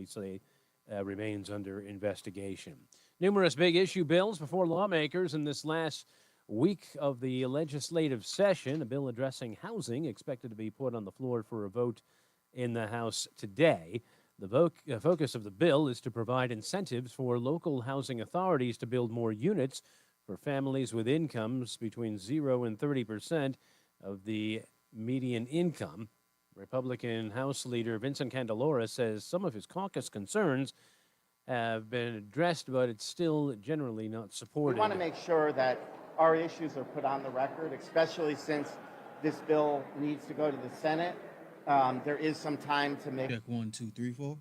police say remains under investigation. Numerous big issue bills before lawmakers in this last week of the legislative session. A bill addressing housing expected to be put on the floor for a vote in the House today. The focus of the bill is to provide incentives for local housing authorities to build more units for families with incomes between 0 and 30% of the median income. Republican House Leader Vincent Candelora says some of his caucus concerns have been addressed, but it's still generally not supported. We want to make sure that our issues are put on the record, especially since this bill needs to go to the Senate. There is some time to make... Check 1, 2, 3, 4.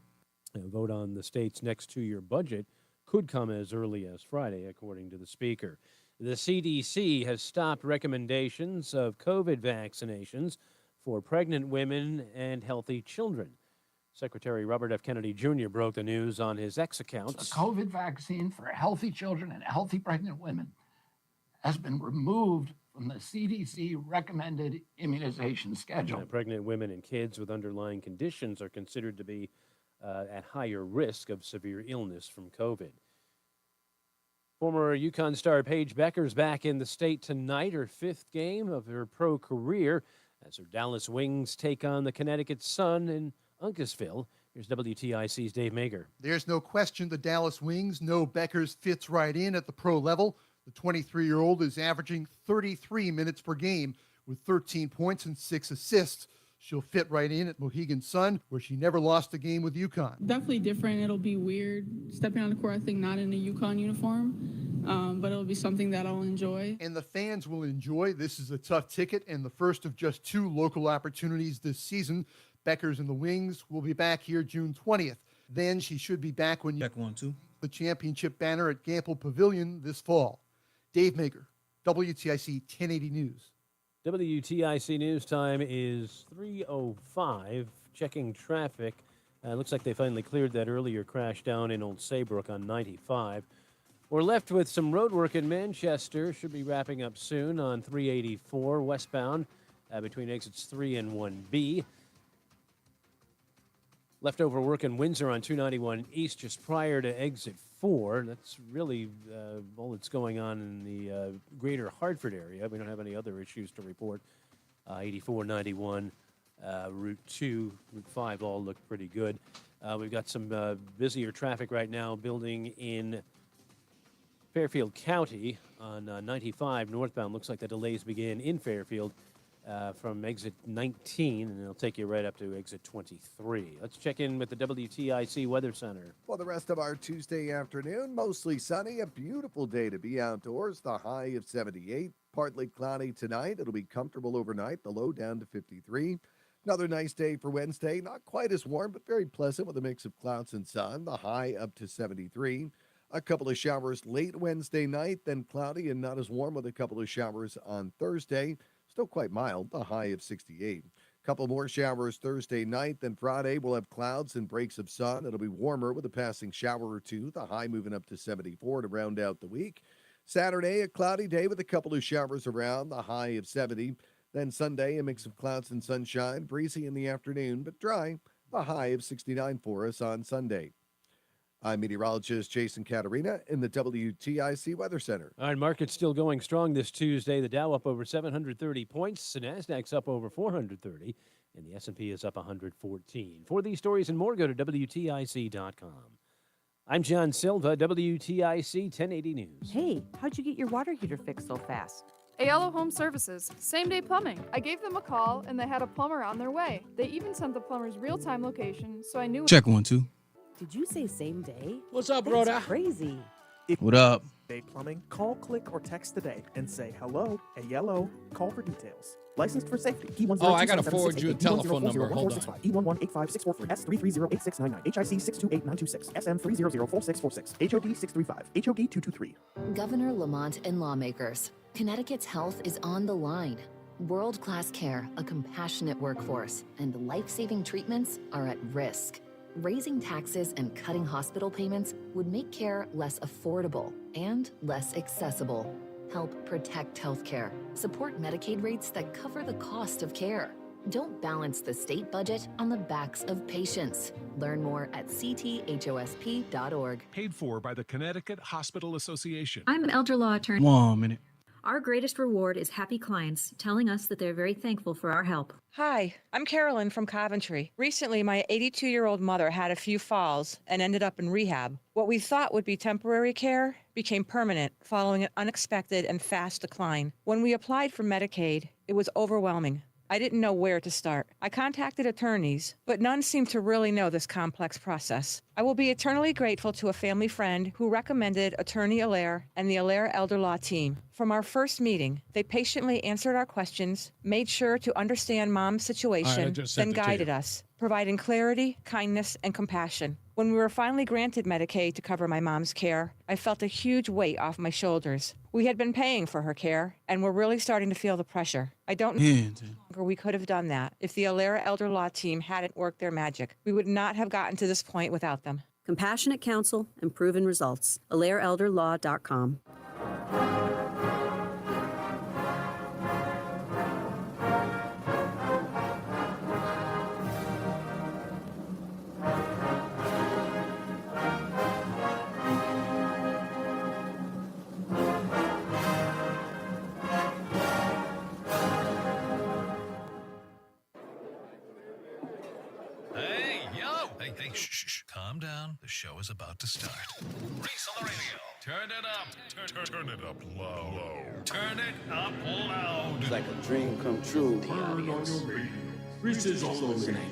A vote on the state's next two-year budget could come as early as Friday, according to the Speaker. The CDC has stopped recommendations of COVID vaccinations for pregnant women and healthy children. Secretary Robert F. Kennedy Jr. broke the news on his X account. The COVID vaccine for healthy children and healthy pregnant women has been removed from the CDC recommended immunization schedule. Pregnant women and kids with underlying conditions are considered to be at higher risk of severe illness from COVID. Former UConn star Paige Becker's back in the state tonight, her fifth game of her pro career, as her Dallas Wings take on the Connecticut Sun in Uncasville. Here's WTIC's Dave Mager. There's no question the Dallas Wings know Becker's fits right in at the pro level. The 23-year-old is averaging 33 minutes per game with 13 points and 6 assists. She'll fit right in at Mohegan Sun, where she never lost a game with UConn. Definitely different. It'll be weird stepping on the court, I think, not in a UConn uniform, but it'll be something that I'll enjoy. And the fans will enjoy. This is a tough ticket and the first of just 2 local opportunities this season. Beckers and the Wings will be back here June 20th. Then she should be back when Check 1, 2. The championship banner at Gamble Pavilion this fall. Dave Mager, WTIC 1080 News. WTIC News time is 3:05. Checking traffic. Looks like they finally cleared that earlier crash down in Old Saybrook on 95. We're left with some road work in Manchester. Should be wrapping up soon on 384 westbound between exits 3 and 1B. Leftover work in Windsor on 291 East just prior to exit 4. That's really all that's going on in the greater Hartford area. We don't have any other issues to report. 84, 91, Route 2, Route 5 all look pretty good. We've got some busier traffic right now building in Fairfield County on 95 northbound. Looks like the delays begin in Fairfield from exit 19, and it'll take you right up to exit 23. Let's check in with the WTIC Weather Center. Well, the rest of our Tuesday afternoon, mostly sunny, a beautiful day to be outdoors, the high of 78. Partly cloudy tonight. It'll be comfortable overnight, the low down to 53. Another nice day for Wednesday, not quite as warm, but very pleasant with a mix of clouds and sun, the high up to 73. A couple of showers late Wednesday night, then cloudy and not as warm with a couple of showers on Thursday. Still quite mild, the high of 68. A couple more showers Thursday night, then Friday we'll have clouds and breaks of sun. It'll be warmer with a passing shower or two, the high moving up to 74 to round out the week. Saturday, a cloudy day with a couple of showers around, the high of 70. Then Sunday, a mix of clouds and sunshine, breezy in the afternoon, but dry, the high of 69 for us on Sunday. I'm meteorologist Jason Caterina in the WTIC Weather Center. All right, market's still going strong this Tuesday. The Dow up over 730 points, the NASDAQ's up over 430, and the S&P is up 114. For these stories and more, go to WTIC.com. I'm John Silva, WTIC 1080 News. Hey, how'd you get your water heater fixed so fast? Aiello Home Services, same-day plumbing. I gave them a call, and they had a plumber on their way. They even sent the plumber's real-time location, so I knew... Check 1, 2. Did you say same day? What's up, That's brother? Crazy. What up? Day Plumbing. Call, click, or text today and say hello at Yellow. Call for details. Licensed for safety. Oh, I gotta forward you a telephone number. Hold on. E118564 S3308699 HIC628926 SM3004646 HOD 635 HOD 223. Governor Lamont and lawmakers. Connecticut's health is on the line. World-class care, a compassionate workforce, and life-saving treatments are at risk. Raising taxes and cutting hospital payments would make care less affordable and less accessible. Help protect healthcare. Support Medicaid rates that cover the cost of care. Don't balance the state budget on the backs of patients. Learn more at cthosp.org. Paid for by the Connecticut Hospital Association. I'm an elder law attorney. 1 minute. Our greatest reward is happy clients telling us that they're very thankful for our help. Hi, I'm Carolyn from Coventry. Recently, my 82-year-old mother had a few falls and ended up in rehab. What we thought would be temporary care became permanent following an unexpected and fast decline. When we applied for Medicaid, it was overwhelming. I didn't know where to start. I contacted attorneys, but none seemed to really know this complex process. I will be eternally grateful to a family friend who recommended Attorney Allaire and the Allaire Elder Law team. From our first meeting, they patiently answered our questions, made sure to understand Mom's situation, then guided us, providing clarity, kindness, and compassion. When we were finally granted Medicaid to cover my mom's care, I felt a huge weight off my shoulders. We had been paying for her care, and were really starting to feel the pressure. I don't know how we could have done that if the Allaire Elder Law team hadn't worked their magic. We would not have gotten to this point without them. Compassionate counsel and proven results. AllaireElderLaw.com. Hey, shh. Calm down. The show is about to start. Reese on the radio. Turn it up. Turn it up low. Turn it up loud. It's like a dream come true. The audience. Reese is on the radio.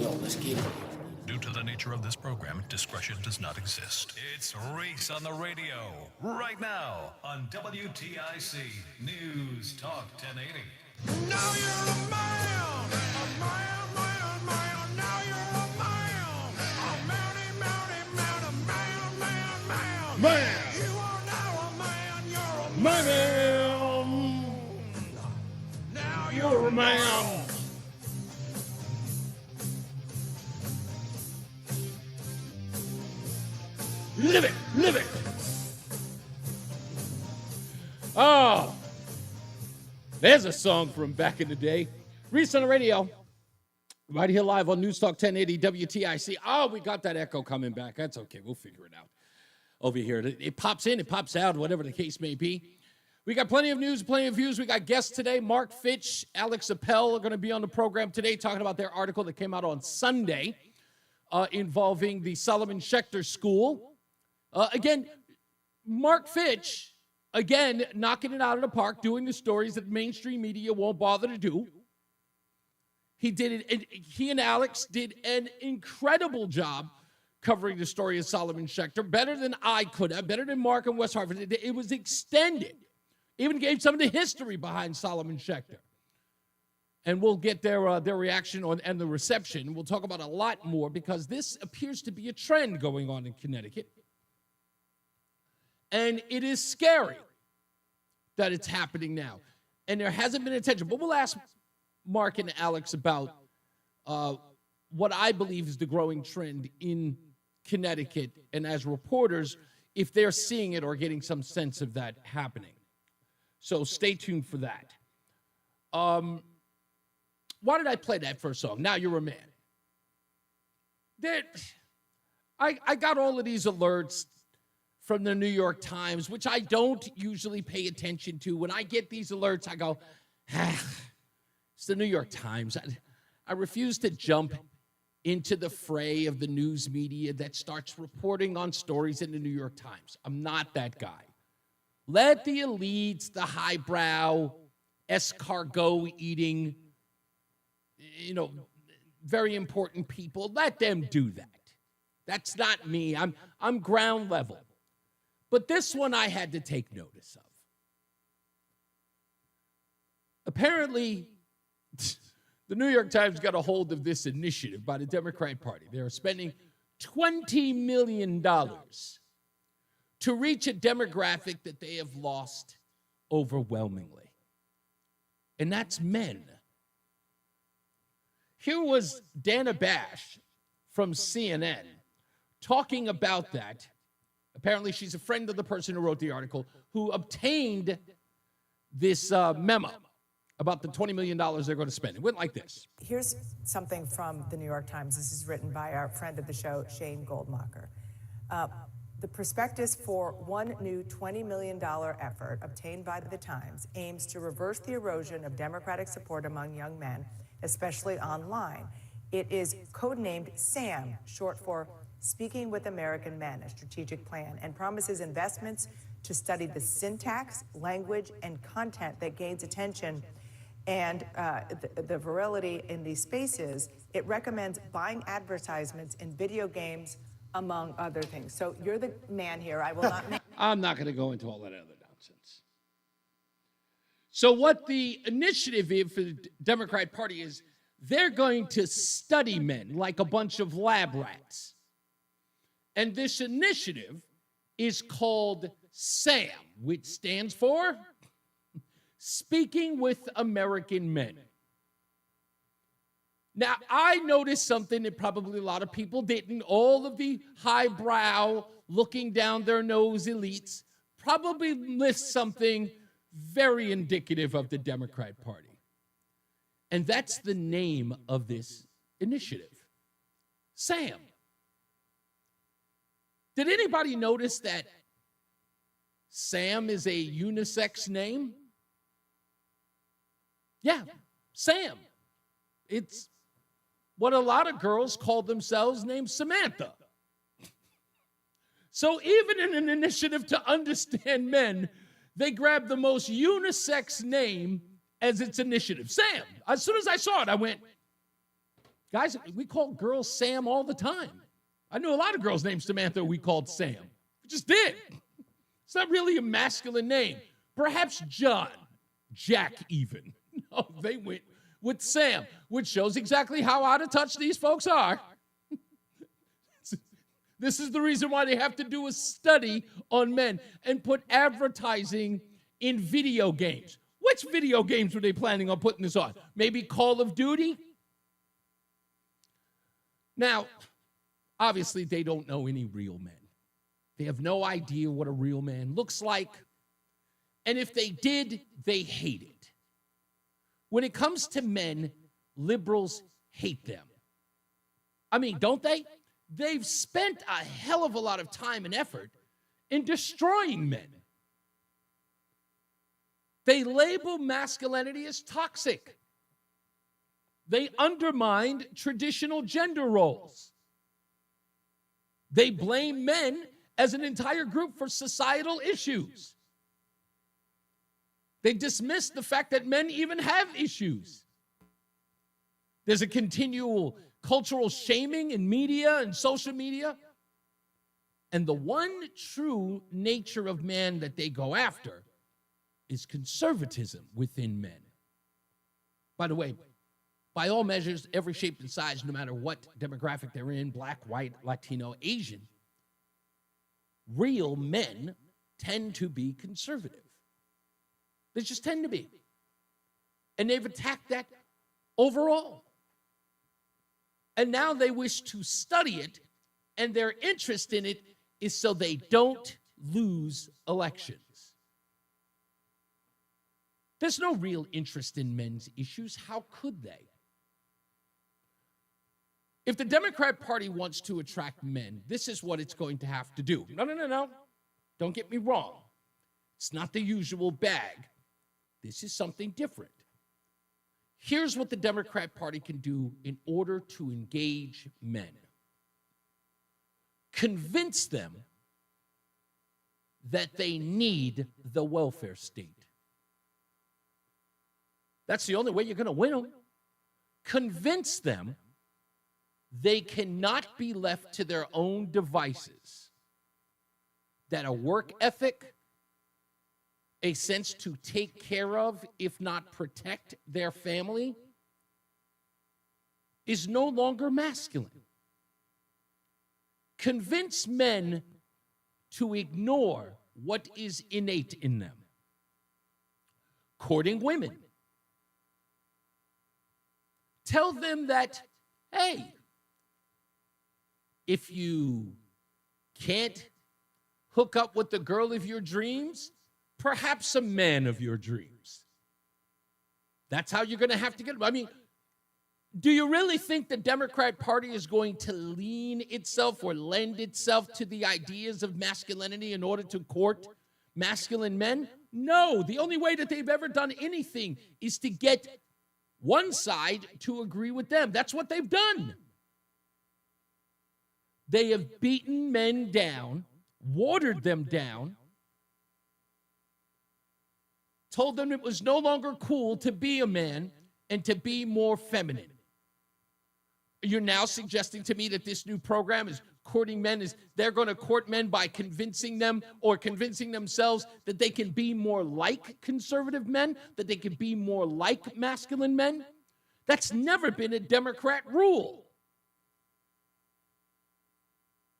Yo, let's get it. Due to the nature of this program, discretion does not exist. It's Reese on the radio. Right now on WTIC News Talk 1080. Now you're a man. Now you're a man. A man. You are now a man. You're a man. Now you're a man. Live it. Oh, there's a song from back in the day. Reese on the radio. Right here live on News Talk 1080 WTIC. Oh, we got that echo coming back. That's okay. We'll figure it out over here. It pops in, it pops out, whatever the case may be. We got plenty of news, plenty of views. We got guests today. Mark Fitch, Alex Appel are going to be on the program today talking about their article that came out on Sunday involving the Solomon Schechter School. Again, Mark Fitch, again, knocking it out of the park, doing the stories that mainstream media won't bother to do. He did it, and he and Alex did an incredible job covering the story of Solomon Schechter, better than I could have, better than Mark and West Hartford. It was extended. Even gave some of the history behind Solomon Schechter. And we'll get their reaction on and the reception. We'll talk about a lot more because this appears to be a trend going on in Connecticut. And it is scary that it's happening now. And there hasn't been attention. But we'll ask Mark and Alex about what I believe is the growing trend in Connecticut, and as reporters, if they're seeing it or getting some sense of that happening. So stay tuned for that. Why did I play that first song? Now You're a Man. I got all of these alerts from the New York Times, which I don't usually pay attention to. When I get these alerts, I go, it's the New York Times. I refuse to jump into the fray of the news media that starts reporting on stories in the New York Times. I'm not that guy. Let the elites, the highbrow, escargot eating, very important people, let them do that. That's not me. I'm ground level. But this one I had to take notice of. Apparently, the New York Times got a hold of this initiative by the Democrat Party. They are spending $20 million to reach a demographic that they have lost overwhelmingly. And that's men. Here was Dana Bash from CNN talking about that. Apparently, she's a friend of the person who wrote the article, who obtained this memo about the $20 million they're going to spend. It went like this. Here's something from the New York Times. This is written by our friend of the show, Shane Goldmacher. The prospectus for one new $20 million effort obtained by the Times aims to reverse the erosion of Democratic support among young men, especially online. It is codenamed SAM, short for Speaking with American Men, a strategic plan, and promises investments to study the syntax, language, and content that gains attention and the virility in these spaces. It recommends buying advertisements in video games, among other things. So you're the man here. I will not make... I'm not going to go into all that other nonsense. So what the initiative is for the Democrat Party is they're going to study men like a bunch of lab rats. And this initiative is called SAM, which stands for Speaking with American Men. Now, I noticed something that probably a lot of people didn't. All of the highbrow, looking down their nose elites probably list something very indicative of the Democrat Party. And that's the name of this initiative, SAM. Did anybody notice that Sam is a unisex name? Yeah, Sam. It's what a lot of girls call themselves named Samantha. So even in an initiative to understand men, they grabbed the most unisex name as its initiative, Sam. As soon as I saw it, I went, guys, we call girls Sam all the time. I knew a lot of girls named Samantha we called Sam. We just did. It's not really a masculine name. Perhaps John, Jack even. No, they went with Sam, which shows exactly how out of touch these folks are. This is the reason why they have to do a study on men and put advertising in video games. Which video games were they planning on putting this on? Maybe Call of Duty? Now, obviously, they don't know any real men. They have no idea what a real man looks like. And if they did, they hate it. When it comes to men, liberals hate them. I mean, don't they? They've spent a hell of a lot of time and effort in destroying men. They label masculinity as toxic. They undermined traditional gender roles. They blame men as an entire group for societal issues. They dismiss the fact that men even have issues. There's a continual cultural shaming in media and social media. And the one true nature of man that they go after is conservatism within men. By the way, by all measures, every shape and size, no matter what demographic they're in, black, white, Latino, Asian, real men tend to be conservative. They just tend to be. And they've attacked that overall. And now they wish to study it, and their interest in it is so they don't lose elections. There's no real interest in men's issues. How could they? If the Democrat Party wants to attract men, this is what it's going to have to do. No. Don't get me wrong. It's not the usual bag. This is something different. Here's what the Democrat Party can do in order to engage men. Convince them that they need the welfare state. That's the only way you're going to win them. Convince them they cannot be left to their own devices, that a work ethic, a sense to take care of, if not protect their family, is no longer masculine. Convince men to ignore what is innate in them. Courting women. Tell them that, hey, if you can't hook up with the girl of your dreams, perhaps a man of your dreams. That's how you're going to have to get them. I mean, do you really think the Democrat Party is going to lean itself or lend itself to the ideas of masculinity in order to court masculine men? No. The only way that they've ever done anything is to get one side to agree with them. That's what they've done. They have beaten men down, watered them down, told them it was no longer cool to be a man and to be more feminine. You're now suggesting to me that this new program is courting men, is they're going to court men by convincing them or convincing themselves that they can be more like conservative men, that they can be more like masculine men? That's never been a Democrat rule.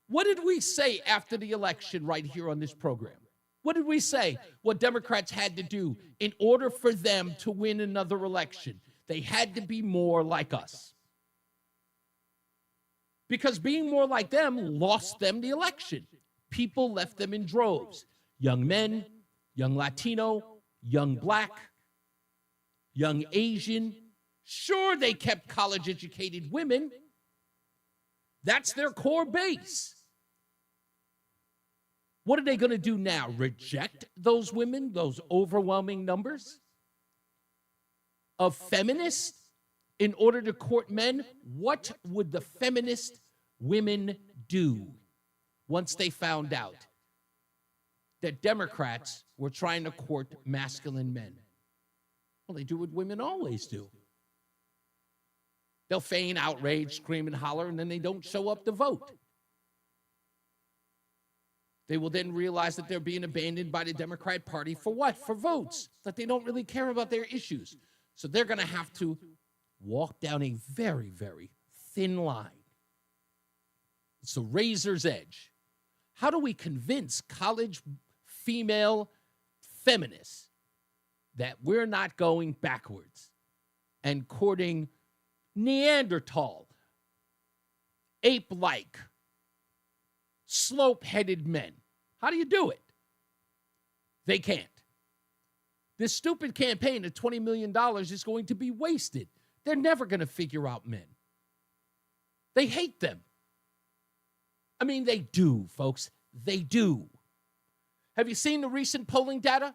What did we say after the election right here on this program? What did we say what Democrats had to do in order for them to win another election? They had to be more like us. Because being more like them lost them the election. People left them in droves. Young men, young Latino, young Black, young Asian. Sure, they kept college-educated women. That's their core base. What are they going to do now? Reject those women, those overwhelming numbers of feminists in order to court men? What would the feminist women do once they found out that Democrats were trying to court masculine men? Well, they do what women always do. They'll feign outrage, scream and holler, and then they don't show up to vote. They will then realize that they're being abandoned by the Democrat Party for what? For votes, that they don't really care about their issues. So they're going to have to walk down a very, very thin line. It's a razor's edge. How do we convince college female feminists that we're not going backwards and courting Neanderthal, ape-like, slope-headed men? How do you do it? They can't. This stupid campaign of $20 million is going to be wasted. They're never going to figure out men. They hate them. I mean, they do, folks. They do. Have you seen the recent polling data?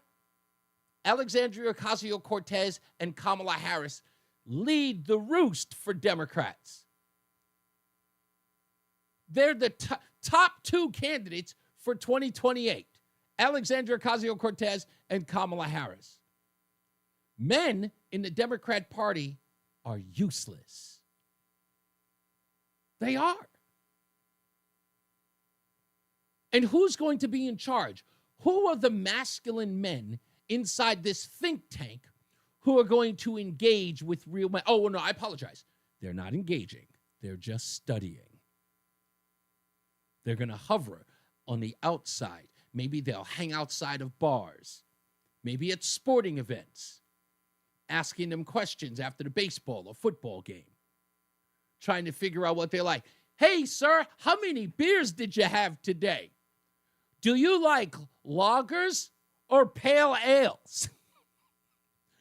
Alexandria Ocasio-Cortez and Kamala Harris lead the roost for Democrats. They're the top two candidates for 2028. Alexandria Ocasio-Cortez and Kamala Harris. Men in the Democrat Party are useless. They are. And who's going to be in charge? Who are the masculine men inside this think tank who are going to engage with real men? Oh, no, I apologize. They're not engaging. They're just studying. They're going to hover on the outside. Maybe they'll hang outside of bars. Maybe at sporting events, asking them questions after the baseball or football game, trying to figure out what they like. Hey, sir, how many beers did you have today? Do you like lagers or pale ales?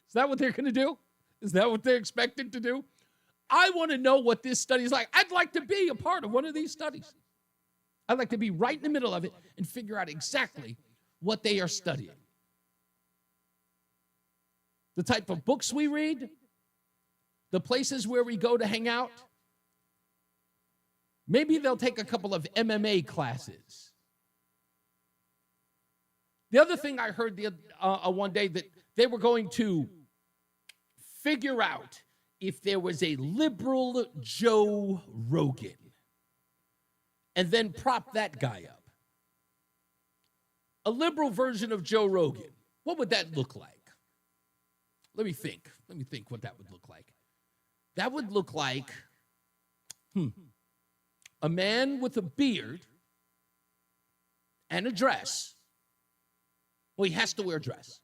Is that what they're going to do? Is that what they're expected to do? I want to know what this study is like. I'd like to be a part of one of these studies. I'd like to be right in the middle of it and figure out exactly what they are studying. The type of books we read, the places where we go to hang out. Maybe they'll take a couple of MMA classes. The other thing I heard one day that they were going to figure out if there was a liberal Joe Rogan and then prop that guy up. A liberal version of Joe Rogan. What would that look like? Let me think what that would look like. That would look like a man with a beard and a dress. Well, he has to wear a dress.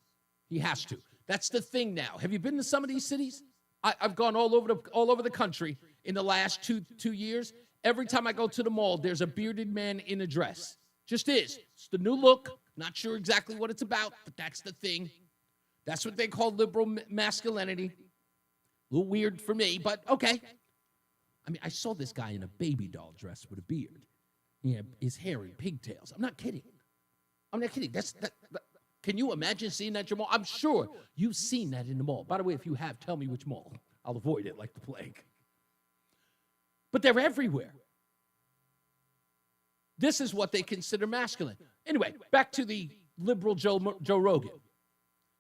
He has to. That's the thing now. Have you been to some of these cities? I've gone all over the country in the last two years. Every time I go to the mall, there's a bearded man in a dress. Just is. It's the new look. Not sure exactly what it's about, but that's the thing. That's what they call liberal masculinity. A little weird for me, but okay. I mean, I saw this guy in a baby doll dress with a beard. He had his hair in pigtails. I'm not kidding. Can you imagine seeing that at your mall? I'm sure you've seen that in the mall. By the way, if you have, tell me which mall. I'll avoid it like the plague. But they're everywhere. This is what they consider masculine. Anyway, back to the liberal Joe Rogan.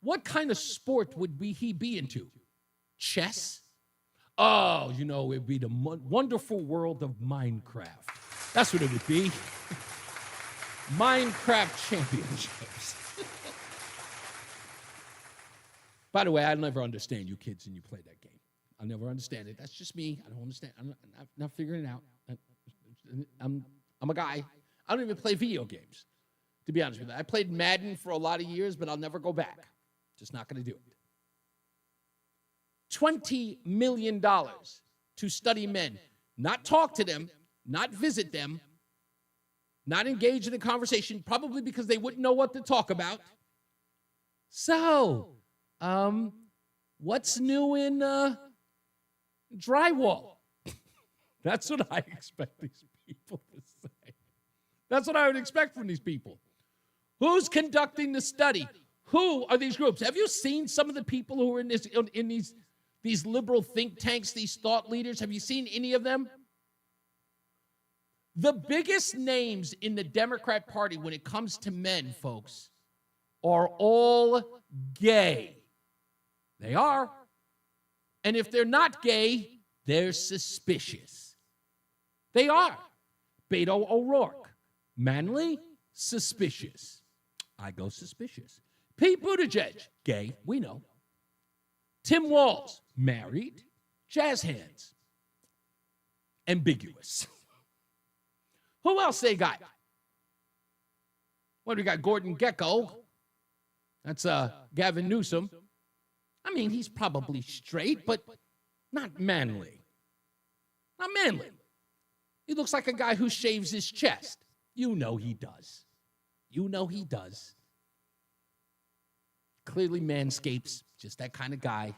What kind of sport would he be into? Chess? Oh, it would be the wonderful world of Minecraft. That's what it would be. Minecraft championships. By the way, I never understand you kids and you play that game. I'll never understand it. That's just me. I don't understand. I'm not figuring it out. I'm a guy. I don't even play video games, to be honest with you. I played Madden for a lot of years, but I'll never go back. Just not going to do it. $20 million to study men, not talk to them, not visit them, not engage in a conversation, probably because they wouldn't know what to talk about. So, what's new in drywall? That's what I expect these people to say. That's what I would expect from these people. Who's conducting the study? Who are these groups? Have you seen some of the people who are in these liberal think tanks, these thought leaders? Have you seen any of them? The biggest names in the Democrat Party when it comes to men, folks, are all gay. They are. And if they're not gay, they're suspicious. They are. Beto O'Rourke, manly, suspicious. I go suspicious. Pete Buttigieg, gay, we know. Tim Walz, married, jazz hands. Ambiguous. Who else they got? Well, we got Gordon Gekko. That's Gavin Newsom. I mean, he's probably straight, but not manly. Not manly. He looks like a guy who shaves his chest. You know he does. You know he does. Clearly manscapes, just that kind of guy.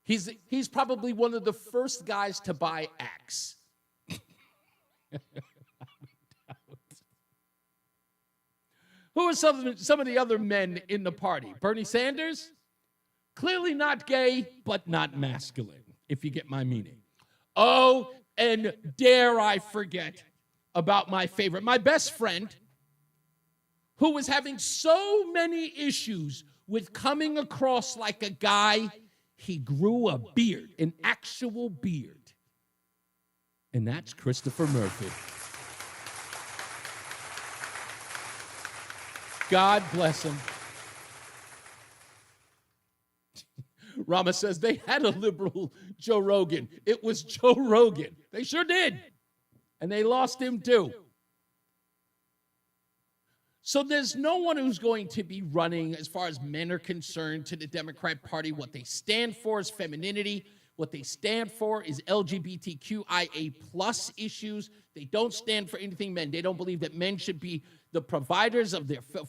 He's probably one of the first guys to buy Axe. Who are some of the other men in the party? Bernie Sanders? Clearly not gay, but not masculine, if you get my meaning. Oh, and dare I forget about my favorite, my best friend, who was having so many issues with coming across like a guy. He grew a beard, an actual beard. And that's Christopher Murphy. God bless him. Rama says they had a liberal Joe Rogan. It was Joe Rogan. They sure did. And they lost him too. So there's no one who's going to be running, as far as men are concerned, to the Democrat Party. What they stand for is femininity. What they stand for is LGBTQIA plus issues. They don't stand for anything men. They don't believe that men should be the providers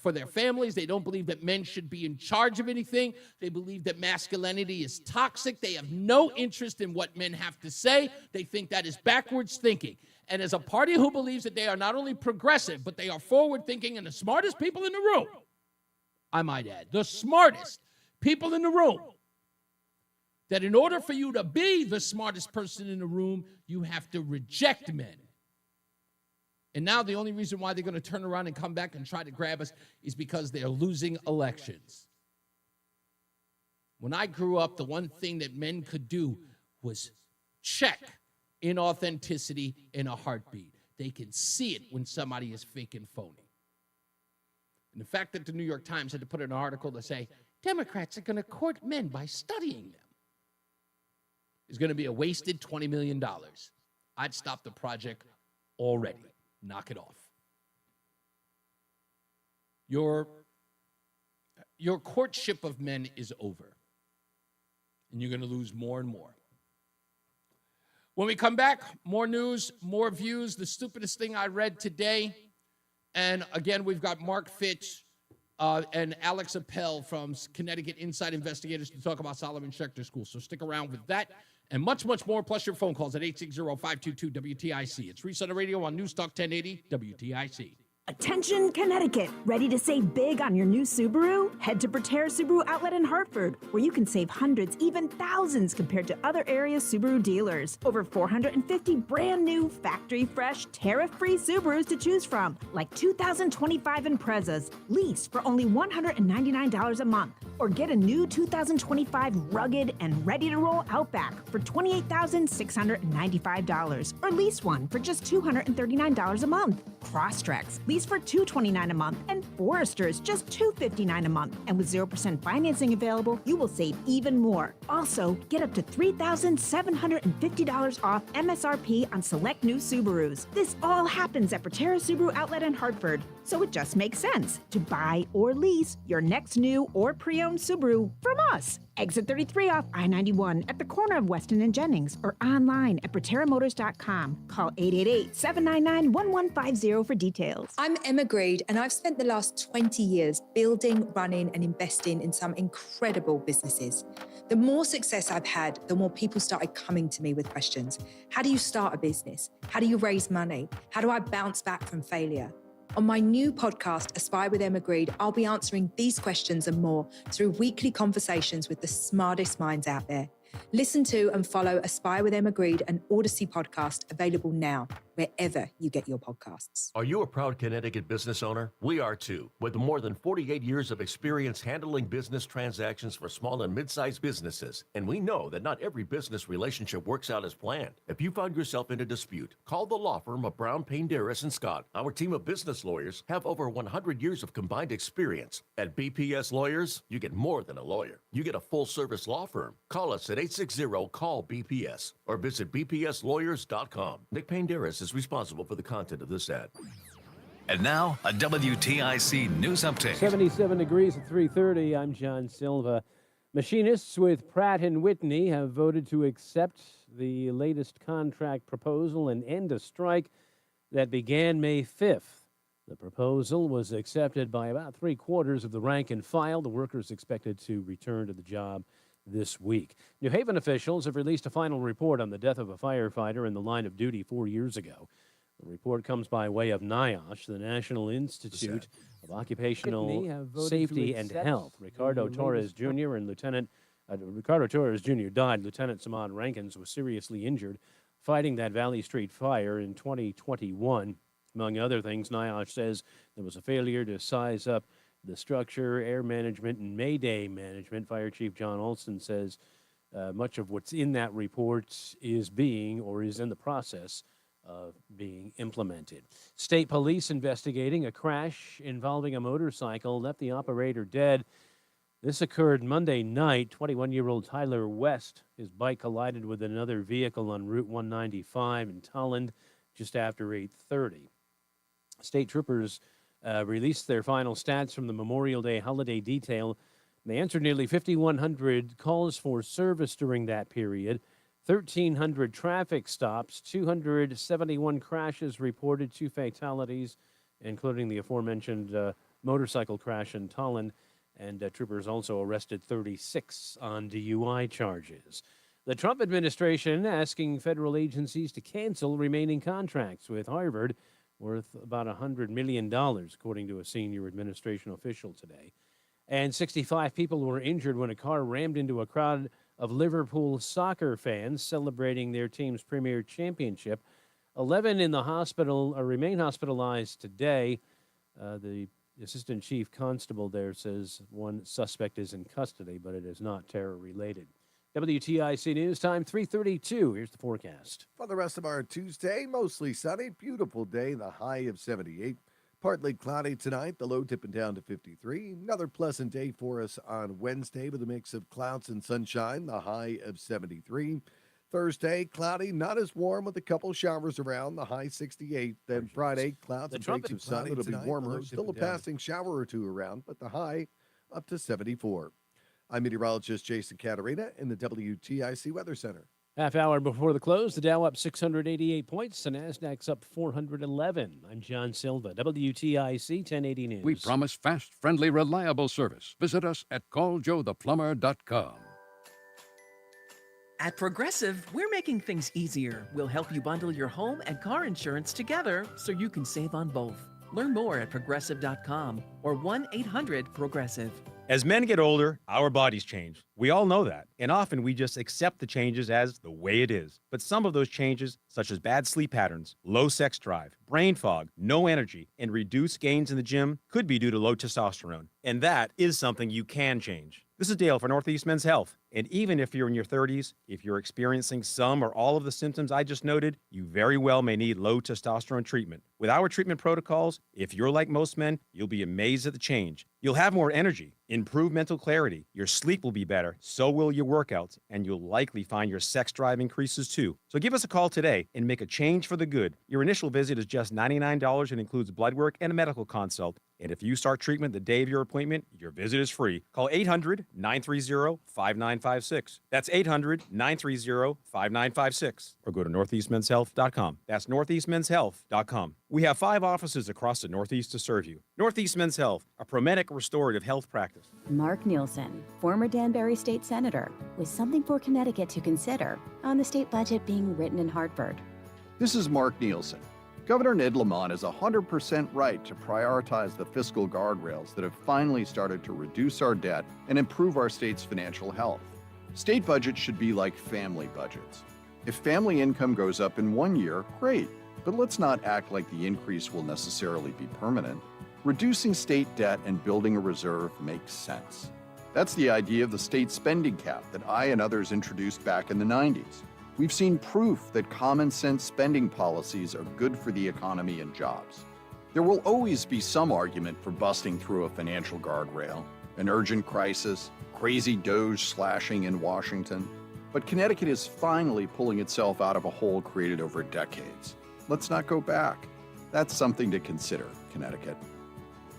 for their families. They don't believe that men should be in charge of anything. They believe that masculinity is toxic. They have no interest in what men have to say. They think that is backwards thinking. And as a party who believes that they are not only progressive, but they are forward-thinking and the smartest people in the room, I might add, the smartest people in the room, that in order for you to be the smartest person in the room, you have to reject men. And now the only reason why they're going to turn around and come back and try to grab us is because they're losing elections. When I grew up, the one thing that men could do was check inauthenticity in a heartbeat. They can see it when somebody is fake and phony. And the fact that the New York Times had to put an article to say, Democrats are going to court men by studying them, is going to be a wasted $20 million. I'd stop the project already. Knock it off. Your courtship of men is over. And you're going to lose more and more. When we come back, more news, more views. The stupidest thing I read today. And again, we've got Mark Fitch and Alex Appel from Connecticut Inside Investigators to talk about Solomon Schechter School. So stick around with that and much, much more, plus your phone calls at 860-522-WTIC. It's Reese on the Radio on News Talk 1080 WTIC. Attention, Connecticut! Ready to save big on your new Subaru? Head to Bertera Subaru Outlet in Hartford, where you can save hundreds, even thousands compared to other area Subaru dealers. Over 450 brand new, factory fresh, tariff-free Subarus to choose from, like 2025 Imprezas, lease for only $199 a month. Or get a new 2025 rugged and ready-to-roll Outback for $28,695. Or lease one for just $239 a month. Crosstreks, lease for $229 a month, and Foresters just $259 a month. And with 0% financing available, you will save even more. Also, get up to $3,750 off MSRP on select new Subarus. This all happens at Bertera Subaru Outlet in Hartford, so it just makes sense to buy or lease your next new or pre-owned Subaru from us. Exit 33 off I-91 at the corner of Weston and Jennings, or online at BerteraMotors.com. Call 888-799-1150 for details. I'm Emma Greed, and I've spent the last 20 years building, running, and investing in some incredible businesses. The more success I've had, the more people started coming to me with questions. How do you start a business? How do you raise money? How do I bounce back from failure? On my new podcast, Aspire with Emma Greed, I'll be answering these questions and more through weekly conversations with the smartest minds out there. Listen to and follow Aspire with Emma Greed, an Odyssey podcast, available now, wherever you get your podcasts. Are you a proud Connecticut business owner? We are too. With more than 48 years of experience handling business transactions for small and mid-sized businesses, and we know that not every business relationship works out as planned. If you found yourself in a dispute, call the law firm of Brown, Payne, Darris & Scott. Our team of business lawyers have over 100 years of combined experience. At BPS Lawyers, you get more than a lawyer. You get a full-service law firm. Call us at 860-CALL-BPS or visit bpslawyers.com. Nick Payne Darris is responsible for the content of this ad. And now, a WTIC news update. 77 degrees at 3:30. I'm John Silva. Machinists with Pratt & Whitney have voted to accept the latest contract proposal and end a strike that began May 5th. The proposal was accepted by about three-quarters of the rank and file. The workers expected to return to the job this week. New Haven officials have released a final report on the death of a firefighter in the line of duty 4 years ago. The report comes by way of NIOSH, the National Institute of Occupational Safety and Health. Ricardo Torres Jr. died. Lieutenant Samad Rankins was seriously injured fighting that Valley Street fire in 2021. Among other things, NIOSH says there was a failure to size up the structure, air management, and Mayday management. Fire Chief John Olson says much of what's in that report is being or is in the process of being implemented. State police investigating a crash involving a motorcycle left the operator dead. This occurred Monday night. 21-year-old Tyler West, his bike collided with another vehicle on Route 195 in Tolland just after 8:30. State troopers released their final stats from the Memorial Day holiday detail. They answered nearly 5,100 calls for service during that period, 1,300 traffic stops, 271 crashes reported, 2 fatalities, including the aforementioned motorcycle crash in Tolland, and troopers also arrested 36 on DUI charges. The Trump administration asking federal agencies to cancel remaining contracts with Harvard worth about $100 million, according to a senior administration official today. And 65 people were injured when a car rammed into a crowd of Liverpool soccer fans celebrating their team's premier championship. 11 in the hospital remain hospitalized today. The assistant chief constable there says one suspect is in custody, but it is not terror-related. WTIC News Time, 3:32. Here's the forecast. For the rest of our Tuesday, mostly sunny, beautiful day, the high of 78. Partly cloudy tonight, the low tipping down to 53. Another pleasant day for us on Wednesday with a mix of clouds and sunshine, the high of 73. Thursday, cloudy, not as warm with a couple showers around, the high 68. Then Friday, clouds and breaks of sun, it'll be warmer. Still a passing shower or two around, but the high up to 74. I'm meteorologist Jason Caterina in the WTIC Weather Center. Half hour before the close, the Dow up 688 points, the Nasdaq's up 411. I'm John Silva, WTIC 1080 News. We promise fast, friendly, reliable service. Visit us at calljoetheplumber.com. At Progressive, we're making things easier. We'll help you bundle your home and car insurance together so you can save on both. Learn more at progressive.com or 1-800-PROGRESSIVE. As men get older, our bodies change. We all know that. And often we just accept the changes as the way it is. But some of those changes, such as bad sleep patterns, low sex drive, brain fog, no energy, and reduced gains in the gym, could be due to low testosterone. And that is something you can change. This is Dale for Northeast Men's Health. And even if you're in your 30s, if you're experiencing some or all of the symptoms I just noted, you very well may need low testosterone treatment. With our treatment protocols, if you're like most men, you'll be amazed at the change. You'll have more energy, improved mental clarity, your sleep will be better, so will your workouts, and you'll likely find your sex drive increases too. So give us a call today and make a change for the good. Your initial visit is just $99 and includes blood work and a medical consult. And if you start treatment the day of your appointment, your visit is free. Call 800-930-5956. That's 800-930-5956. Or go to northeastmenshealth.com. That's northeastmenshealth.com. We have 5 offices across the Northeast to serve you. Northeast Men's Health, a Promedic restorative health practice. Mark Nielsen, former Danbury State Senator, with something for Connecticut to consider on the state budget being written in Hartford. This is Mark Nielsen. Governor Ned Lamont is 100% right to prioritize the fiscal guardrails that have finally started to reduce our debt and improve our state's financial health. State budgets should be like family budgets. If family income goes up in one year, great, but let's not act like the increase will necessarily be permanent. Reducing state debt and building a reserve makes sense. That's the idea of the state spending cap that I and others introduced back in the 90s. We've seen proof that common sense spending policies are good for the economy and jobs. There will always be some argument for busting through a financial guardrail, an urgent crisis, crazy DOGE slashing in Washington. But Connecticut is finally pulling itself out of a hole created over decades. Let's not go back. That's something to consider, Connecticut.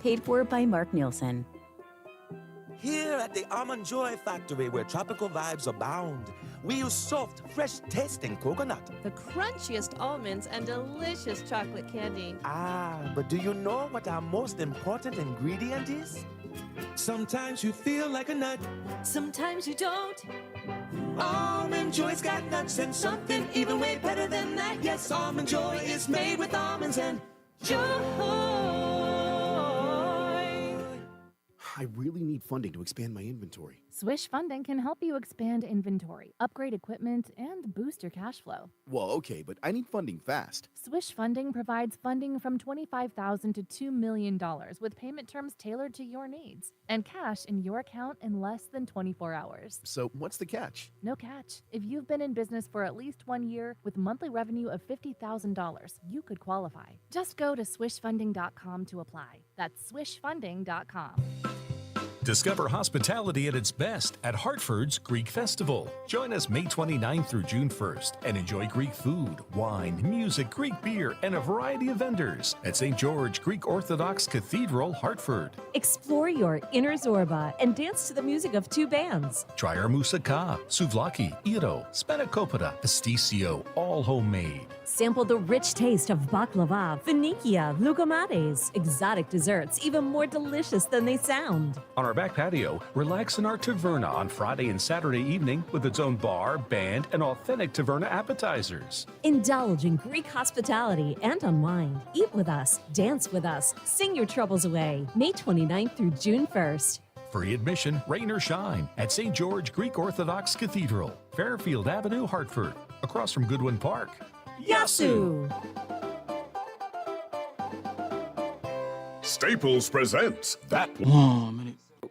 Paid for by Mark Nielsen. Here at the Almond Joy Factory, where tropical vibes abound, we use soft, fresh-tasting coconut. The crunchiest almonds and delicious chocolate candy. Ah, but do you know what our most important ingredient is? Sometimes you feel like a nut. Sometimes you don't. Almond Joy's got nuts and something even way better than that. Yes, Almond Joy is made with almonds and joy. I really need funding to expand my inventory. Swish Funding can help you expand inventory, upgrade equipment, and boost your cash flow. Well, okay, but I need funding fast. Swish Funding provides funding from $25,000 to $2 million with payment terms tailored to your needs and cash in your account in less than 24 hours. So what's the catch? No catch. If you've been in business for at least 1 year with monthly revenue of $50,000, you could qualify. Just go to swishfunding.com to apply. That's swishfunding.com. Discover hospitality at its best at Hartford's Greek Festival. Join us May 29th through June 1st and enjoy Greek food, wine, music, Greek beer, and a variety of vendors at St. George Greek Orthodox Cathedral, Hartford. Explore your inner Zorba and dance to the music of 2 bands. Try our moussaka, souvlaki, iro, spanakopita, pastisio, all homemade. Sample the rich taste of baklava, finikia, lugomades, exotic desserts, even more delicious than they sound. On our back patio, relax in our taverna on Friday and Saturday evening with its own bar, band, and authentic taverna appetizers. Indulge in Greek hospitality and unwind. Eat with us, dance with us, sing your troubles away. May 29th through June 1st. Free admission, rain or shine, at St. George Greek Orthodox Cathedral, Fairfield Avenue, Hartford, across from Goodwin Park. Yasu! Staples presents that.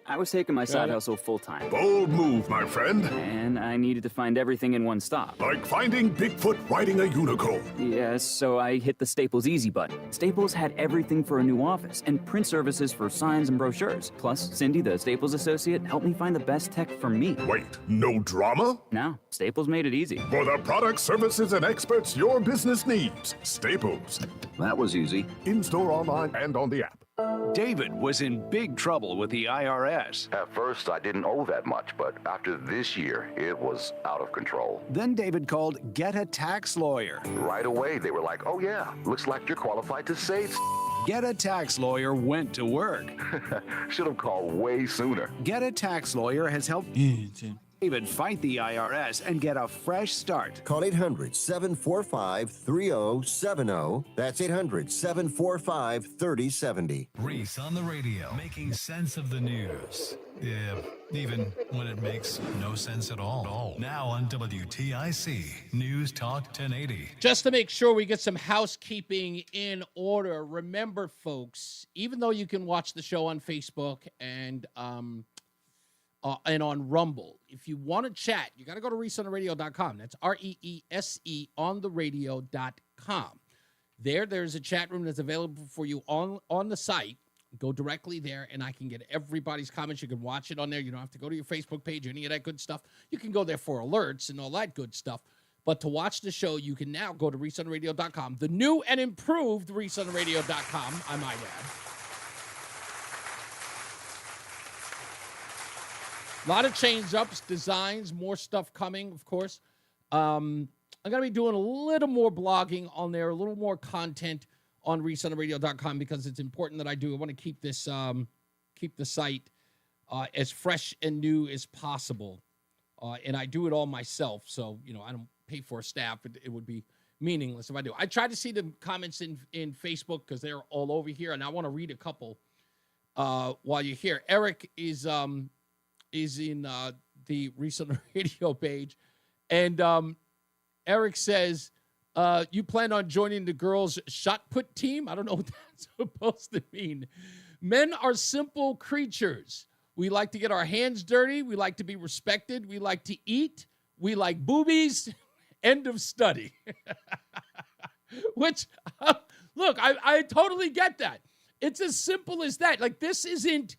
I was taking my side hustle full-time. Bold move, my friend. And I needed to find everything in one stop. Like finding Bigfoot riding a unicorn. Yes, so I hit the Staples Easy button. Staples had everything for a new office and print services for signs and brochures. Plus, Cindy, the Staples associate, helped me find the best tech for me. Wait, no drama? No, Staples made it easy. For the products, services, and experts your business needs. Staples. That was easy. In-store, online, and on the app. David was in big trouble with the IRS. At first, I didn't owe that much, but after this year, it was out of control. Then David called Get a Tax Lawyer. Right away, they were like, oh yeah, looks like you're qualified to save. Get a Tax Lawyer went to work. Should have called way sooner. Get a Tax Lawyer has helped David fight the IRS and get a fresh start. Call 800-745-3070. That's 800-745-3070. Reese on the radio, making sense of the news. Yeah, even when it makes no sense at all. Now on WTIC News Talk 1080. Just to make sure we get some housekeeping in order, remember, folks, even though you can watch the show on Facebook and on Rumble, if you want to chat, you got to go to reeseontheradio.com. That's REESE on the radio.com. There's a chat room that's available for you on the site. Go directly there, and I can get everybody's comments. You can watch it on there. You don't have to go to your Facebook page or any of that good stuff. You can go there for alerts and all that good stuff. But to watch the show, you can now go to reeseontheradio.com. The new and improved reeseontheradio.com, I might add. A lot of change-ups, designs, more stuff coming, of course. I'm going to be doing a little more blogging on there, a little more content on reeseontheradio.com because it's important that I do. I want to keep this, keep the site as fresh and new as possible. And I do it all myself. So, I don't pay for a staff. It would be meaningless if I do. I try to see the comments in Facebook because they're all over here. And I want to read a couple while you're here. Eric is in the Reese on the Radio page. And Eric says, you plan on joining the girls' shot put team? I don't know what that's supposed to mean. Men are simple creatures. We like to get our hands dirty. We like to be respected. We like to eat. We like boobies. End of study. Which, look, I totally get that. It's as simple as that. Like, this isn't,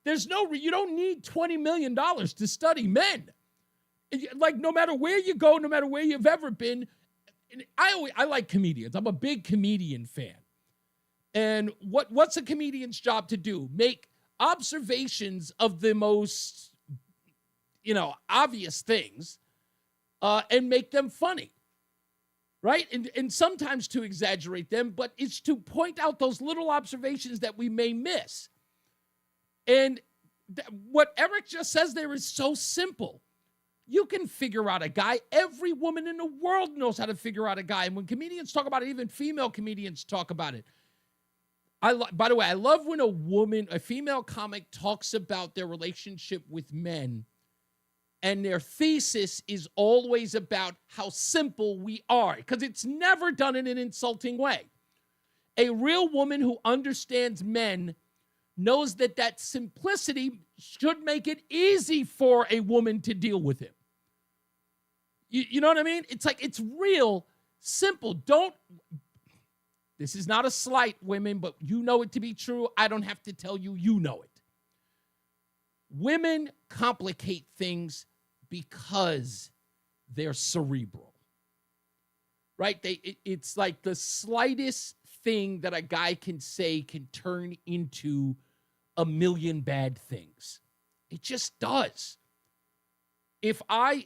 you don't need $20 million to study men. Like, no matter where you go, no matter where you've ever been, I like comedians. I'm a big comedian fan. And what's a comedian's job to do? Make observations of the most, obvious things and make them funny, right? And sometimes to exaggerate them, but it's to point out those little observations that we may miss. And what Eric just says there is so simple. You can figure out a guy. Every woman in the world knows how to figure out a guy. And when comedians talk about it, even female comedians talk about it. By the way, I love when a female comic talks about their relationship with men, and their thesis is always about how simple we are, because it's never done in an insulting way. A real woman who understands men knows that simplicity should make it easy for a woman to deal with him. You know what I mean? It's like, it's real simple. This is not a slight, women, but you know it to be true. I don't have to tell you, you know it. Women complicate things because they're cerebral, right? It's like the slightest thing that a guy can say can turn into a million bad things. It just does. If my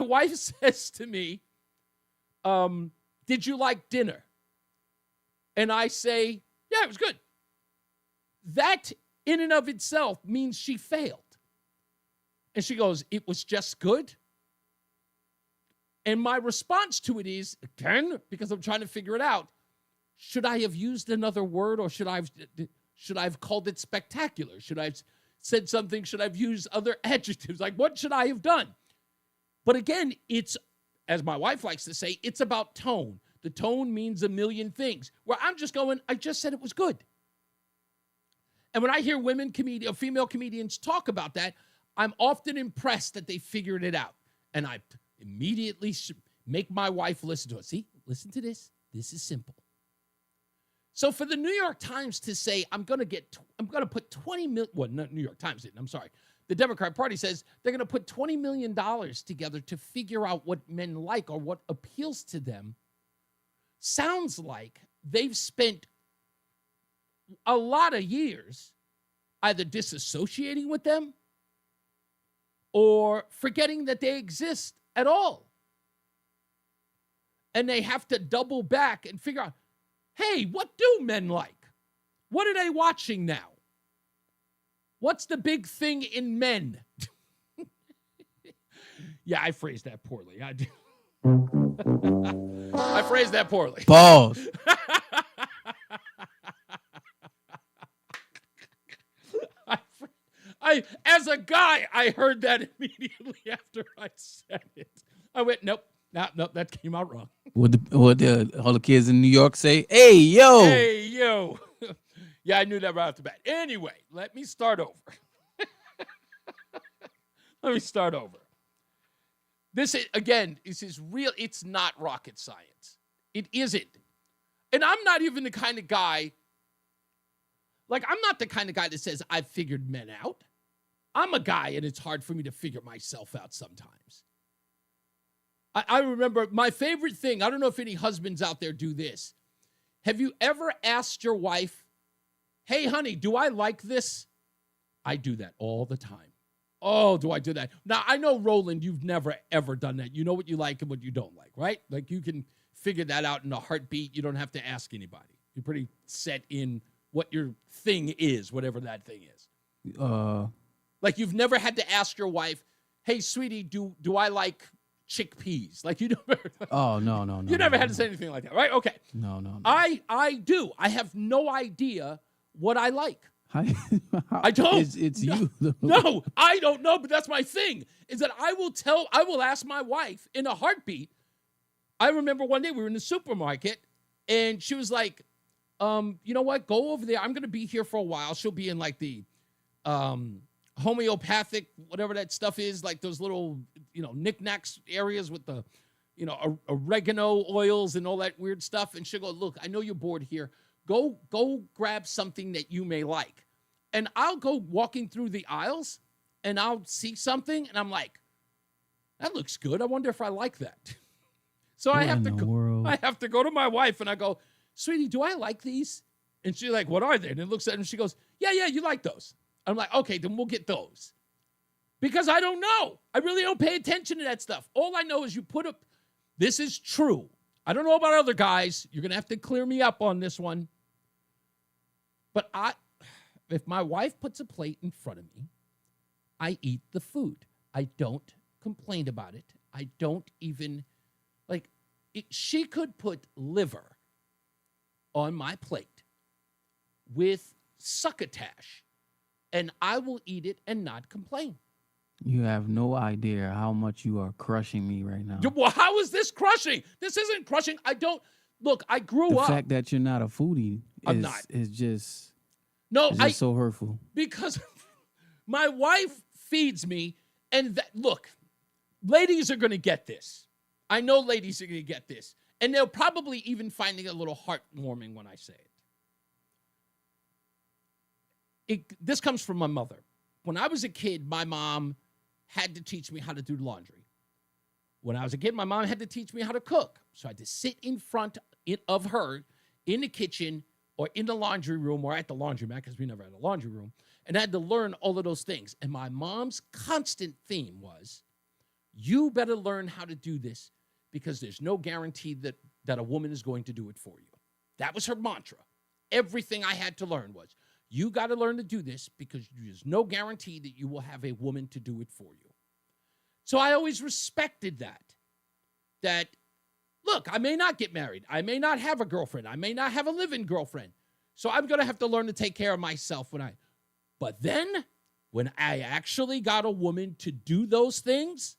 wife says to me, did you like dinner? And I say, yeah, it was good. That in and of itself means she failed. And she goes, it was just good? And my response to it is, again, because I'm trying to figure it out, should I have used another word, or should I have called it spectacular? Should I have said something? Should I have used other adjectives? Like, what should I have done? But again, it's, as my wife likes to say, it's about tone. The tone means a million things. Where I'm just going, I just said it was good. And when I hear female comedians talk about that, I'm often impressed that they figured it out. And I immediately make my wife listen to it. See, listen to this. This is simple. So for the New York Times to say, I'm going to put 20 million, well, not New York Times didn't, I'm sorry. The Democrat Party says they're going to put $20 million together to figure out what men like or what appeals to them. Sounds like they've spent a lot of years either disassociating with them or forgetting that they exist at all. And they have to double back and figure out, hey, what do men like? What are they watching now? What's the big thing in men? Yeah, I phrased that poorly. I do. I phrased that poorly. Pause. As a guy, I heard that immediately after I said it. I went, nope, that came out wrong. What all the kids in New York say? Hey, yo. Hey, yo. Yeah, I knew that right off the bat. Anyway, let me start over. This is real. It's not rocket science. It isn't. And I'm not even the kind of guy, I'm not the kind of guy that says I've figured men out. I'm a guy, and it's hard for me to figure myself out sometimes. I remember my favorite thing, I don't know if any husbands out there do this. Have you ever asked your wife, hey, honey, do I like this? I do that all the time. Oh, do I do that? Now, I know, Roland, you've never, ever done that. You know what you like and what you don't like, right? Like, you can figure that out in a heartbeat. You don't have to ask anybody. You're pretty set in what your thing is, whatever that thing is. Like, you've never had to ask your wife, hey, sweetie, do I like chickpeas? Like, you never. Oh, no. You never had to say anything like that, right? Okay. No. I do. I have no idea what I like. I don't. It's you. No, I don't know, but that's my thing, is that I will ask my wife in a heartbeat. I remember one day we were in the supermarket, and she was like, you know what? Go over there. I'm going to be here for a while. She'll be in like the homeopathic, whatever that stuff is, like those little, knickknacks areas with the, oregano oils and all that weird stuff. And she'll go, look, I know you're bored here. Go grab something that you may like. And I'll go walking through the aisles, and I'll see something, and I'm like, that looks good. I wonder if I like that. So I have to go to my wife, and I go, sweetie, do I like these? And she's like, what are they? And it looks at her, and she goes, yeah, you like those. I'm like, okay, then we'll get those. Because I don't know. I really don't pay attention to that stuff. All I know is you put up, this is true. I don't know about other guys. You're going to have to clear me up on this one. But if my wife puts a plate in front of me, I eat the food. I don't complain about it. I don't even, she could put liver on my plate with succotash, and I will eat it and not complain. You have no idea how much you are crushing me right now. Well, how is this crushing? This isn't crushing. I grew up. The fact that you're not a foodie is just so hurtful. Because my wife feeds me, and look, ladies are going to get this. I know ladies are going to get this. And they'll probably even find it a little heartwarming when I say it. This comes from my mother. When I was a kid, my mom had to teach me how to do laundry. When I was a kid, my mom had to teach me how to cook. So I had to sit in front of her in the kitchen or in the laundry room or at the laundromat, because we never had a laundry room, and I had to learn all of those things. And my mom's constant theme was, you better learn how to do this, because there's no guarantee that a woman is going to do it for you. That was her mantra. Everything I had to learn was, you got to learn to do this, because there's no guarantee that you will have a woman to do it for you. So I always respected that, look, I may not get married. I may not have a girlfriend. I may not have a live-in girlfriend. So I'm going to have to learn to take care of myself but then when I actually got a woman to do those things,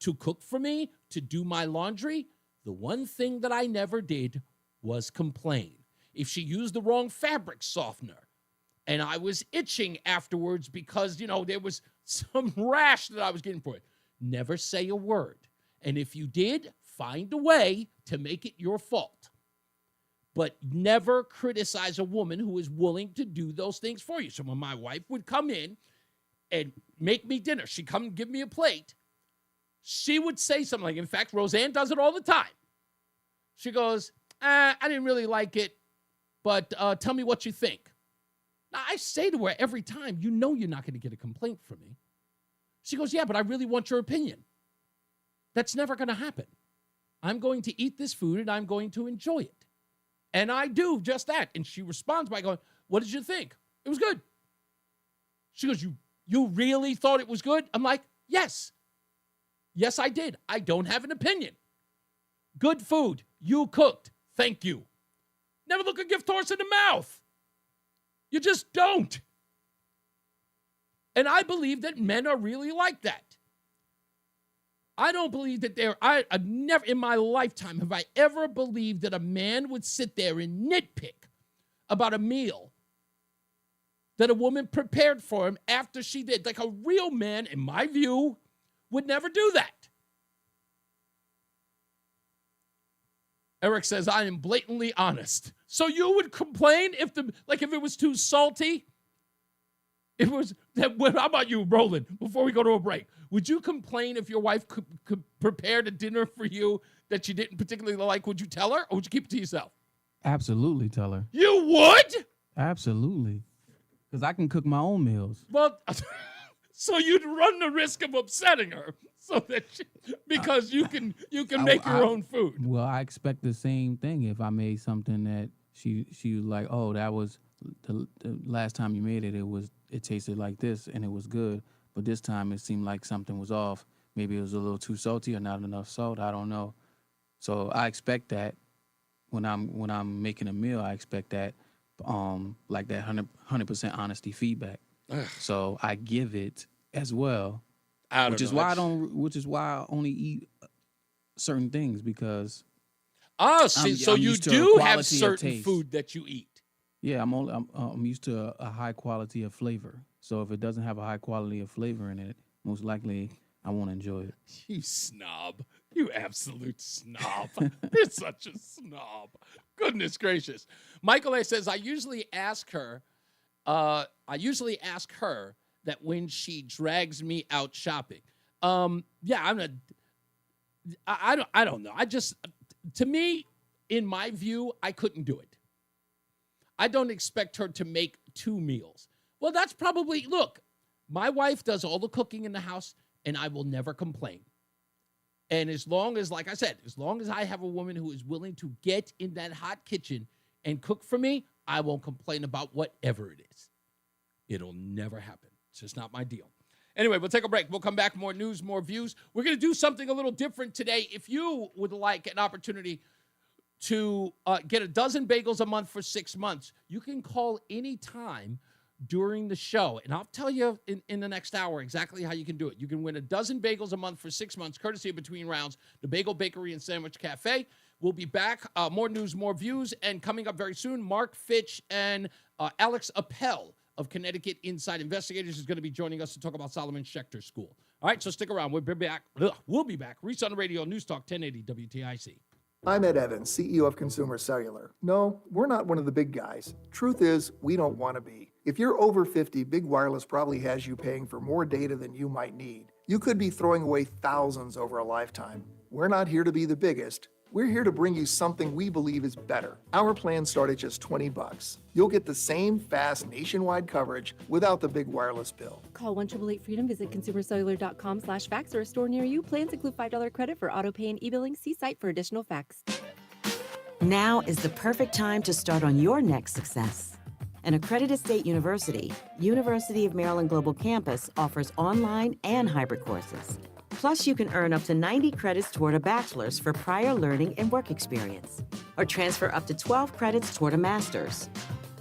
to cook for me, to do my laundry, the one thing that I never did was complain. If she used the wrong fabric softener and I was itching afterwards because, there was some rash that I was getting for it, never say a word. And if you did, find a way to make it your fault. But never criticize a woman who is willing to do those things for you. So when my wife would come in and make me dinner, she'd come and give me a plate, she would say something like, in fact, Roseanne does it all the time. She goes, I didn't really like it, but tell me what you think. Now, I say to her every time, you know you're not going to get a complaint from me. She goes, yeah, but I really want your opinion. That's never going to happen. I'm going to eat this food and I'm going to enjoy it. And I do just that. And she responds by going, what did you think? It was good. She goes, you really thought it was good? I'm like, yes. Yes, I did. I don't have an opinion. Good food. You cooked. Thank you. Never look a gift horse in the mouth. You just don't. And I believe that men are really like that. I don't believe that I've never in my lifetime have I ever believed that a man would sit there and nitpick about a meal that a woman prepared for him after she did. Like a real man, in my view, would never do that. Eric says, I am blatantly honest. So you would complain if it was too salty? It was that. How about you, Roland, before we go to a break? Would you complain if your wife could prepared a dinner for you that you didn't particularly like? Would you tell her, or would you keep it to yourself? Absolutely tell her. You would? Absolutely. Because I can cook my own meals. Well, so you'd run the risk of upsetting her, so that because you can make your own food. Well, I expect the same thing if I made something that she was like, oh, that was the last time you made it. It tasted like this and it was good, but this time it seemed like something was off. Maybe it was a little too salty or not enough salt. I don't know. So I expect that when I'm making a meal, I expect that like that 100% honesty feedback. So I give it as well, which is why I only eat certain things, because so you do have certain food that you eat. Yeah, I'm used to a high quality of flavor. So if it doesn't have a high quality of flavor in it, most likely I won't enjoy it. You snob. You absolute snob. You're such a snob. Goodness gracious. Michael A. says, I usually ask her that when she drags me out shopping. I don't know. To me, in my view, I couldn't do it. I don't expect her to make 2 meals. Well, that's probably, look, my wife does all the cooking in the house, and I will never complain. And as long as, like I said, as long as I have a woman who is willing to get in that hot kitchen and cook for me, I won't complain about whatever it is. It'll never happen. It's just not my deal. Anyway, we'll take a break. We'll come back. More news, more views. We're going to do something a little different today. If you would like an opportunity to get a dozen bagels a month for 6 months, you can call anytime during the show. And I'll tell you in the next hour exactly how you can do it. You can win a dozen bagels a month for 6 months, courtesy of Between Rounds, the Bagel Bakery and Sandwich Cafe. We'll be back. More news, more views. And coming up very soon, Mark Fitch and Alex Appel of Connecticut Inside Investigators is going to be joining us to talk about Solomon Schechter School. All right, so stick around. We'll be back. Reese on the Radio, News Talk 1080 WTIC. I'm Ed Evans, CEO of Consumer Cellular. No, we're not one of the big guys. Truth is, we don't want to be. If you're over 50, Big Wireless probably has you paying for more data than you might need. You could be throwing away thousands over a lifetime. We're not here to be the biggest. We're here to bring you something we believe is better. Our plans start at just $20. You'll get the same fast nationwide coverage without the big wireless bill. Call 1-888-FREEDOM, visit consumercellular.com/fax or a store near you. Plans include $5 credit for auto pay and e-billing. See site for additional facts. Now is the perfect time to start on your next success. An accredited state university, University of Maryland Global Campus offers online and hybrid courses. Plus, you can earn up to 90 credits toward a bachelor's for prior learning and work experience, or transfer up to 12 credits toward a master's.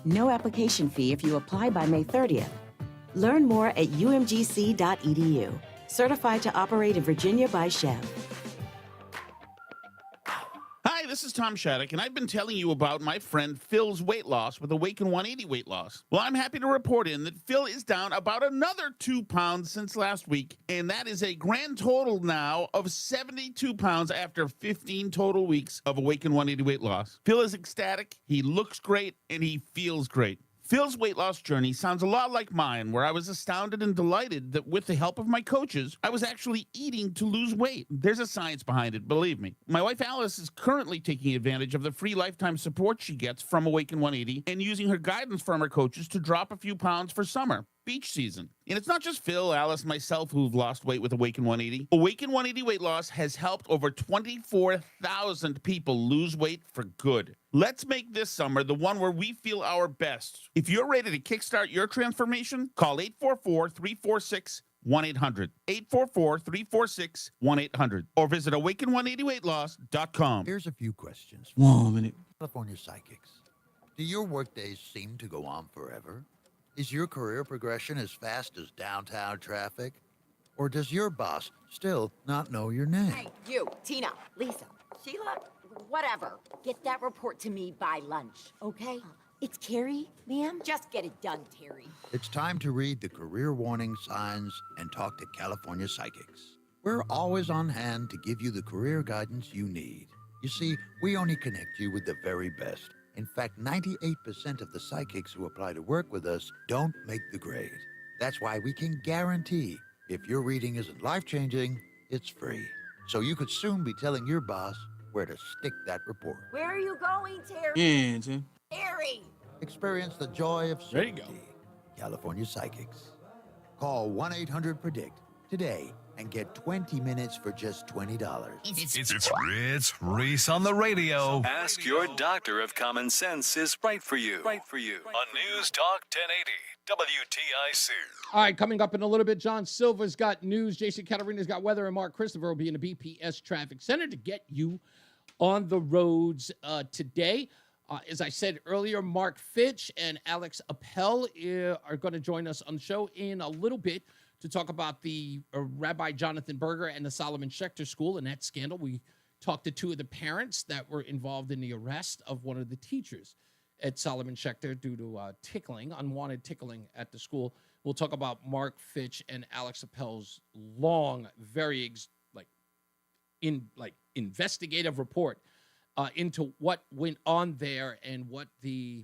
No application fee if you apply by May 30th. Learn more at umgc.edu. Certified to operate in Virginia by Chev. Hi, this is Tom Shattuck, and I've been telling you about my friend Phil's weight loss with Awaken 180 weight loss. Well, I'm happy to report in that Phil is down about another 2 pounds since last week, and that is a grand total now of 72 pounds after 15 total weeks of Awaken 180 weight loss. Phil is ecstatic, he looks great, and he feels great. Phil's weight loss journey sounds a lot like mine, where I was astounded and delighted that with the help of my coaches, I was actually eating to lose weight. There's a science behind it, believe me. My wife Alice is currently taking advantage of the free lifetime support she gets from Awaken 180 and using her guidance from her coaches to drop a few pounds for summer, beach season. And it's not just Phil, Alice, and myself who've lost weight with Awaken 180. Awaken 180 Weight Loss has helped over 24,000 people lose weight for good. Let's make this summer the one where we feel our best. If you're ready to kickstart your transformation, call 844-346-1800. 844-346-1800. Or visit awaken180weightloss.com. Here's a few questions. 1 minute. California psychics. Do your workdays seem to go on forever? Is your career progression as fast as downtown traffic? Or does your boss still not know your name? Hey, you, Tina, Lisa, Sheila, whatever. Get that report to me by lunch, okay? It's Carrie, ma'am. Just get it done, Terry. It's time to read the career warning signs and talk to California psychics. We're always on hand to give you the career guidance you need. You see, we only connect you with the very best. In fact, 98% of the psychics who apply to work with us don't make the grade. That's why we can guarantee if your reading isn't life-changing, it's free. So you could soon be telling your boss where to stick that report. Where are you going, Terry? Yeah, Tim. Terry! Experience the joy of There you go. certainty. California Psychics. Call 1-800-PREDICT today and get 20 minutes for just $20. It's Reese on the radio. Ask your doctor if common sense is right for you. On News Talk 1080 WTIC. All right, coming up in a little bit, John Silva's got news, Jason Catarina's got weather, and Mark Christopher will be in the BPS Traffic Center to get you on the roads today. As I said earlier, Mark Fitch and Alex Appel are going to join us on the show in a little bit to talk about the Rabbi Jonathan Berger and the Solomon Schechter School and that scandal. We talked to two of the parents that were involved in the arrest of one of the teachers at Solomon Schechter due to unwanted tickling at the school. We'll talk about Mark Fitch and Alex Appel's long, very investigative report into what went on there and what the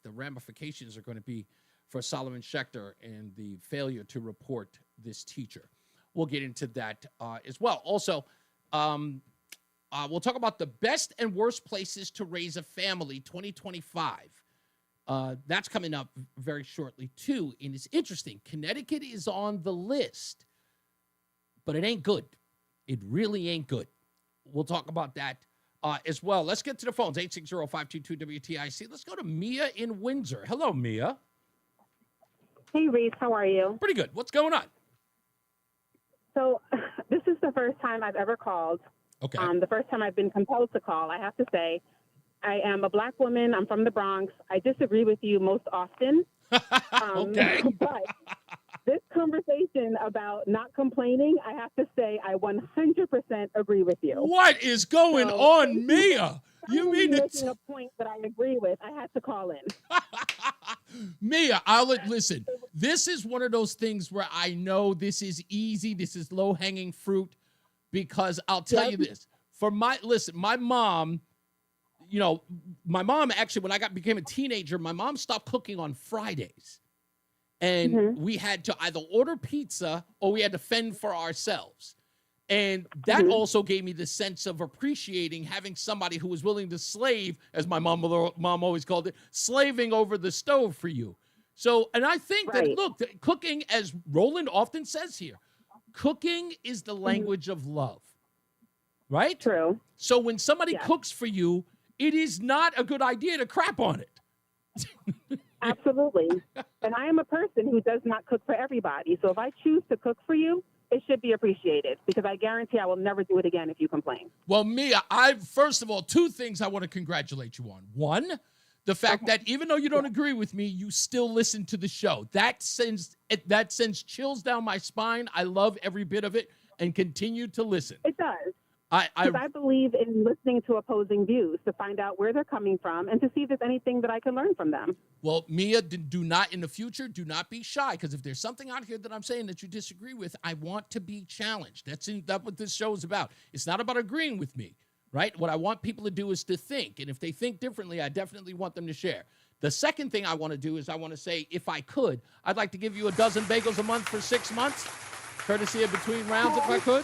ramifications are going to be for Solomon Schechter and the failure to report this teacher. We'll get into that as well. Also, we'll talk about the best and worst places to raise a family 2025. That's coming up very shortly, too. And it's interesting. Connecticut is on the list, but it ain't good. It really ain't good. We'll talk about that as well. Let's get to the phones, 860-522-WTIC. Let's go to Mia in Windsor. Hello, Mia. Hey, Reese. How are you? Pretty good. What's going on? So this is the first time I've ever called. Okay. The first time I've been compelled to call, I have to say. I am a Black woman. I'm from the Bronx. I disagree with you most often. Okay. But this conversation about not complaining, I have to say I 100% agree with you. What is going on, Mia? You mean it's a point that I agree with? I had to call in. Mia, listen. This is one of those things where I know this is easy. This is low-hanging fruit because I'll tell you this. My mom, actually, when I became a teenager, my mom stopped cooking on Fridays. And we had to either order pizza or we had to fend for ourselves. And that also gave me the sense of appreciating having somebody who was willing to slave, as my mom always called it, slaving over the stove for you. So, and I think that, look, cooking, as Roland often says here, cooking is the language of love, right? True. So when somebody cooks for you, it is not a good idea to crap on it. Absolutely. And I am a person who does not cook for everybody. So if I choose to cook for you, it should be appreciated because I guarantee I will never do it again if you complain. Well, Mia, first of all, two things I want to congratulate you on. One, the fact that even though you don't agree with me, you still listen to the show. That sends chills down my spine. I love every bit of it and continue to listen. It does. I believe in listening to opposing views to find out where they're coming from and to see if there's anything that I can learn from them. Well, Mia, do not in the future, do not be shy, because if there's something out here that I'm saying that you disagree with, I want to be challenged. That's what this show is about. It's not about agreeing with me, right? What I want people to do is to think, and if they think differently, I definitely want them to share. The second thing I want to do is I want to say, if I could, I'd like to give you a dozen bagels a month for 6 months, courtesy of Between Rounds, if I could.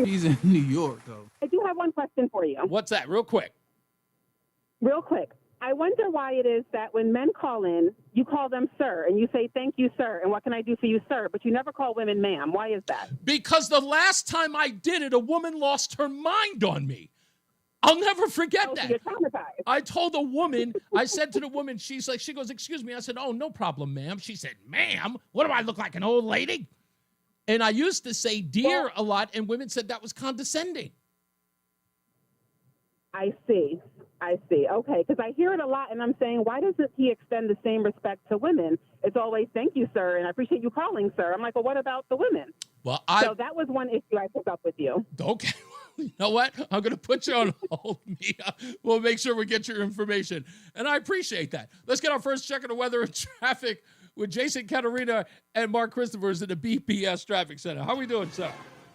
He's in New York, though. I do have one question for you. What's that? Real quick. Real quick. I wonder why it is that when men call in, you call them sir, and you say, thank you, sir, and what can I do for you, sir? But you never call women ma'am. Why is that? Because the last time I did it, a woman lost her mind on me. I'll never forget that. You're traumatized. I told a woman, I said to the woman, she goes, excuse me. I said, oh, no problem, ma'am. She said, ma'am? What do I look like, an old lady? And I used to say dear a lot, and women said that was condescending. I see. Okay, because I hear it a lot, and I'm saying, why doesn't he extend the same respect to women? It's always, thank you, sir, and I appreciate you calling, sir. I'm like, well, what about the women? Well, So that was one issue I took up with you. Okay. You know what? I'm going to put you on hold, Mia. We'll make sure we get your information. And I appreciate that. Let's get our first check of the weather and traffic with Jason Katarina and Mark Christophers at the BPS Traffic Center. How are we doing, sir?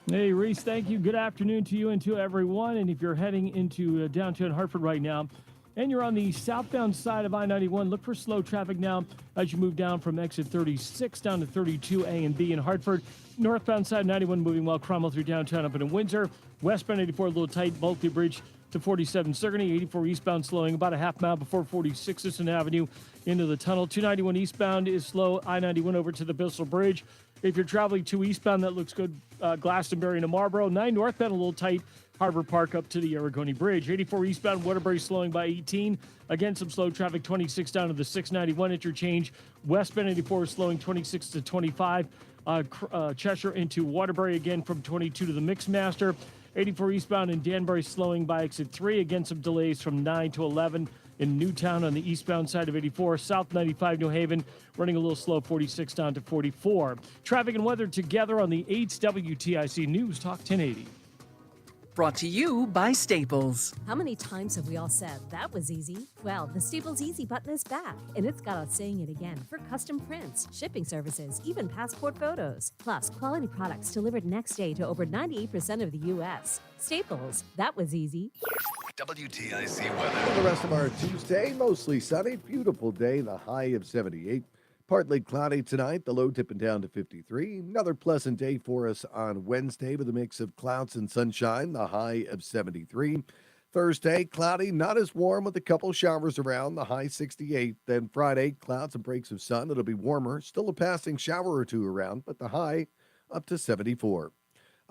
Hey, Reese, thank you. Good afternoon to you and to everyone. And if you're heading into downtown Hartford right now, and you're on the southbound side of I-91, look for slow traffic now as you move down from exit 36 down to 32A and B in Hartford. Northbound side 91 moving well, Cromwell through downtown up in Windsor. Westbound 84 a little tight, Bulkley Bridge to 47 Sigourney. 84 eastbound slowing about a half mile before 46 Eastern Avenue into the tunnel. 291 eastbound is slow, I-91 over to the Bissell Bridge. If you're traveling to eastbound, that looks good. Glastonbury to Marlboro. 9 northbound a little tight. Harbor Park up to the Aragoni Bridge. 84 eastbound, Waterbury slowing by 18. Again, some slow traffic, 26 down to the 691 interchange. Westbound 84 slowing 26 to 25. Cheshire into Waterbury again from 22 to the Mixmaster. 84 eastbound in Danbury slowing by exit 3. Again, some delays from 9 to 11 in Newtown on the eastbound side of 84. South 95 New Haven running a little slow, 46 down to 44. Traffic and weather together on the 8's WTIC News Talk 1080. Brought to you by Staples. How many times have we all said, that was easy? Well, the Staples Easy button is back, and it's got us saying it again for custom prints, shipping services, even passport photos. Plus, quality products delivered next day to over 98% of the U.S. Staples, that was easy. WTIC weather. For the rest of our Tuesday, mostly sunny, beautiful day, the high of 78. Partly cloudy tonight, the low tipping down to 53. Another pleasant day for us on Wednesday with a mix of clouds and sunshine, the high of 73. Thursday, cloudy, not as warm with a couple showers around, the high 68. Then Friday, clouds and breaks of sun. It'll be warmer, still a passing shower or two around, but the high up to 74.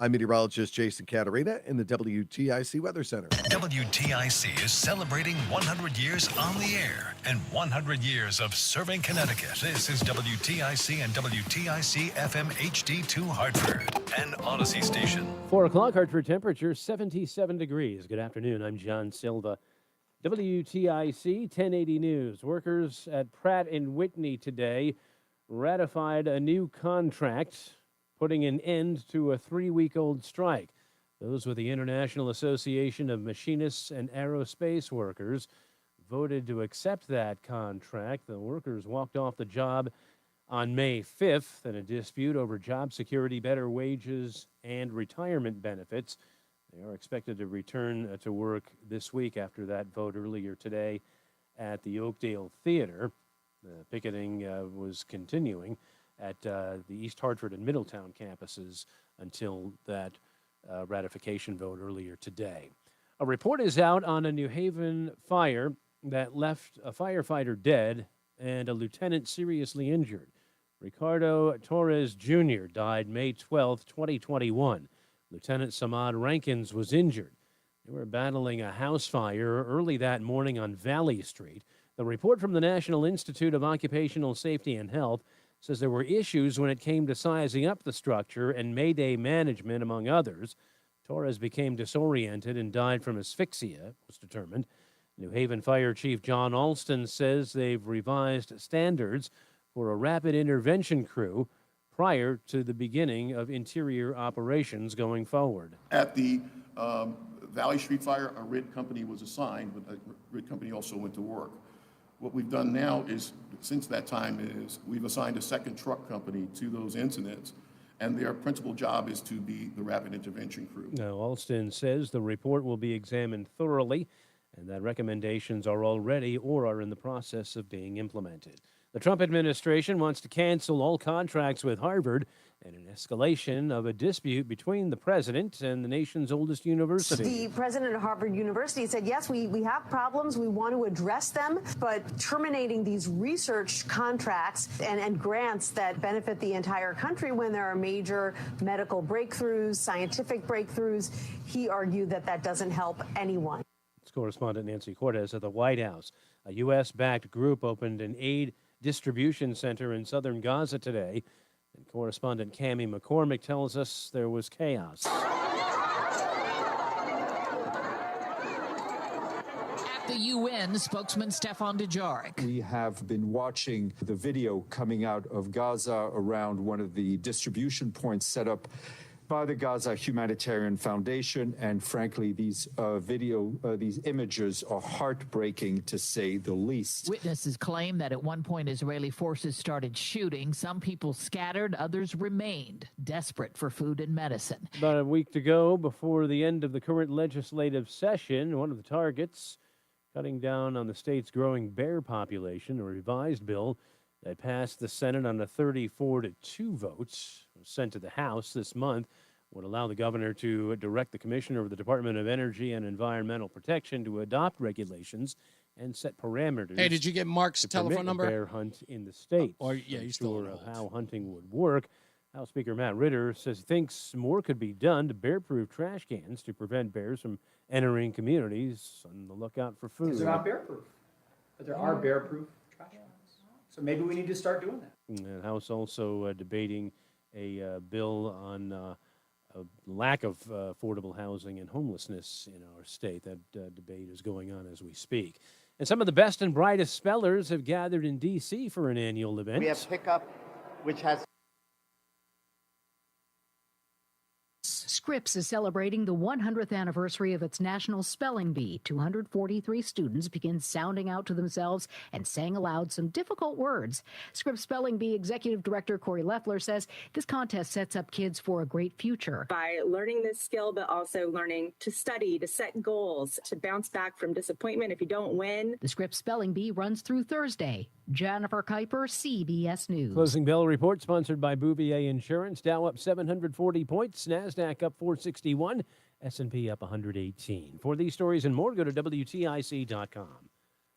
I'm meteorologist Jason Katarina in the WTIC Weather Center. WTIC is celebrating 100 years on the air and 100 years of serving Connecticut. This is WTIC and WTIC FM HD2 Hartford, an Odyssey station. 4 o'clock, Hartford temperature 77 degrees. Good afternoon. I'm John Silva. WTIC 1080 News. Workers at Pratt & Whitney today ratified a new contract putting an end to a 3-week-old strike. Those with the International Association of Machinists and Aerospace Workers voted to accept that contract. The workers walked off the job on May 5th in a dispute over job security, better wages, and retirement benefits. They are expected to return to work this week after that vote earlier today at the Oakdale Theater. The picketing was continuing at the East Hartford and Middletown campuses until that ratification vote earlier today. A report is out on a New Haven fire that left a firefighter dead and a lieutenant seriously injured. Ricardo Torres Jr. died May 12, 2021. Lieutenant Samad Rankins was injured. They were battling a house fire early that morning on Valley Street. The report from the National Institute of Occupational Safety and Health says there were issues when it came to sizing up the structure and Mayday management, among others. Torres became disoriented and died from asphyxia, it was determined. New Haven Fire Chief John Alston says they've revised standards for a rapid intervention crew prior to the beginning of interior operations going forward. At the Valley Street fire, a RIT company was assigned, but the RIT company also went to work. What we've done now is, since that time, is we've assigned a second truck company to those incidents, and their principal job is to be the rapid intervention crew. Now, Alston says the report will be examined thoroughly and that recommendations are already or are in the process of being implemented. The Trump administration wants to cancel all contracts with Harvard and an escalation of a dispute between the president and the nation's oldest university. The president of Harvard University said, yes, we have problems. We want to address them, but terminating these research contracts and grants that benefit the entire country when there are major medical breakthroughs, scientific breakthroughs, he argued that doesn't help anyone. It's correspondent Nancy Cortez at the White House. A U.S.-backed group opened an aid distribution center in southern Gaza today. And correspondent Cammie McCormick tells us there was chaos. At the UN, spokesman Stefan Dujarric. We have been watching the video coming out of Gaza around one of the distribution points set up by the Gaza Humanitarian Foundation, and frankly, these these images are heartbreaking to say the least. Witnesses claim that at one point Israeli forces started shooting. Some people scattered, others remained, desperate for food and medicine. About a week to go before the end of the current legislative session, one of the targets, cutting down on the state's growing bear population, a revised bill that passed the Senate on a 34-2 vote, was sent to the House this month, would allow the governor to direct the commissioner of the Department of Energy and Environmental Protection to adopt regulations and set parameters. Hey, did you get Mark's telephone number? Bear hunt in the state. He's still of how hunting would work. House Speaker Matt Ritter says he thinks more could be done to bear-proof trash cans to prevent bears from entering communities on the lookout for food. Because they're not bear-proof. But there are bear-proof trash cans. So maybe we need to start doing that. And the House also debating a bill on a lack of affordable housing and homelessness in our state. That debate is going on as we speak. And some of the best and brightest spellers have gathered in D.C. for an annual event. We have Pickup, which has... Scripps is celebrating the 100th anniversary of its National Spelling Bee. 243 students began sounding out to themselves and sang aloud some difficult words. Scripps Spelling Bee Executive Director Corey Leffler says this contest sets up kids for a great future. By learning this skill, but also learning to study, to set goals, to bounce back from disappointment if you don't win. The Scripps Spelling Bee runs through Thursday. Jennifer Kuiper, CBS News. Closing bell report sponsored by Bouvier Insurance. Dow up 740 points. NASDAQ up 461. S&P up 118. For these stories and more, go to WTIC.com.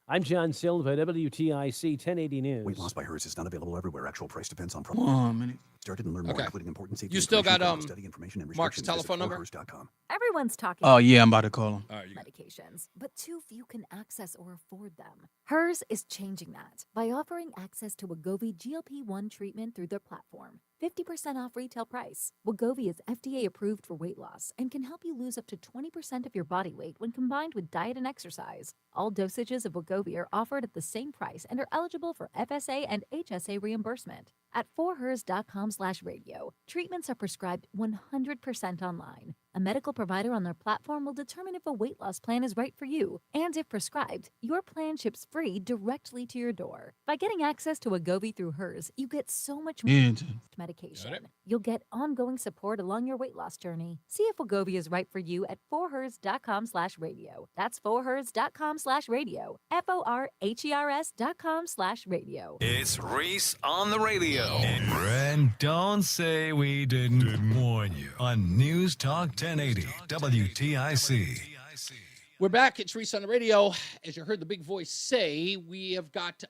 I'm John Silva, WTIC 1080 News. Weight loss by Hers is not available everywhere. Actual price depends on... 1 minute. Started and learn more, including important safety. You still got study information and Mark's restrictions. telephone number? Hers.com. Everyone's talking Oh, yeah, I'm about to call him. medications, but too few can access or afford them. Hers is changing that by offering access to Wegovy GLP-1 treatment through their platform. 50% off retail price. Wegovy is FDA approved for weight loss and can help you lose up to 20% of your body weight when combined with diet and exercise. All dosages of Wegovy are offered at the same price and are eligible for FSA and HSA reimbursement. At forhers.com/radio, treatments are prescribed 100% online. A medical provider on their platform will determine if a weight loss plan is right for you, and if prescribed, your plan ships free directly to your door. By getting access to Wegovy through Hers, you get so much more medication. You'll get ongoing support along your weight loss journey. See if Wegovy is right for you at forhers.com/radio. That's forhers.com/radio. FORHERS.com/radio. It's Reese on the radio. And don't say we didn't warn you on News Talk 1080 WTIC. We're back. It's Reese on the radio. As you heard the big voice say, we have got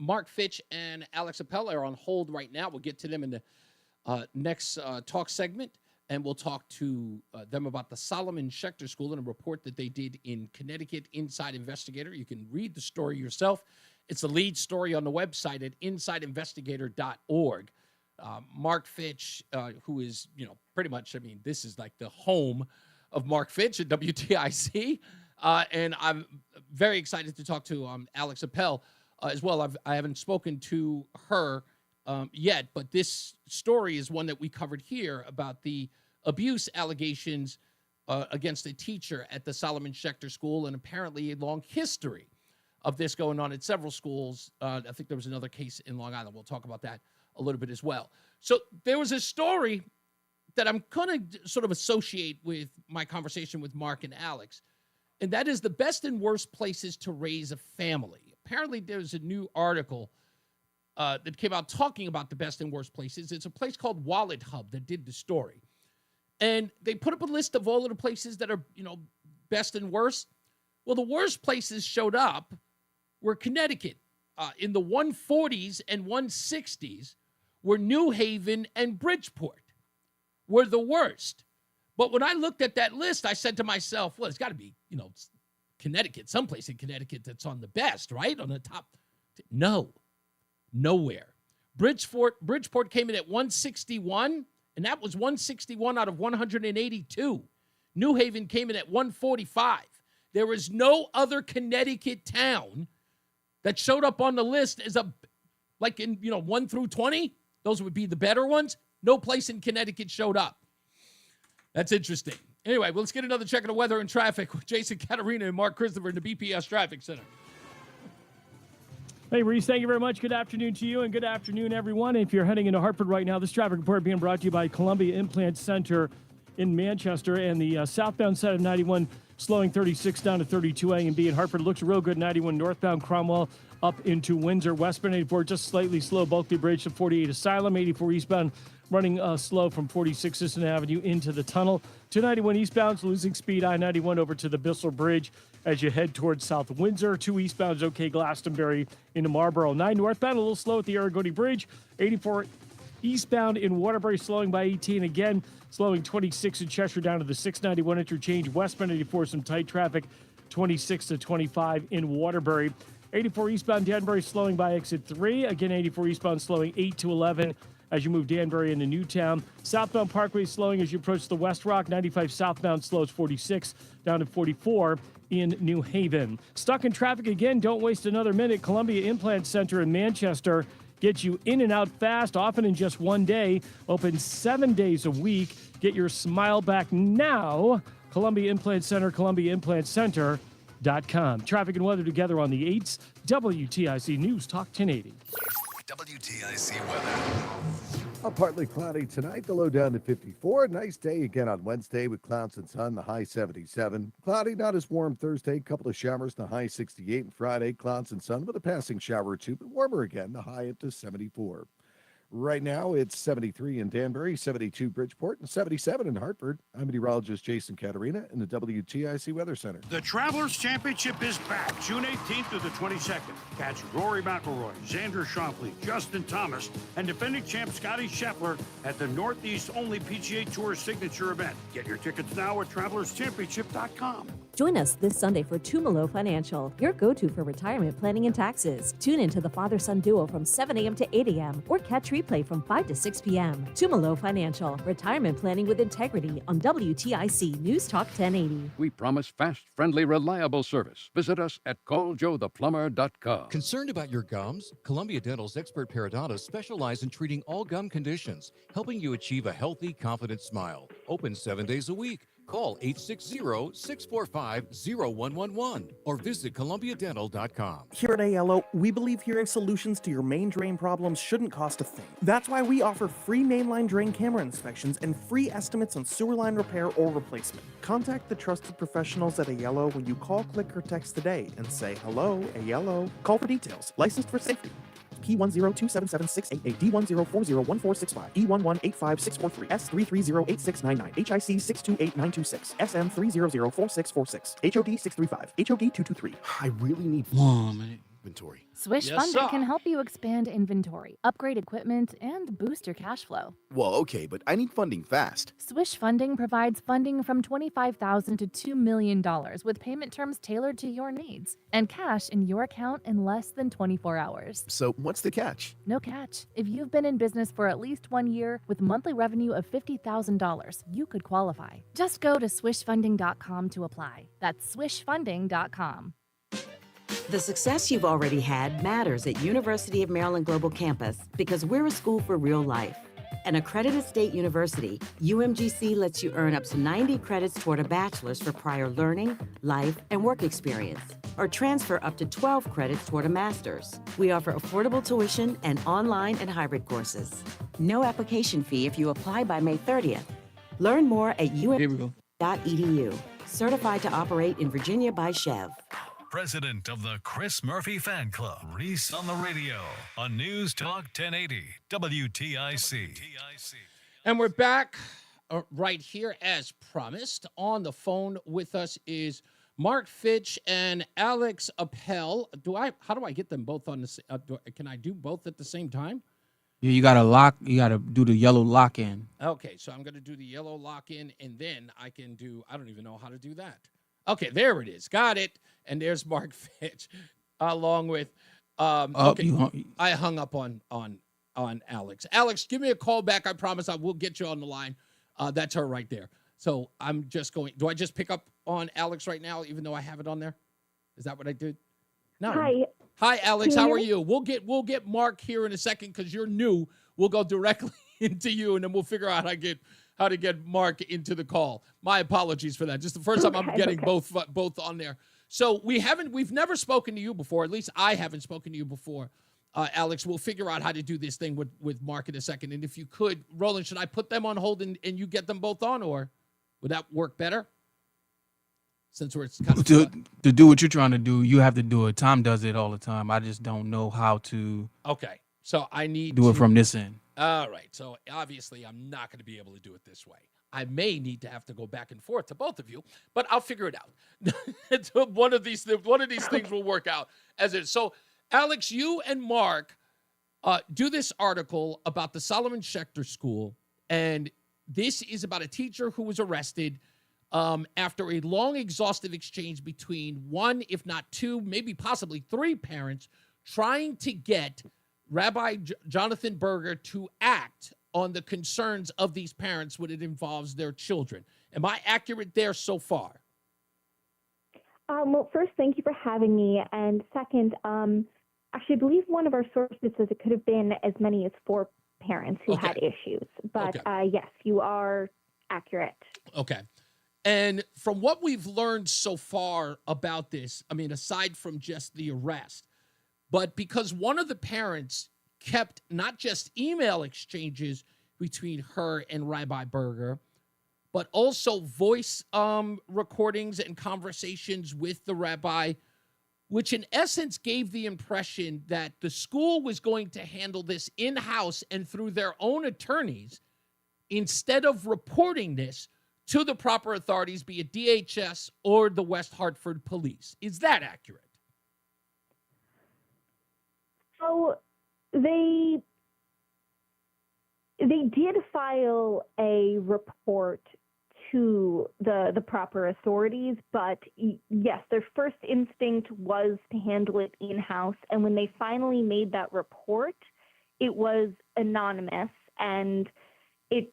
Mark Fitch and Alex Appel are on hold right now. We'll get to them in the next talk segment, and we'll talk to them about the Solomon Schechter School and a report that they did in Connecticut, Inside Investigator. You can read the story yourself. It's the lead story on the website at insideinvestigator.org. Mark Fitch, who is, pretty much, this is like the home of Mark Fitch at WTIC. And I'm very excited to talk to Alex Appel as well. I haven't spoken to her yet, but this story is one that we covered here about the abuse allegations against a teacher at the Solomon Schechter School, and apparently a long history of this going on at several schools. I think there was another case in Long Island. We'll talk about that a little bit as well. So there was a story that I'm going to sort of associate with my conversation with Mark and Alex. and that is the best and worst places to raise a family. Apparently, there's a new article that came out talking about the best and worst places. It's a place called Wallet Hub that did the story. And they put up a list of all of the places that are, best and worst. Well, the worst places showed up were Connecticut. In the 140s and 160s were New Haven and Bridgeport were the worst. But when I looked at that list, I said to myself, well, it's got to be, Connecticut, someplace in Connecticut that's on the best, right? On the top. No, nowhere. Bridgeport came in at 161, and that was 161 out of 182. New Haven came in at 145. There is no other Connecticut town that showed up on the list as like in 1 through 20. Those would be the better ones. No place in Connecticut showed up. That's interesting. Anyway, well, let's get another check of the weather and traffic with Jason Caterina and Mark Christopher in the BPS Traffic Center. Hey, Reese, thank you very much. Good afternoon to you, and good afternoon, everyone. If you're heading into Hartford right now, this traffic report being brought to you by Columbia Implant Center in Manchester, and the southbound side of 91 slowing 36 down to 32 A and B in Hartford. Looks real good. 91 northbound Cromwell up into Windsor. Westbound 84 just slightly slow. Bulkley Bridge to 48 Asylum. 84 eastbound running slow from 46 Sisson Avenue into the tunnel. 291 eastbound's losing speed. I-91 over to the Bissell Bridge as you head towards South Windsor. 2 eastbound's okay. Glastonbury into Marlborough. 9 northbound a little slow at the Aragodi Bridge. 84 eastbound in Waterbury slowing by 18 again. Slowing 26 in Cheshire down to the 691 interchange. Westbound 84, some tight traffic, 26 to 25 in Waterbury. 84 eastbound Danbury slowing by exit 3. Again, 84 eastbound slowing 8 to 11 as you move Danbury into Newtown. Southbound Parkway slowing as you approach the West Rock. 95 southbound slows 46 down to 44 in New Haven. Stuck in traffic again? Don't waste another minute. Columbia Implant Center in Manchester gets you in and out fast, often in just one day. Open 7 days a week. Get your smile back now. Columbia Implant Center, ColumbiaImplantCenter.com. Traffic and weather together on the 8s. WTIC News Talk 1080. WTIC weather. Partly cloudy tonight, the low down to 54. Nice day again on Wednesday with clouds and sun, the high 77. Cloudy, not as warm Thursday, couple of showers, the high 68. And Friday, clouds and sun with a passing shower or two, but warmer again, the high up to 74. Right now, it's 73 in Danbury, 72 Bridgeport, and 77 in Hartford. I'm meteorologist Jason Caterina in the WTIC Weather Center. The Travelers Championship is back June 18th through the 22nd. Catch Rory McIlroy, Xander Schauffele, Justin Thomas, and defending champ Scotty Scheffler at the Northeast-only PGA Tour signature event. Get your tickets now at TravelersChampionship.com. Join us this Sunday for Tumalo Financial, your go-to for retirement planning and taxes. Tune in to the father-son duo from 7 a.m. to 8 a.m. or catch replay from 5 to 6 p.m. Tumalo Financial, retirement planning with integrity on WTIC News Talk 1080. We promise fast, friendly, reliable service. Visit us at calljoetheplumber.com. Concerned about your gums? Columbia Dental's expert periodontists specialize in treating all gum conditions, helping you achieve a healthy, confident smile. Open 7 days a week. Call 860-645-0111 or visit columbiadental.com. Here at ALO, we believe hearing solutions to your main drain problems shouldn't cost a thing. That's why we offer free mainline drain camera inspections and free estimates on sewer line repair or replacement. Contact the trusted professionals at ALO when you call, click, or text today and say, "Hello, ALO." Call for details. Licensed for safety. P10277-688, D10401465, E1185643, S3308699, HIC 628926, SM 3004646, HOD 635, HOD 223. I really need inventory. Swish Funding can help you expand inventory, upgrade equipment, and boost your cash flow. Well, okay, but I need funding fast. Swish Funding provides funding from $25,000 to $2 million with payment terms tailored to your needs and cash in your account in less than 24 hours. So what's the catch? No catch. If you've been in business for at least 1 year with monthly revenue of $50,000, you could qualify. Just go to swishfunding.com to apply. That's swishfunding.com. The success you've already had matters at University of Maryland Global Campus because we're a school for real life. An accredited state university, UMGC lets you earn up to 90 credits toward a bachelor's for prior learning, life, and work experience, or transfer up to 12 credits toward a master's. We offer affordable tuition and online and hybrid courses. No application fee if you apply by May 30th. Learn more at umg.edu. certified to operate in Virginia by Chev. President of the Chris Murphy Fan Club, Reese on the Radio, on News Talk 1080, WTIC. And we're back right here as promised. On the phone with us is Mark Fitch and Alex Appel. How do I get them both on the can I do both at the same time? Yeah, you gotta do the yellow lock in. Okay, so I'm gonna do the yellow lock in, and then I can do, I don't even know how to do that. Okay, there it is. Got it. And there's Mark Fitch, along with okay. I hung up on Alex. Alex, give me a call back. I promise I will get you on the line. That's her right there. So I'm just going. Do I just pick up on Alex right now, even though I have it on there? Is that what I did? No. Hi, Alex. How are you? We'll get Mark here in a second because you're new. We'll go directly into you, and then we'll figure out how to get Mark into the call. My apologies for that. Just the first time I'm getting both on there. So we've never spoken to you before. At least I haven't spoken to you before, Alex. We'll figure out how to do this thing with Mark in a second. And if you could, Roland, should I put them on hold and you get them both on, or would that work better? Since we're kind of to do what you're trying to do, you have to do it. Tom does it all the time. I just don't know how to. Okay, so I need do it from this end. All right. So obviously, I'm not going to be able to do it this way. I may need to have to go back and forth to both of you, but I'll figure it out. One of these things will work out as it is. So, Alex, you and Mark do this article about the Solomon Schechter School, and this is about a teacher who was arrested after a long, exhaustive exchange between one, if not two, maybe possibly three parents trying to get Rabbi Jonathan Berger to act on the concerns of these parents when it involves their children. Am I accurate there so far? Well, first, thank you for having me. And second, actually, I believe one of our sources says it could have been as many as 4 parents who had issues. But yes, you are accurate. Okay. And from what we've learned so far about this, I mean, aside from just the arrest, but because one of the parents kept not just email exchanges between her and Rabbi Berger, but also voice recordings and conversations with the rabbi, which in essence gave the impression that the school was going to handle this in-house and through their own attorneys instead of reporting this to the proper authorities, be it DHS or the West Hartford Police. Is that accurate? So they did file a report to the proper authorities, but yes, their first instinct was to handle it in-house. And when they finally made that report, it was anonymous. And it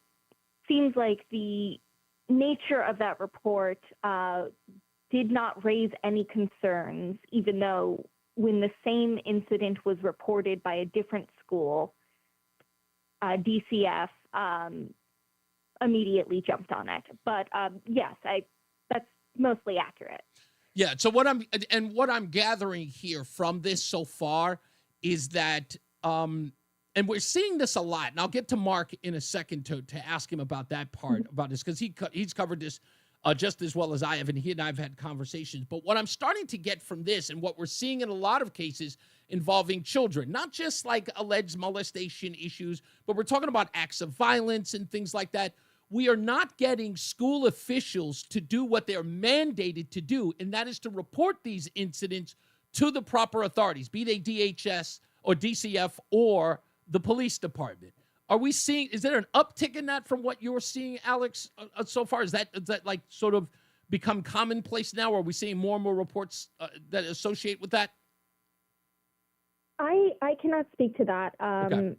seems like the nature of that report did not raise any concerns, even though when the same incident was reported by a different school, DCF immediately jumped on it. But yes, that's mostly accurate. Yeah. So what I'm gathering here from this so far is that, and we're seeing this a lot. And I'll get to Mark in a second to ask him about that part about this, because he's covered this just as well as I have, and he and I have had conversations. But what I'm starting to get from this, and what we're seeing in a lot of cases involving children, not just like alleged molestation issues, but we're talking about acts of violence and things like that. We are not getting school officials to do what they're mandated to do, and that is to report these incidents to the proper authorities, be they DHS or DCF or the police department. Are we seeing, is there an uptick in that from what you're seeing, Alex, so far? Is that like sort of become commonplace now? Or are we seeing more and more reports that associate with that? I cannot speak to that.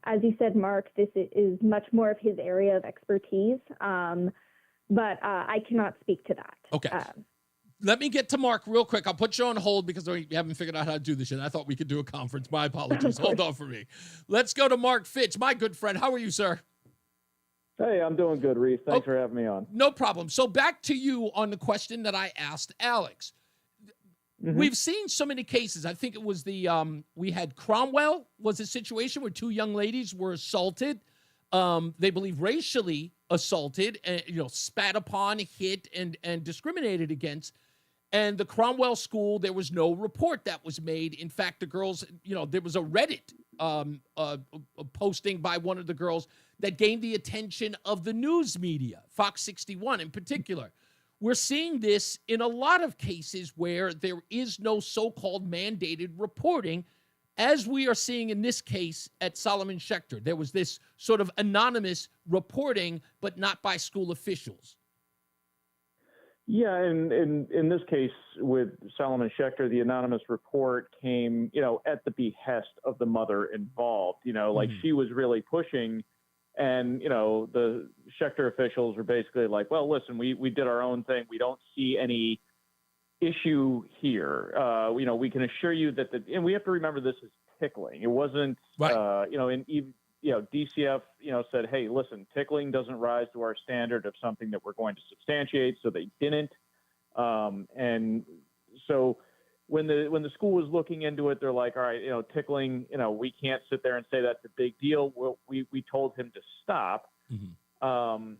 As you said, Mark, this is much more of his area of expertise, but I cannot speak to that. Okay. Let me get to Mark real quick. I'll put you on hold because we haven't figured out how to do this yet. I thought we could do a conference. My apologies. Hold on for me. Let's go to Mark Fitch, my good friend. How are you, sir? Hey, I'm doing good, Reese. Thanks for having me on. No problem. So back to you on the question that I asked Alex. Mm-hmm. We've seen so many cases. I think it was we had Cromwell was a situation where 2 young ladies were assaulted they believe racially assaulted, and spat upon, hit, and discriminated against. And the Cromwell School, there was no report that was made. In fact, the girls, there was a Reddit posting by one of the girls that gained the attention of the news media, Fox 61 in particular. We're seeing this in a lot of cases where there is no so-called mandated reporting, as we are seeing in this case at Solomon Schechter. There was this sort of anonymous reporting, but not by school officials. Yeah, and in this case with Solomon Schechter, the anonymous report came, at the behest of the mother involved. Like she was really pushing, and the Schechter officials were basically like, "Well, listen, we did our own thing. We don't see any issue here. We can assure you that and we have to remember this is tickling. It wasn't, right. DCF, said, hey, listen, tickling doesn't rise to our standard of something that we're going to substantiate. So they didn't. And so when the school was looking into it, they're like, all right, tickling, we can't sit there and say that's a big deal. We told him to stop. Mm-hmm.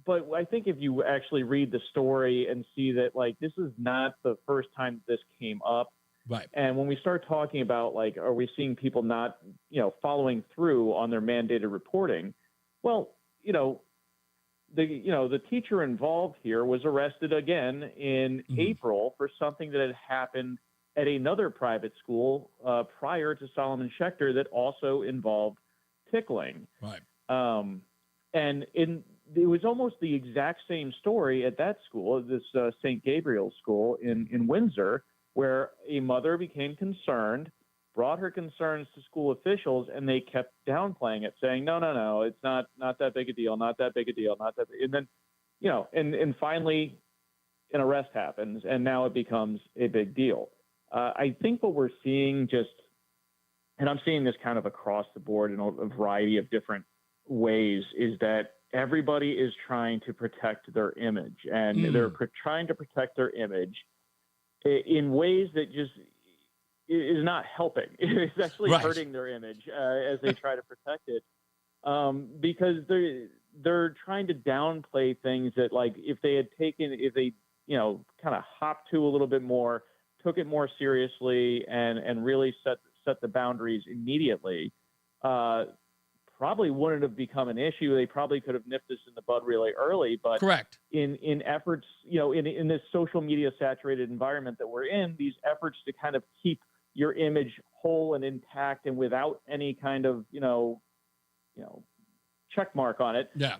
But I think if you actually read the story and see that, this is not the first time this came up. Right. And when we start talking about, are we seeing people not, following through on their mandated reporting? Well, the teacher involved here was arrested again in April for something that had happened at another private school prior to Solomon Schechter that also involved tickling. Right. And it was almost the exact same story at that school, this St. Gabriel's school in Windsor, where a mother became concerned, brought her concerns to school officials, and they kept downplaying it, saying, no, it's not that big a deal, not that big a deal, not that big. And then, and finally an arrest happens, and now it becomes a big deal. I think what we're seeing and I'm seeing this kind of across the board in a variety of different ways, is that everybody is trying to protect their image, and they're trying to protect their image in ways that just is not helping. It's actually hurting their image as they try to protect it, because they're trying to downplay things that, if they kind of hopped to a little bit more, took it more seriously, and really set the boundaries immediately, probably wouldn't have become an issue. They probably could have nipped this in the bud really early, but correct. In efforts, in this social media saturated environment that we're in, these efforts to kind of keep your image whole and intact and without any kind of, check mark on it. Yeah.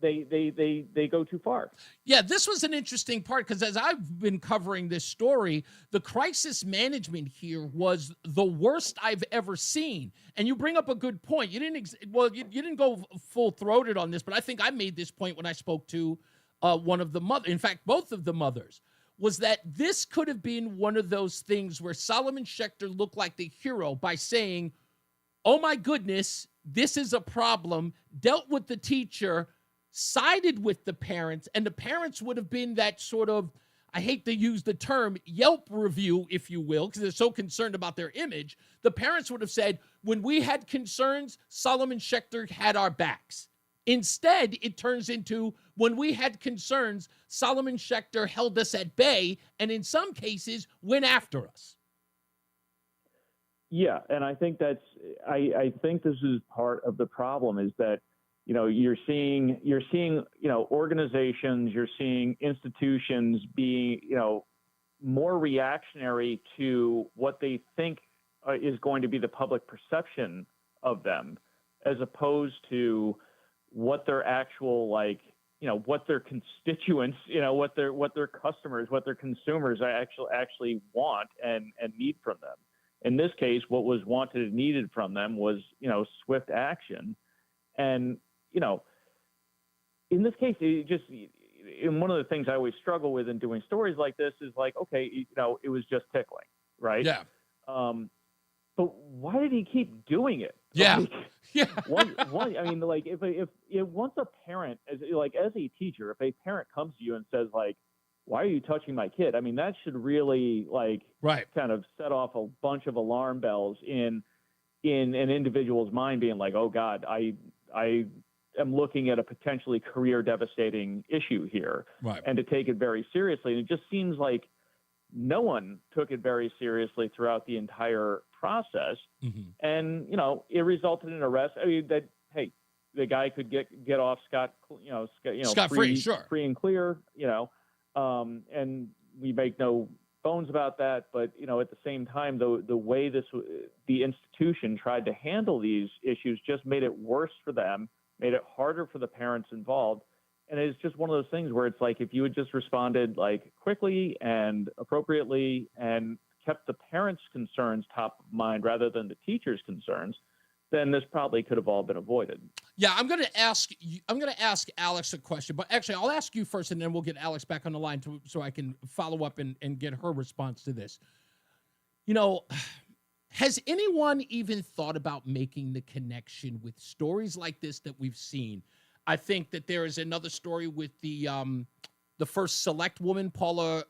They go too far. Yeah, this was an interesting part, because as I've been covering this story, the crisis management here was the worst I've ever seen. And you bring up a good point. You didn't go full-throated on this, but I think I made this point when I spoke to one of the mothers. In fact, both of the mothers, was that this could have been one of those things where Solomon Schechter looked like the hero by saying, oh my goodness, this is a problem, dealt with the teacher, sided with the parents, and the parents would have been that sort of, I hate to use the term, Yelp review, if you will, because they're so concerned about their image. The parents would have said, when we had concerns, Solomon Schechter had our backs. Instead, it turns into, when we had concerns, Solomon Schechter held us at bay, and in some cases, went after us. Yeah, and I think I think this is part of the problem, is that you're seeing organizations, you're seeing institutions being, more reactionary to what they think is going to be the public perception of them, as opposed to what their actual, what their constituents, what their customers, what their consumers actually want and need from them. In this case, what was wanted and needed from them was, swift action. And, in this case, and one of the things I always struggle with in doing stories like this is okay, it was just tickling, right? Yeah. But why did he keep doing it? Yeah. Yeah. I mean, if once a parent, as a teacher, if a parent comes to you and says, why are you touching my kid? I mean, that should really kind of set off a bunch of alarm bells in in an individual's mind being like, oh God, I am looking at a potentially career devastating issue here, Right. and to take it very seriously. And it just seems like no one took it very seriously throughout the entire process. Mm-hmm. And, you know, it resulted in arrest. I mean, that, hey, the guy could get off Scot-free, sure. free and clear, you know, and we make no bones about that. But, you know, at the same time, the way the institution tried to handle these issues just made it worse for them, made it harder for the parents involved. And it's just one of those things where it's like, if you had just responded like quickly and appropriately and kept the parents' concerns top of mind rather than the teachers' concerns, then this probably could have all been avoided. Yeah, I'm going to ask Alex a question, but actually I'll ask you first, and then we'll get Alex back on the line so I can follow up and get her response to this. You know, has anyone even thought about making the connection with stories like this that we've seen? I think that there is another story with the first select woman, Paula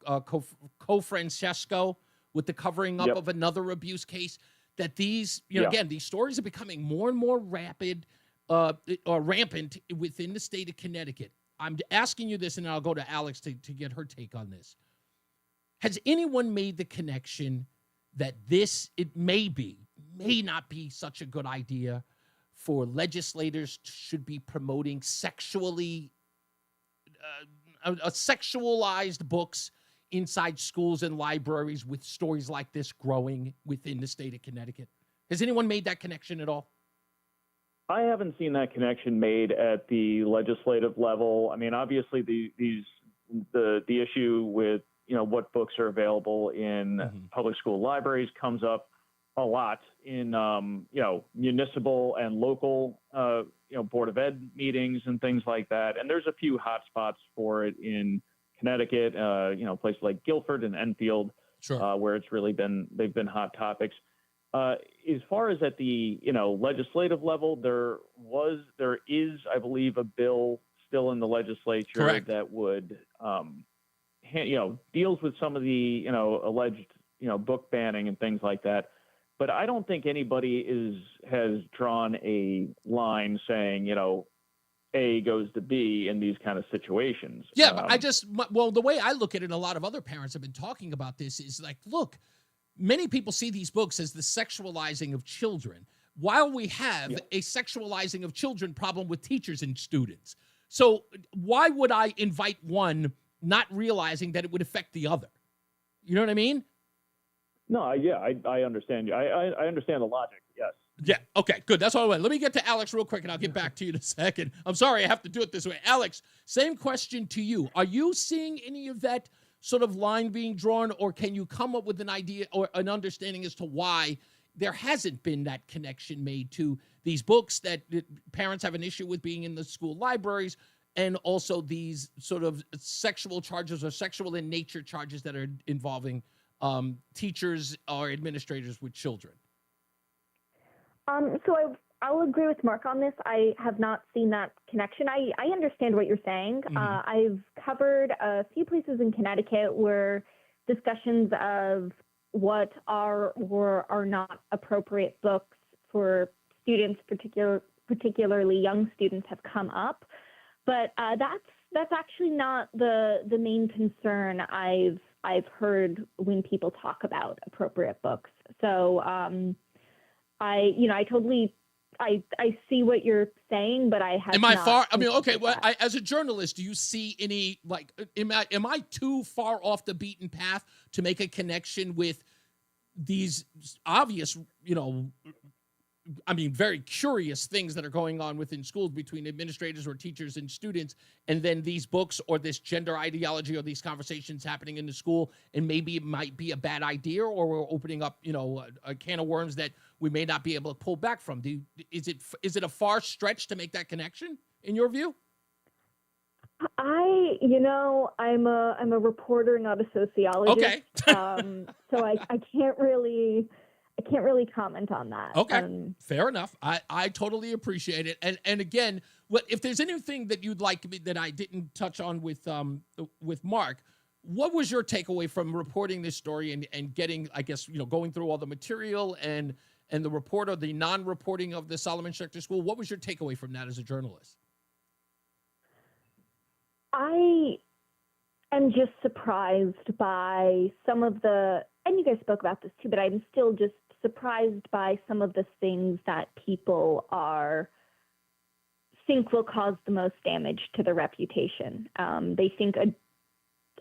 Cofrancesco, with the covering up of another abuse case. That these, again, these stories are becoming more and more rampant within the state of Connecticut. I'm asking you this, and I'll go to Alex to get her take on this. Has anyone made the connection that it may not be such a good idea for legislators should be promoting sexualized books inside schools and libraries with stories like this growing within the state of Connecticut? Has anyone made that connection at all? I haven't seen that connection made at the legislative level. I mean, obviously the issue with, you know, what books are available in public school libraries comes up a lot in, you know, municipal and local, you know, Board of Ed meetings and things like that. And there's a few hot spots for it in Connecticut, you know, places like Guilford and Enfield, sure. Where they've been hot topics. As far as at the, you know, legislative level, there is, I believe, a bill still in the legislature Correct. that would, you know, deals with some of the, you know, alleged, you know, book banning and things like that. But I don't think anybody has drawn a line saying, you know, A goes to B in these kind of situations. Yeah, but the way I look at it, and a lot of other parents have been talking about this, is like, look, many people see these books as the sexualizing of children, while we have a sexualizing of children problem with teachers and students. So why would I invite one not realizing that it would affect the other? You know what I mean? No, yeah, I understand you. I understand the logic, yes. Yeah, okay, good. That's all I want. Let me get to Alex real quick, and I'll get back to you in a second. I'm sorry I have to do it this way. Alex, same question to you. Are you seeing any of that sort of line being drawn, or can you come up with an idea or an understanding as to why there hasn't been that connection made to these books that parents have an issue with being in the school libraries, and also these sort of sexual charges or sexual in nature charges that are involving teachers or administrators with children? So I'll agree with Mark on this. I have not seen that connection. I understand what you're saying. I've covered a few places in Connecticut where discussions of what are or are not appropriate books for students, particularly young students, have come up. But that's actually not the main concern I've heard when people talk about appropriate books. So I see what you're saying, but I have. Am I far? I mean, okay. Well, as a journalist, do you see any am I too far off the beaten path to make a connection with these obvious, very curious things that are going on within schools between administrators or teachers and students, and then these books or this gender ideology or these conversations happening in the school, and maybe it might be a bad idea, or we're opening up, a can of worms that we may not be able to pull back from. Is it a far stretch to make that connection in your view? I'm a reporter, not a sociologist. Okay. So I can't really comment on that. Okay, fair enough. I totally appreciate it. And again, if there's anything that you'd like me that I didn't touch on with Mark, what was your takeaway from reporting this story and getting, I guess, going through all the material and the report or the non-reporting of the Solomon Schechter School? What was your takeaway from that as a journalist? I am just surprised by some of the, and you guys spoke about this too, but I'm still just surprised by some of the things that people think will cause the most damage to their reputation. They think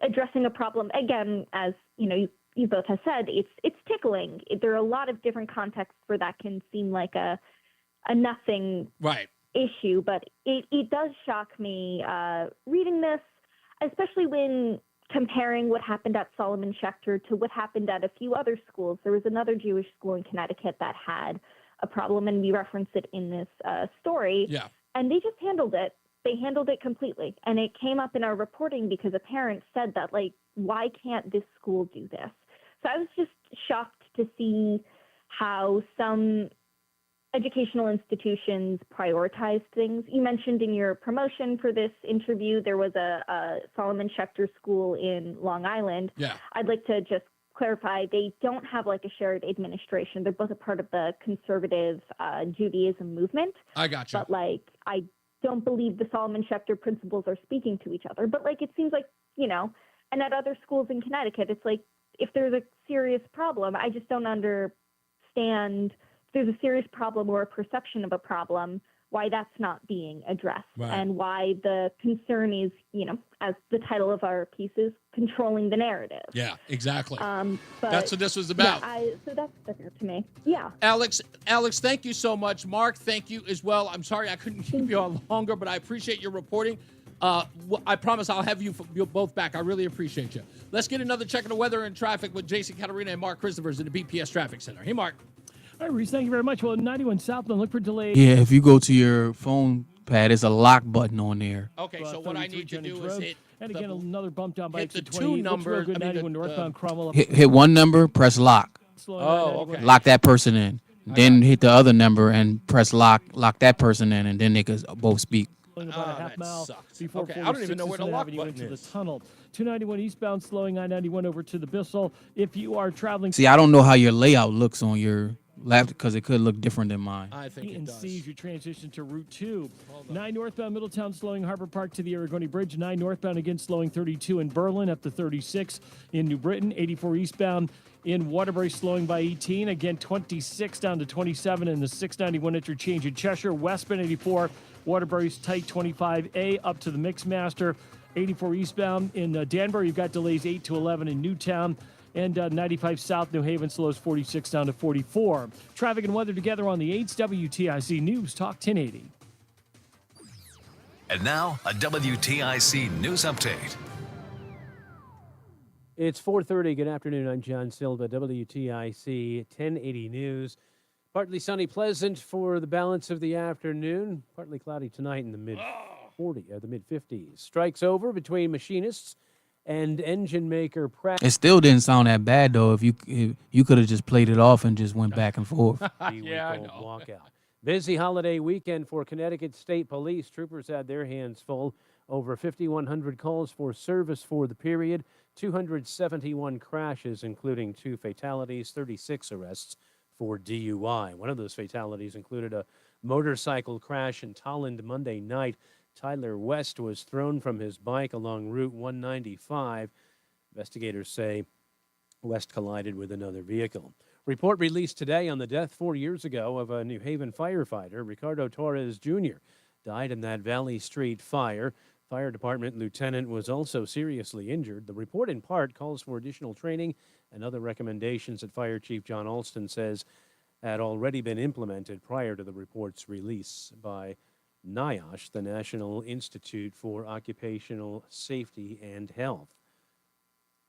addressing a problem, again, as you both have said, it's tickling. There are a lot of different contexts where that can seem like a nothing issue, but it does shock me reading this, especially when comparing what happened at Solomon Schechter to what happened at a few other schools. There was another Jewish school in Connecticut that had a problem, and we reference it in this story. Yeah. And they just handled it. They handled it completely. And it came up in our reporting because a parent said that, why can't this school do this? So I was just shocked to see how some educational institutions prioritize things. You mentioned in your promotion for this interview, there was a Solomon Schechter school in Long Island. Yeah. I'd like to just clarify, they don't have a shared administration. They're both a part of the conservative Judaism movement. I got you. But I don't believe the Solomon Schechter principles are speaking to each other. But it seems and at other schools in Connecticut, it's if there's a serious problem, I just don't understand if there's a serious problem or a perception of a problem, why that's not being addressed and why the concern is, as the title of our piece is, controlling the narrative. Yeah, exactly. But that's what this was about. Yeah, so that's fair to me. Yeah. Alex, thank you so much. Mark, thank you as well. I'm sorry I couldn't keep you on longer, but I appreciate your reporting. I promise I'll have you both back. I really appreciate you. Let's get another check of the weather and traffic with Jason Catarina and Mark Christophers in the BPS Traffic Center. Hey, Mark. All right, Reese, thank you very much. Well, 91 Southland, look for delays. Yeah, if you go to your phone pad, there's a lock button on there. Okay, so what I need to do is hit and again, another bump down by hit the 20. 2 number. 91 northbound Cromwell. Hit one number, press lock. Oh, okay. Lock that person in. Then hit the other number and press lock that person in, and then they could both speak. About a half mile before Okay, I don't even know where the lock button into is. the tunnel. 291 eastbound, slowing I-91 over to the Bissell. If you are traveling, See, I don't know how your layout looks on your laptop because it could look different than mine. I think it does. you transition to Route 2. 9 northbound Middletown, slowing Harbor Park to the Aragoni Bridge. 9 northbound again, slowing 32 in Berlin up to 36 in New Britain. 84 eastbound in Waterbury, slowing by 18. Again, 26 down to 27 in the 691 interchange in Cheshire. Westbound 84. Waterbury's tight 25A up to the Mixmaster. 84 eastbound in Danbury, you've got delays 8 to 11 in Newtown. And 95 South New Haven slows 46 down to 44. Traffic and weather together on the 8's WTIC News Talk 1080. And now, a WTIC news update. It's 4:30. Good afternoon. I'm John Silva, WTIC 1080 News. Partly sunny, pleasant for the balance of the afternoon. Partly cloudy tonight in the mid-50s. Strikes over between machinists and engine maker Pratt. It still didn't sound that bad though. If you could have just played it off and just went back and forth. Yeah, I know. Walkout. Busy holiday weekend for Connecticut State Police. Troopers had their hands full. Over 5,100 calls for service for the period. 271 crashes, including 2 fatalities, 36 arrests for DUI. One of those fatalities included a motorcycle crash in Tolland Monday night. Tyler West was thrown from his bike along Route 195. Investigators say West collided with another vehicle. Report released today on the death 4 years ago of a New Haven firefighter. Ricardo Torres Jr. died in that Valley Street fire. Fire department lieutenant was also seriously injured. The report in part calls for additional training and other recommendations that Fire Chief John Alston says had already been implemented prior to the report's release by NIOSH, the National Institute for Occupational Safety and Health.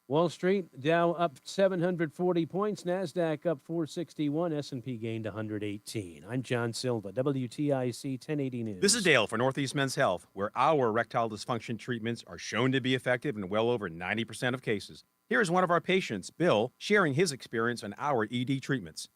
Wall Street, Dow up 740 points, NASDAQ up 461, S&P gained 118. I'm John Silva, WTIC 1080 News. This is Dale for Northeast Men's Health, where our erectile dysfunction treatments are shown to be effective in well over 90% of cases. Here is one of our patients, Bill, sharing his experience on our ED treatments.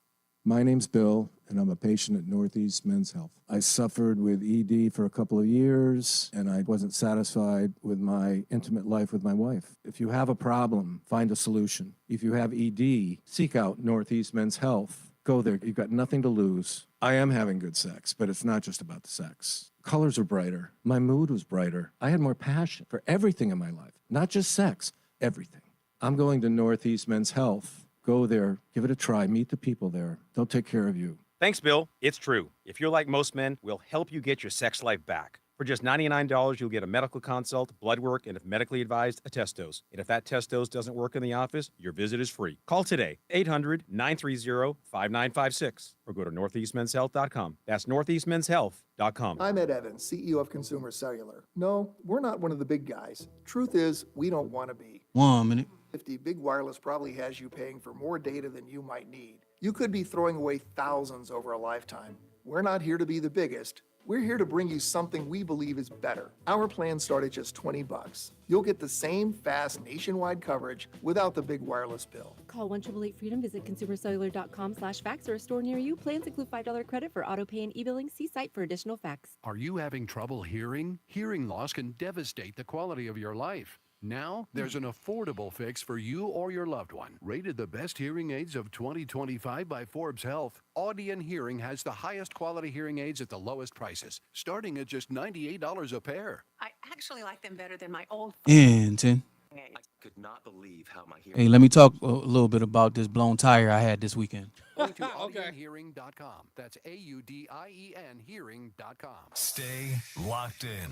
My name's Bill, and I'm a patient at Northeast Men's Health. I suffered with ED for a couple of years, and I wasn't satisfied with my intimate life with my wife. If you have a problem, find a solution. If you have ED, seek out Northeast Men's Health. Go there. You've got nothing to lose. I am having good sex, but it's not just about the sex. Colors are brighter. My mood was brighter. I had more passion for everything in my life, not just sex, everything. I'm going to Northeast Men's Health. Go there, give it a try, meet the people there. They'll take care of you. Thanks, Bill. It's true. If you're like most men, we'll help you get your sex life back. For just $99, you'll get a medical consult, blood work, and if medically advised, a test dose. And if that test dose doesn't work in the office, your visit is free. Call today, 800-930-5956, or go to northeastmenshealth.com. That's northeastmenshealth.com. I'm Ed Evans, CEO of Consumer Cellular. No, we're not one of the big guys. Truth is, we don't want to be. 1 minute. 50 Big Wireless probably has you paying for more data than you might need. You could be throwing away thousands over a lifetime. We're not here to be the biggest. We're here to bring you something we believe is better. Our plans start at just $20. You'll get the same fast nationwide coverage without the big wireless bill. Call 1-888-FREEDOM, visit consumercellular.com/facts or a store near you. Plans include $5 credit for auto pay and e-billing. See site for additional facts. Are you having trouble hearing? Hearing loss can devastate the quality of your life. Now, there's an affordable fix for you or your loved one. Rated the best hearing aids of 2025 by Forbes Health, Audion Hearing has the highest quality hearing aids at the lowest prices, starting at just $98 a pair. I actually like them better than my old And 10. I could not believe how my hearing. Hey, let me talk a little bit about this blown tire I had this weekend. Go to audionhearing.com. That's AUDIEN hearing.com. Stay locked in.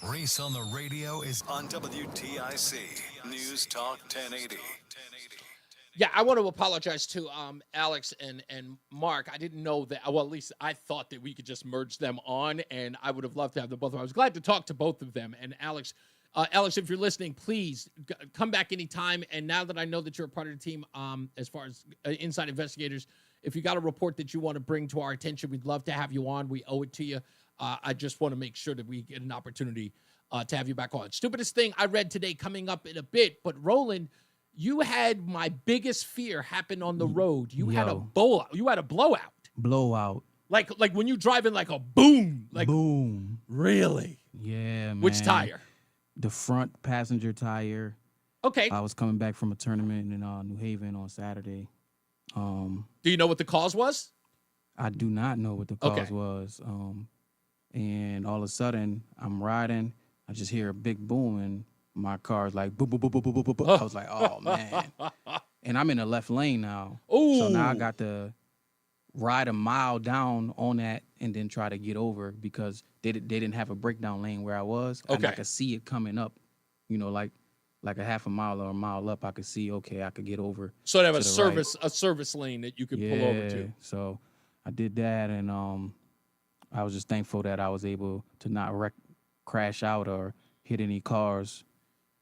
Reese on the Radio is on WTIC News Talk 1080. Yeah, I want to apologize to Alex and Mark. I didn't know that. Well, at least I thought that we could just merge them on, and I would have loved to have them both. I was glad to talk to both of them. And Alex, if you're listening, please come back anytime. And now that I know that you're a part of the team, as far as inside investigators, if you got a report that you want to bring to our attention, we'd love to have you on. We owe it to you. I just want to make sure that we get an opportunity to have you back on. Stupidest thing I read today coming up in a bit, but Roland, you had my biggest fear happen on the road. You had a blowout. You had a blowout. Blowout. Like when you drive in, like a boom. Like boom. Really? Yeah, man. Which tire? The front passenger tire. Okay. I was coming back from a tournament in New Haven on Saturday. Do you know what the cause was? I do not know what the cause was. And all of a sudden, I'm riding. I just hear a big boom, and my car's like, boop, boop, boop, boop, boop, boop, boop. I was like, oh, man. And I'm in the left lane now. Ooh. So now I got to ride a mile down on that and then try to get over because they didn't have a breakdown lane where I was. Okay. And I could see it coming up, like a half a mile or a mile up. I could see, okay, I could get over. So they have a right. service lane that you could pull over to. So I did that, and I was just thankful that I was able to not crash out or hit any cars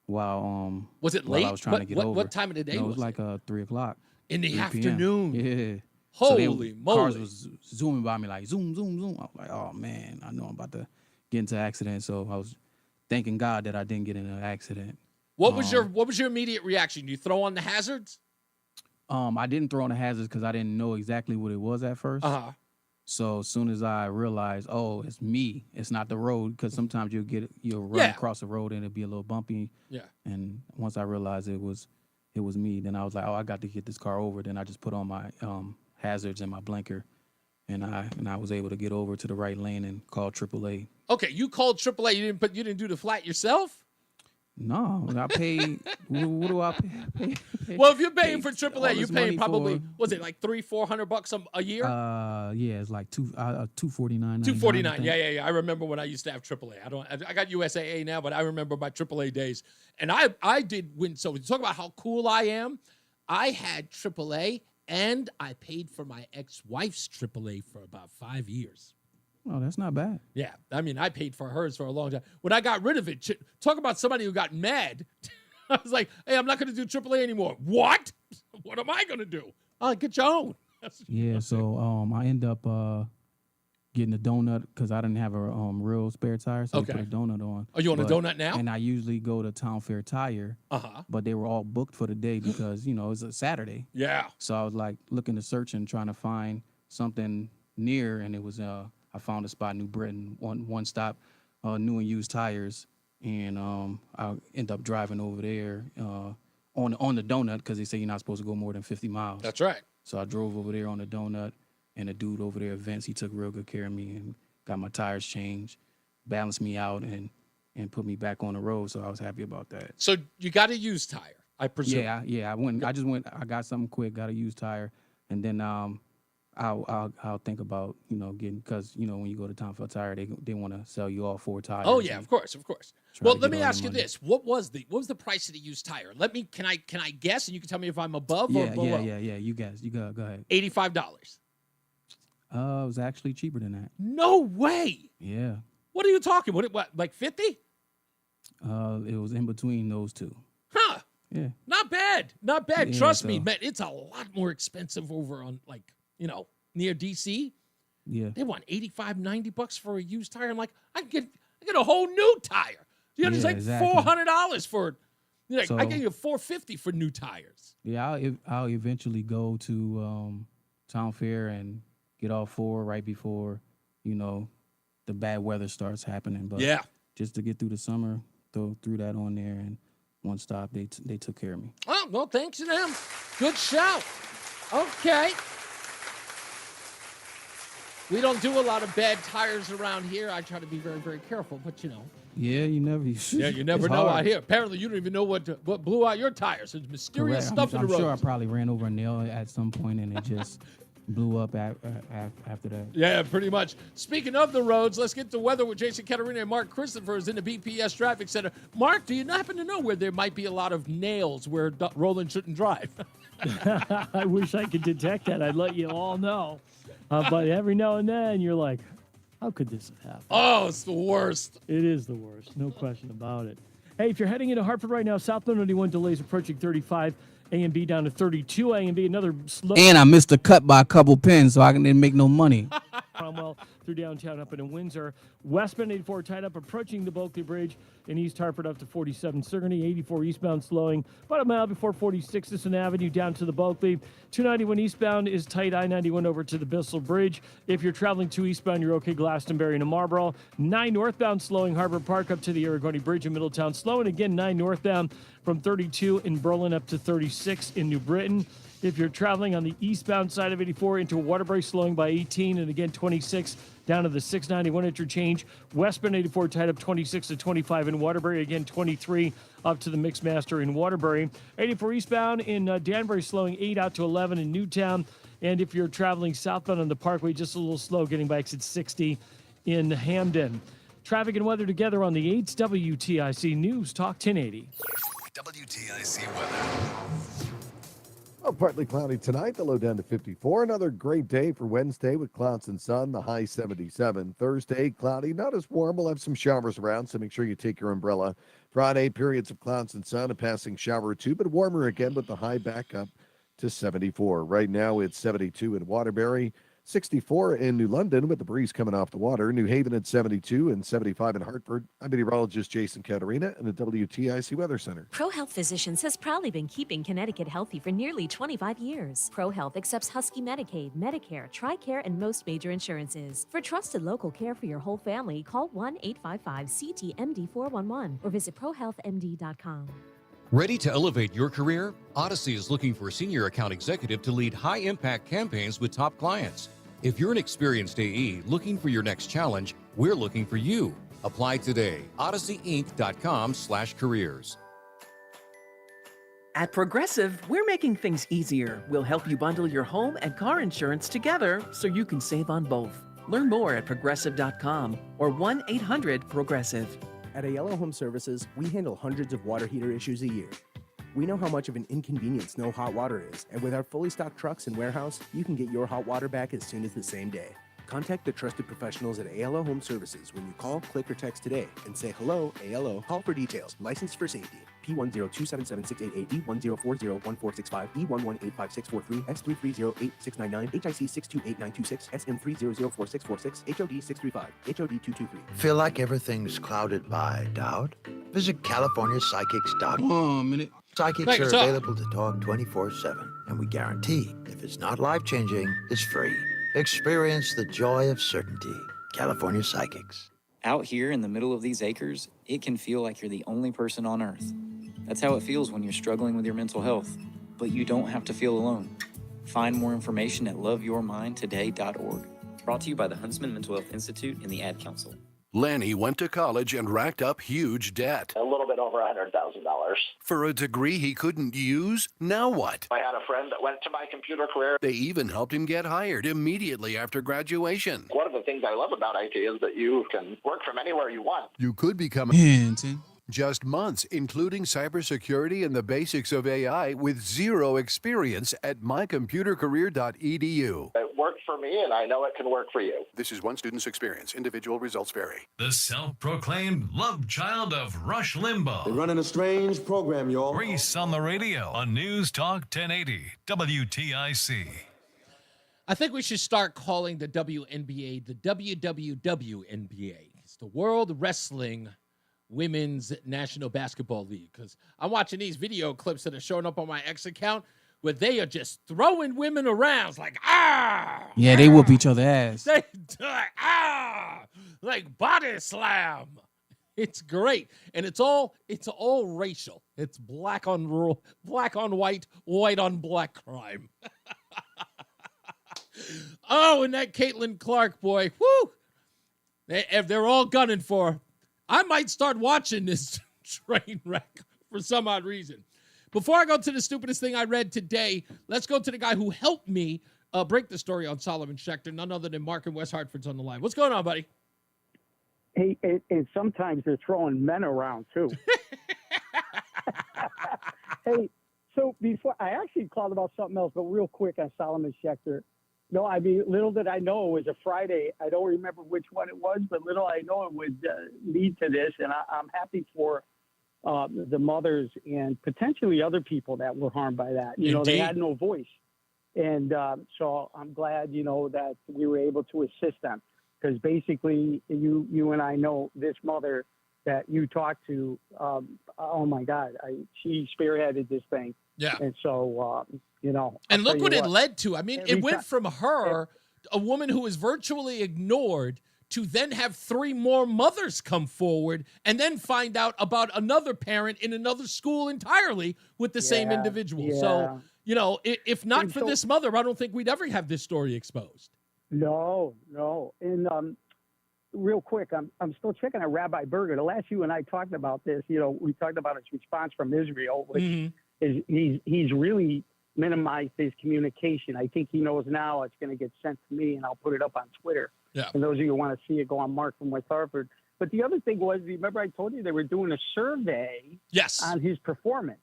while was it late? I was trying to get over. What time of the day was it? Was like 3 o'clock. In the 3 afternoon. PM. Yeah. Holy moly. Cars was zooming by me like zoom, zoom, zoom. I was like, oh man, I know I'm about to get into an accident. So I was thanking God that I didn't get in an accident. What was your immediate reaction? You throw on the hazards? I didn't throw on the hazards because I didn't know exactly what it was at first. So as soon as I realized, oh, it's me, it's not the road, because sometimes you'll run across the road and it'll be a little bumpy. Yeah. And once I realized it was me, then I was like, oh, I got to get this car over. Then I just put on my hazards and my blinker, and I was able to get over to the right lane and call AAA. Okay, you called AAA. You didn't do the flat yourself? No, I paid. What do I pay? Well, if you're paying for AAA, you're paying probably was it like $300-400 a year? Yeah, it's like $249. $249. Yeah. I remember when I used to have AAA. I got USAA now, but I remember my AAA days. And I did win. So talk about how cool I am. I had AAA, and I paid for my ex-wife's AAA for about 5 years. Oh, that's not bad. Yeah, I mean, I paid for hers for a long time. When I got rid of it, talk about somebody who got mad. I was like, hey, I'm not going to do AAA anymore. What? What am I going to do? I'll get your own. Yeah, so I end up getting a donut because I didn't have a real spare tire, so I put a donut on. Are you on a donut now? And I usually go to Town Fair Tire, but they were all booked for the day because, it's a Saturday. Yeah. So I was like looking to search and trying to find something near, and it was I found a spot in New Britain, one stop, new and used tires, and I end up driving over there on the donut because they say you're not supposed to go more than 50 miles. That's right. So I drove over there on the donut, and the dude over there, Vince, he took real good care of me and got my tires changed, balanced me out, and put me back on the road. So I was happy about that. So you got a used tire, I presume. Yeah. I got something quick, got a used tire, and then I'll think about getting, because when you go to Tom for a Tire, they want to sell you all 4 tires. Oh yeah, of course. try Well, to let get me all ask the you money. this: what was the price of the used tire? Can I guess, and you can tell me if I'm above or below? Yeah. You guys, go ahead. $85. It was actually cheaper than that. No way. Yeah. What are you talking? What like 50? It was in between those two. Huh. Yeah. Not bad. Yeah, Trust me, so- man. It's a lot more expensive over on near DC. Yeah. They want $85-$90 for a used tire. I'm like, I get a whole new tire. You know, it's Yeah, like exactly. $400 for. I So- get you $450 for new tires. Yeah, I'll eventually go to Town Fair and get all 4 right before, the bad weather starts happening. But Yeah. just to get through the summer, throw that on there, and one stop, they took care of me. Oh, well, thanks to them. Good shout. Okay. We don't do a lot of bad tires around here. I try to be very, very careful, but Yeah, you never. Yeah, you never it's know hard. out here. Apparently, you don't even know what blew out your tires. There's mysterious Correct. stuff I'm in the road. sure I probably ran over a nail at some point, and it just blew up after that. Yeah, pretty much. Speaking of the roads, let's get to weather with Jason Caterina and Mark Christopher is in the BPS Traffic Center. Mark, do you happen to know where there might be a lot of nails where Roland shouldn't drive? I wish I could detect that. I'd let you all know. But every now and then, you're like, how could this have happened? Oh, it's the worst. It is the worst. No question about it. Hey, if you're heading into Hartford right now, southbound 91 delays approaching 35. A and B down to 32. A and B, another slow. And I missed the cut by a couple pins, so I didn't make no money. Cromwell through downtown up into Windsor. Westbound 84 tied up approaching the Bulkley Bridge. In East Hartford up to 47 Sigourney. 84 eastbound slowing about a mile before 46 Sisson Avenue down to the Bulkley. 291 eastbound is tight. I-91 over to the Bissell Bridge. If you're traveling 2 eastbound, you're okay. Glastonbury to Marlboro. 9 northbound slowing. Harbor Park up to the Aragoni Bridge in Middletown. Slowing again 9 northbound from 32 in Berlin up to 36 in New Britain. If you're traveling on the eastbound side of 84 into Waterbury, slowing by 18, and again 26 down to the 691 interchange. Westbound 84 tied up 26 to 25 in Waterbury, again 23 up to the Mixmaster in Waterbury. 84 eastbound in Danbury, slowing 8 out to 11 in Newtown. And if you're traveling southbound on the Parkway, just a little slow, getting by exit 60 in Hamden. Traffic and weather together on the 8's WTIC News Talk 1080. WTIC weather. Well, partly cloudy tonight, the low down to 54. Another great day for Wednesday with clouds and sun, the high 77. Thursday, cloudy, not as warm. We'll have some showers around, so make sure you take your umbrella. Friday, periods of clouds and sun, a passing shower or two, but warmer again with the high back up to 74. Right now, it's 72 in Waterbury, 64 in New London with the breeze coming off the water. New Haven at 72 and 75 in Hartford. I'm meteorologist Jason Caterina in the WTIC Weather Center. ProHealth Physicians has proudly been keeping Connecticut healthy for nearly 25 years. ProHealth accepts Husky Medicaid, Medicare, TRICARE, and most major insurances. For trusted local care for your whole family, call 1-855-CT-MD-411 or visit ProHealthMD.com. Ready to elevate your career? Odyssey is looking for a senior account executive to lead high-impact campaigns with top clients. If you're an experienced AE looking for your next challenge, we're looking for you. Apply today. OdysseyInc.com/careers. At Progressive, we're making things easier. We'll help you bundle your home and car insurance together so you can save on both. Learn more at progressive.com or 1-800-PROGRESSIVE. At Ayala Home Services, we handle hundreds of water heater issues a year. We know how much of an inconvenience no hot water is, and with our fully stocked trucks and warehouse, you can get your hot water back as soon as the same day. Contact the trusted professionals at Ayala Home Services when you call, click, or text today and say hello, ALO. Call for details. Licensed for safety. P102776688, B10401465, B11856643, S330869, HIC 628926, SM30044646, HOD 635, HOD 223. Feel like everything's clouded by doubt? Visit CaliforniaPsychics.com. Hold on a minute. Psychics Thank are you, sir. available to talk 24/7, and we guarantee if it's not life-changing, it's free. Experience the joy of certainty. California Psychics. Out here in the middle of these acres, it can feel like you're the only person on Earth. That's how it feels when you're struggling with your mental health. But you don't have to feel alone. Find more information at loveyourmindtoday.org. Brought to you by the Huntsman Mental Health Institute and the Ad Council. Lanny went to college and racked up huge debt. A little bit over $100,000. For a degree he couldn't use? Now what? I had a friend that went to my computer career. They even helped him get hired immediately after graduation. One of the things I love about IT is that you can work from anywhere you want. You could become just months, including cybersecurity and the basics of AI with zero experience at mycomputercareer.edu. It worked for me, and I know it can work for you. This is one student's experience. Individual results vary. The self-proclaimed love child of Rush Limbaugh. They're running a strange program, y'all. Reese on the radio on News Talk 1080 WTIC. I think we should start calling the WNBA the WWWNBA. It's the World Wrestling Women's National Basketball League, because I'm watching these video clips that are showing up on my X account where they are just throwing women around. It's like, Yeah, they whoop each other ass. They like body slam. It's great, and it's all racial. It's black on white, white on black crime. Oh, and that Caitlin Clark boy, whoo! They're all gunning for her. I might start watching this train wreck for some odd reason. Before I go to the stupidest thing I read today, let's go to the guy who helped me break the story on Solomon Schechter, none other than Mark in West Hartford's on the line. What's going on, buddy? Hey, and sometimes they're throwing men around, too. Hey, so before I actually called about something else, but real quick on Solomon Schechter. No, I mean, little did I know it was a Friday. I don't remember which one it was, but little I know it would lead to this. And I'm happy for the mothers and potentially other people that were harmed by that. You know, they had no voice. And so I'm glad, that we were able to assist them. Because basically, you and I know this mother that you talked to, oh, my God, she spearheaded this thing. Yeah. And so, And look what it led to. I mean, it went from her, a woman who was virtually ignored, to then have 3 more mothers come forward and then find out about another parent in another school entirely with the same individual. Yeah. So, if not for this mother, I don't think we'd ever have this story exposed. No. And real quick, I'm still checking on Rabbi Berger. The last you and I talked about this, we talked about his response from Israel, which is he's really minimized his communication. I think he knows now it's going to get sent to me, and I'll put it up on Twitter. Yeah. And those of you who want to see it, go on Mark from West Hartford. But the other thing was, remember I told you they were doing a survey on his performance.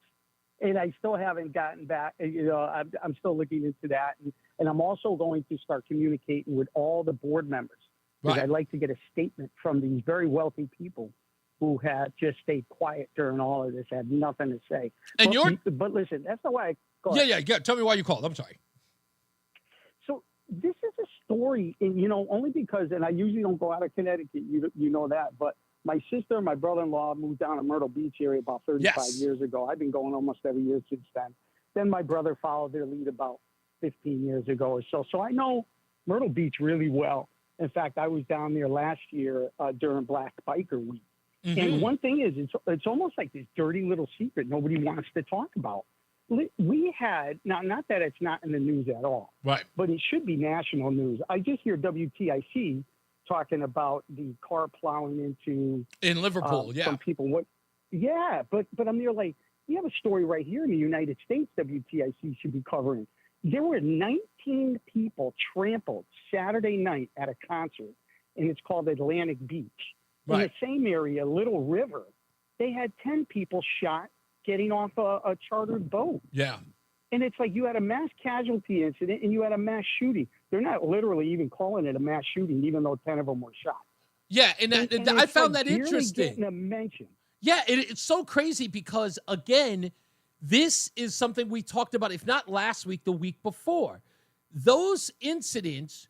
And I still haven't gotten back. I'm still looking into that. And I'm also going to start communicating with all the board members. Because I'd like to get a statement from these very wealthy people who had just stayed quiet during all of this, had nothing to say. And but listen, that's not why I called. Yeah. Tell me why you called. I'm sorry. So this is a story, and only because, and I usually don't go out of Connecticut, you know that, but my sister and my brother-in-law moved down to Myrtle Beach area about 35 years ago. I've been going almost every year since then. Then my brother followed their lead about 15 years ago or so. So I know Myrtle Beach really well. In fact, I was down there last year during Black Biker Week. Mm-hmm. And one thing is, it's almost like this dirty little secret nobody wants to talk about. We had, now not that it's not in the news at all, right? But it should be national news. I just hear WTIC talking about the car plowing into in Liverpool, some people. But I'm there like, we have a story right here in the United States WTIC should be covering. There were 19 people trampled Saturday night at a concert, and it's called Atlantic Beach. In the same area, Little River, they had 10 people shot getting off a chartered boat. Yeah. And it's like you had a mass casualty incident and you had a mass shooting. They're not literally even calling it a mass shooting, even though 10 of them were shot. Yeah, and I found that interesting. Getting a mention. Yeah, it's so crazy because, again, this is something we talked about, if not last week, the week before. Those incidents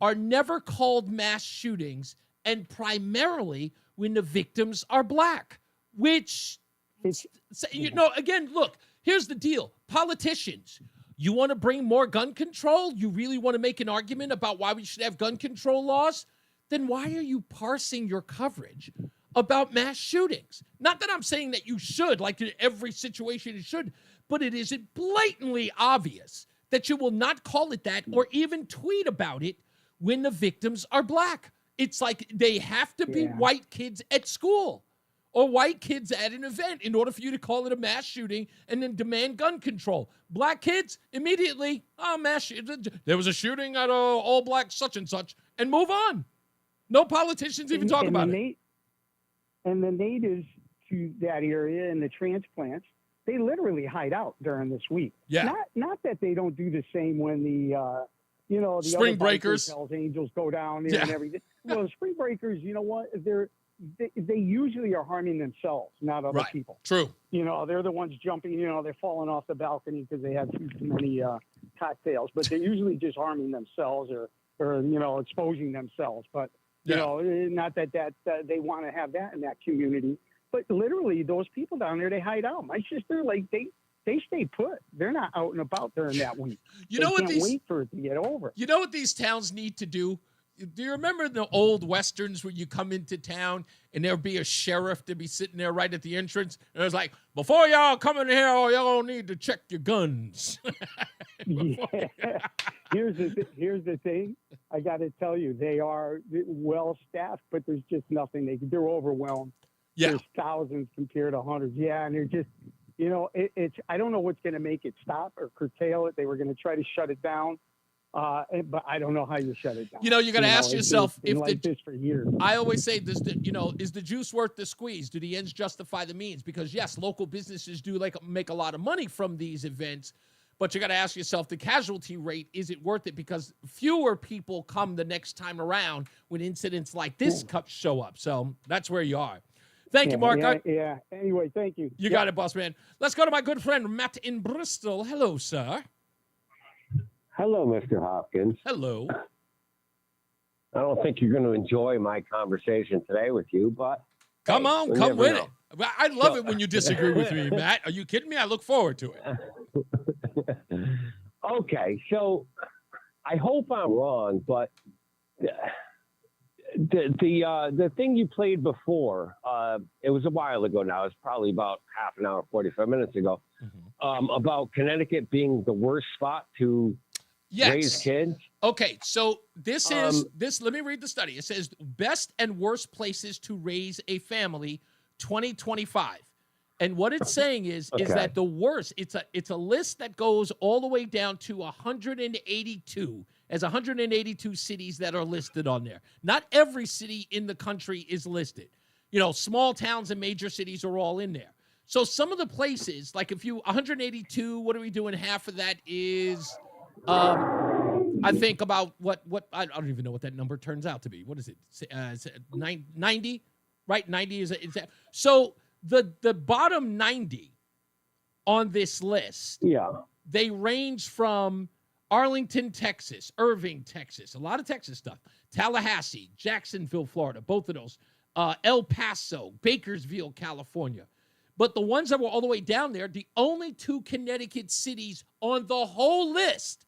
are never called mass shootings, and primarily when the victims are black, which, again, look, here's the deal. Politicians, You want to bring more gun control? You really want to make an argument about why we should have gun control laws? Then why are you parsing your coverage about mass shootings? Not that I'm saying that you should, like in every situation you should, but it isn't blatantly obvious that you will not call it that or even tweet about it when the victims are black. It's like they have to be white kids at school or white kids at an event in order for you to call it a mass shooting and then demand gun control. Black kids, immediately, there was a shooting at all black such and such, and move on. No politicians even talk about it. And the natives to that area and the transplants, they literally hide out during this week. Yeah. Not that they don't do the same when the Spring other breakers, Hells Angels go down there and everything. Well, the spring breakers, you know what? They usually are harming themselves, not other people. True. They're the ones jumping. They're falling off the balcony because they have too many cocktails. But they're usually just harming themselves or exposing themselves. But not that they want to have that in that community. But literally, those people down there, they hide out. My sister, they stay put. They're not out and about during that week. They can't wait for it to get over. You know what these towns need to do? Do you remember the old Westerns where you come into town and there'll be a sheriff to be sitting there right at the entrance? And it's like, before y'all come in here, y'all need to check your guns. Here's the thing. I got to tell you, they are well staffed, but there's just nothing they can. They're overwhelmed. Yeah. There's thousands compared to hundreds. Yeah, and they're just, it's. I don't know what's going to make it stop or curtail it. They were going to try to shut it down. But I don't know how you shut it down. You got to ask yourself if like this for years. I always say this, is the juice worth the squeeze? Do the ends justify the means? Because yes, local businesses do make a lot of money from these events, but you got to ask yourself, the casualty rate, is it worth it? Because fewer people come the next time around when incidents like this show up. So that's where you are. Thank you, Mark. Yeah. Anyway, thank you. You got it, boss man. Let's go to my good friend, Matt in Bristol. Hello, sir. Hello, Mr. Hopkins. Hello. I don't think you're going to enjoy my conversation today with you, but... Come on, come with it. I love it when you disagree with me, Matt. Are you kidding me? I look forward to it. Okay, so I hope I'm wrong, but the thing you played before, it was a while ago now. It's probably about half an hour, 45 minutes ago, about Connecticut being the worst spot to raise kids. Okay, so this is let me read the study. It says best and worst places to raise a family 2025. And what it's saying is that the worst, it's a list that goes all the way down to 182, as 182 cities that are listed on there. Not every city in the country is listed. Small towns and major cities are all in there. So some of the places, like 182, what are we doing? Half of that is I think about what I don't even know what that number turns out to be. What is it? 90, right? 90 is so the bottom 90 on this list. Yeah, they range from Arlington, Texas, Irving, Texas, a lot of Texas stuff. Tallahassee, Jacksonville, Florida, both of those. El Paso, Bakersfield, California. But the ones that were all the way down there, the only two Connecticut cities on the whole list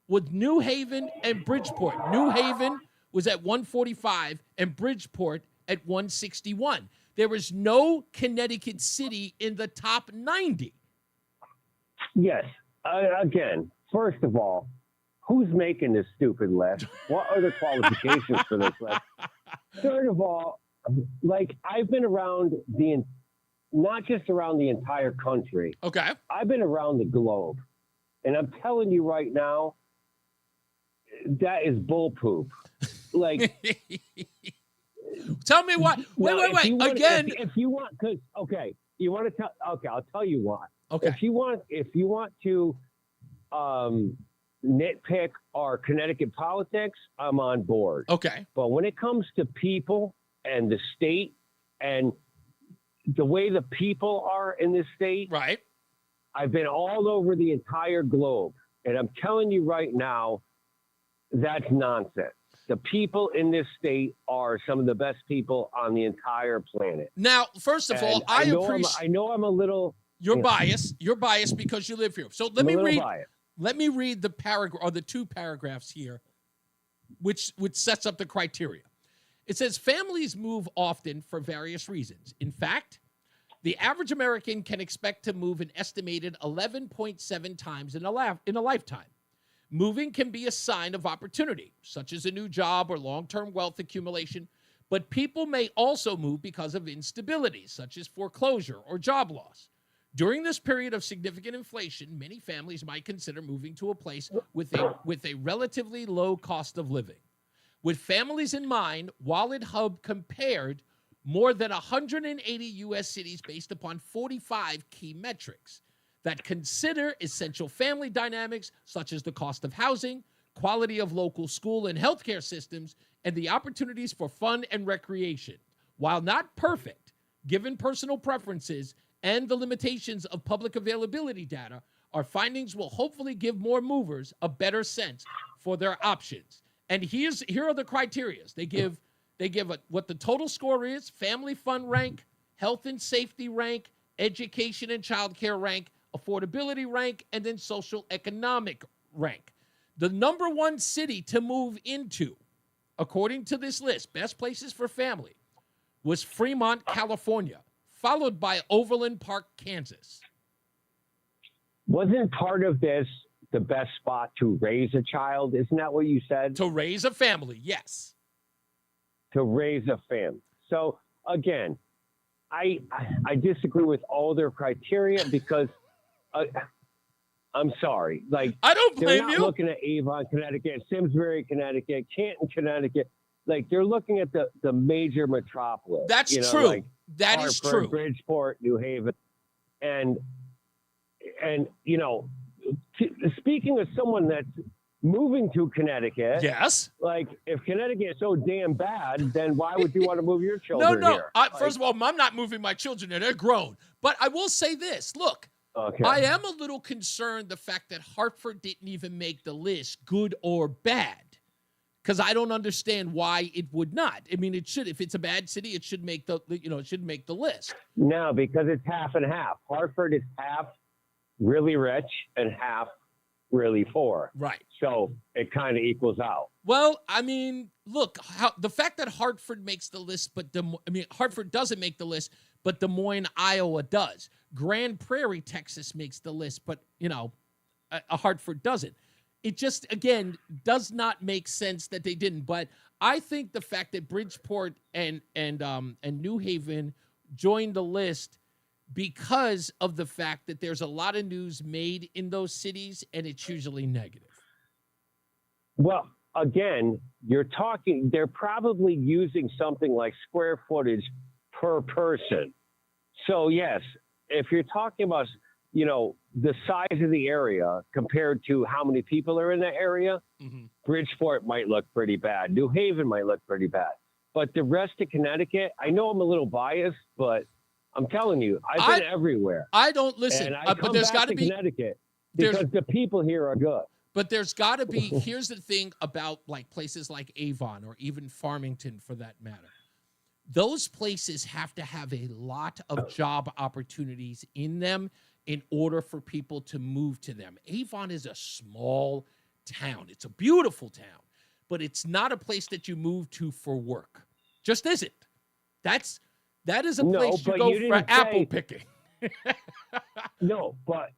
was New Haven and Bridgeport. New Haven was at 145 and Bridgeport at 161. There was no Connecticut city in the top 90. Yes. Again, first of all, who's making this stupid list? What are the qualifications for this list? Third of all, I've been around not just around the entire country. Okay. I've been around the globe. And I'm telling you right now, that is bull poop. Tell me what. Wait. Again. If you want, you want to tell. Okay, I'll tell you what. Okay. If you want to nitpick our Connecticut politics, I'm on board. Okay. But when it comes to people and the state and the way the people are in this state, right? I've been all over the entire globe, and I'm telling you right now, that's nonsense. The people in this state are some of the best people on the entire planet. Now, first of all, I know I'm a little. You're biased. You're biased because you live here. So let me Let me read the paragraph or the two paragraphs here, which sets up the criteria. It says families move often for various reasons. In fact, the average American can expect to move an estimated 11.7 times in a lifetime. Moving can be a sign of opportunity, such as a new job or long-term wealth accumulation, but people may also move because of instability, such as foreclosure or job loss. During this period of significant inflation, many families might consider moving to a place with a relatively low cost of living. With families in mind, Wallet Hub compared more than 180 U.S. cities based upon 45 key metrics that consider essential family dynamics, such as the cost of housing, quality of local school and healthcare systems, and the opportunities for fun and recreation. While not perfect, given personal preferences and the limitations of public availability data, our findings will hopefully give more movers a better sense for their options. And here are the criteria. They give what the total score is, family fun rank, health and safety rank, education and childcare rank, affordability rank, and then social economic rank. The number one city to move into, according to this list, best places for family, was Fremont, California, followed by Overland Park, Kansas. Wasn't part of this the best spot to raise a child? Isn't that what you said? To raise a family, yes. To raise a family. So again, I disagree with all their criteria because I'm sorry. Like, I don't blame they're not you. looking at Avon, Connecticut, Simsbury, Connecticut, Canton, Connecticut. Like, they're looking at the major metropolis. That's true. Like that Hartford, is true. Bridgeport, New Haven, and speaking of someone that's moving to Connecticut, yes. Like, if Connecticut is so damn bad, then why would you want to move your children No. here? First of all, I'm not moving my children there. They're grown. But I will say this. Look, okay. I am a little concerned the fact that Hartford didn't even make the list, good or bad, because I don't understand why it would not. I mean, it should. If it's a bad city, it should make it should make the list. No, because it's half and half. Hartford is half really rich and half really poor. Right. So it kind of equals out. Well, I mean, look, the fact that Hartford makes the list, but Hartford doesn't make the list, but Des Moines, Iowa does. Grand Prairie, Texas makes the list, but Hartford doesn't. It just, again, does not make sense that they didn't. But I think the fact that Bridgeport and New Haven joined the list because of the fact that there's a lot of news made in those cities, and it's usually negative. Well, again, they're probably using something like square footage per person. So, yes, if you're talking about, the size of the area compared to how many people are in the area, Bridgeport might look pretty bad. New Haven might look pretty bad. But the rest of Connecticut, I know I'm a little biased, but I'm telling you, I've been everywhere. I don't listen, but there's got to be Connecticut because the people here are good. But there's got to be. Here's the thing about like places like Avon or even Farmington, for that matter. Those places have to have a lot of job opportunities in them in order for people to move to them. Avon is a small town. It's a beautiful town, but it's not a place that you move to for work. Just isn't. That is a place you go for apple picking. No, but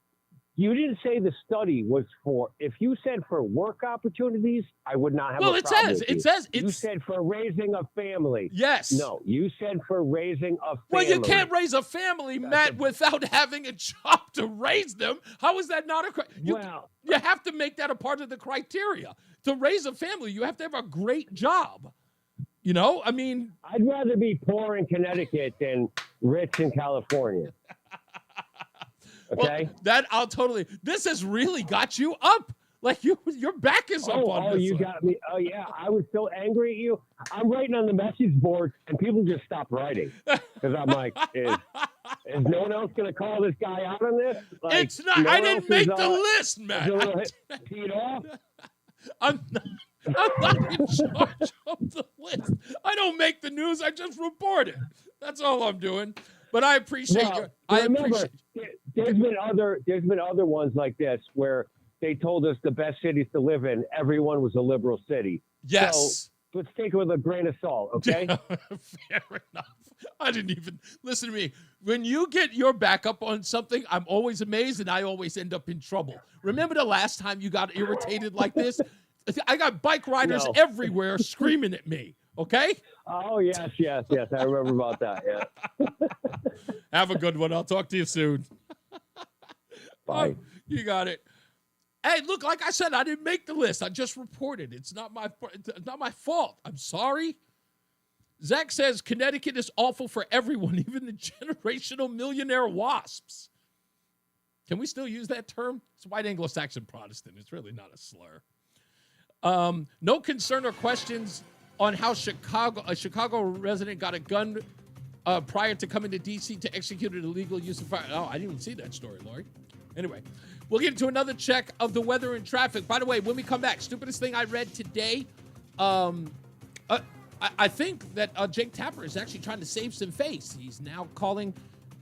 you didn't say the study was for. If you said for work opportunities, I would not have. Well, a it problem says with it you. says You said for raising a family. Yes. No, you said for raising a family. Well, you can't raise a family, Matt, without having a job to raise them. How is that not a you have to make that a part of the criteria. To raise a family, you have to have a great job. I mean, I'd rather be poor in Connecticut than rich in California. Okay, well, I'll totally. This has really got you up. Like your back is up on this. Oh, you got me. Oh, yeah. I was so angry at you. I'm writing on the message board, and people just stop writing because I'm like, is no one else going to call this guy out on this? Like, it's not. I didn't make the list, Matt. Teed off. I'm not in charge of the list. I don't make the news. I just report it. That's all I'm doing. But I appreciate There's been other ones like this where they told us the best cities to live in, everyone was a liberal city. Yes. So let's take it with a grain of salt, okay? Fair enough. I didn't even listen to me. When you get your back up on something, I'm always amazed and I always end up in trouble. Remember the last time you got irritated like this? I got bike riders everywhere screaming at me, okay? Oh, yes. I remember about that, yeah. Have a good one. I'll talk to you soon. Bye. You got it. Hey, look, like I said, I didn't make the list. I just reported. It's not my fault. I'm sorry. Zach says Connecticut is awful for everyone, even the generational millionaire wasps. Can we still use that term? It's white Anglo-Saxon Protestant. It's really not a slur. No concern or questions on how a Chicago resident got a gun prior to coming to D.C. to execute an illegal use of fire. Oh, I didn't even see that story, Lori. Anyway, we'll get into another check of the weather and traffic. By the way, when we come back, stupidest thing I read today, I think that Jake Tapper is actually trying to save some face. He's now calling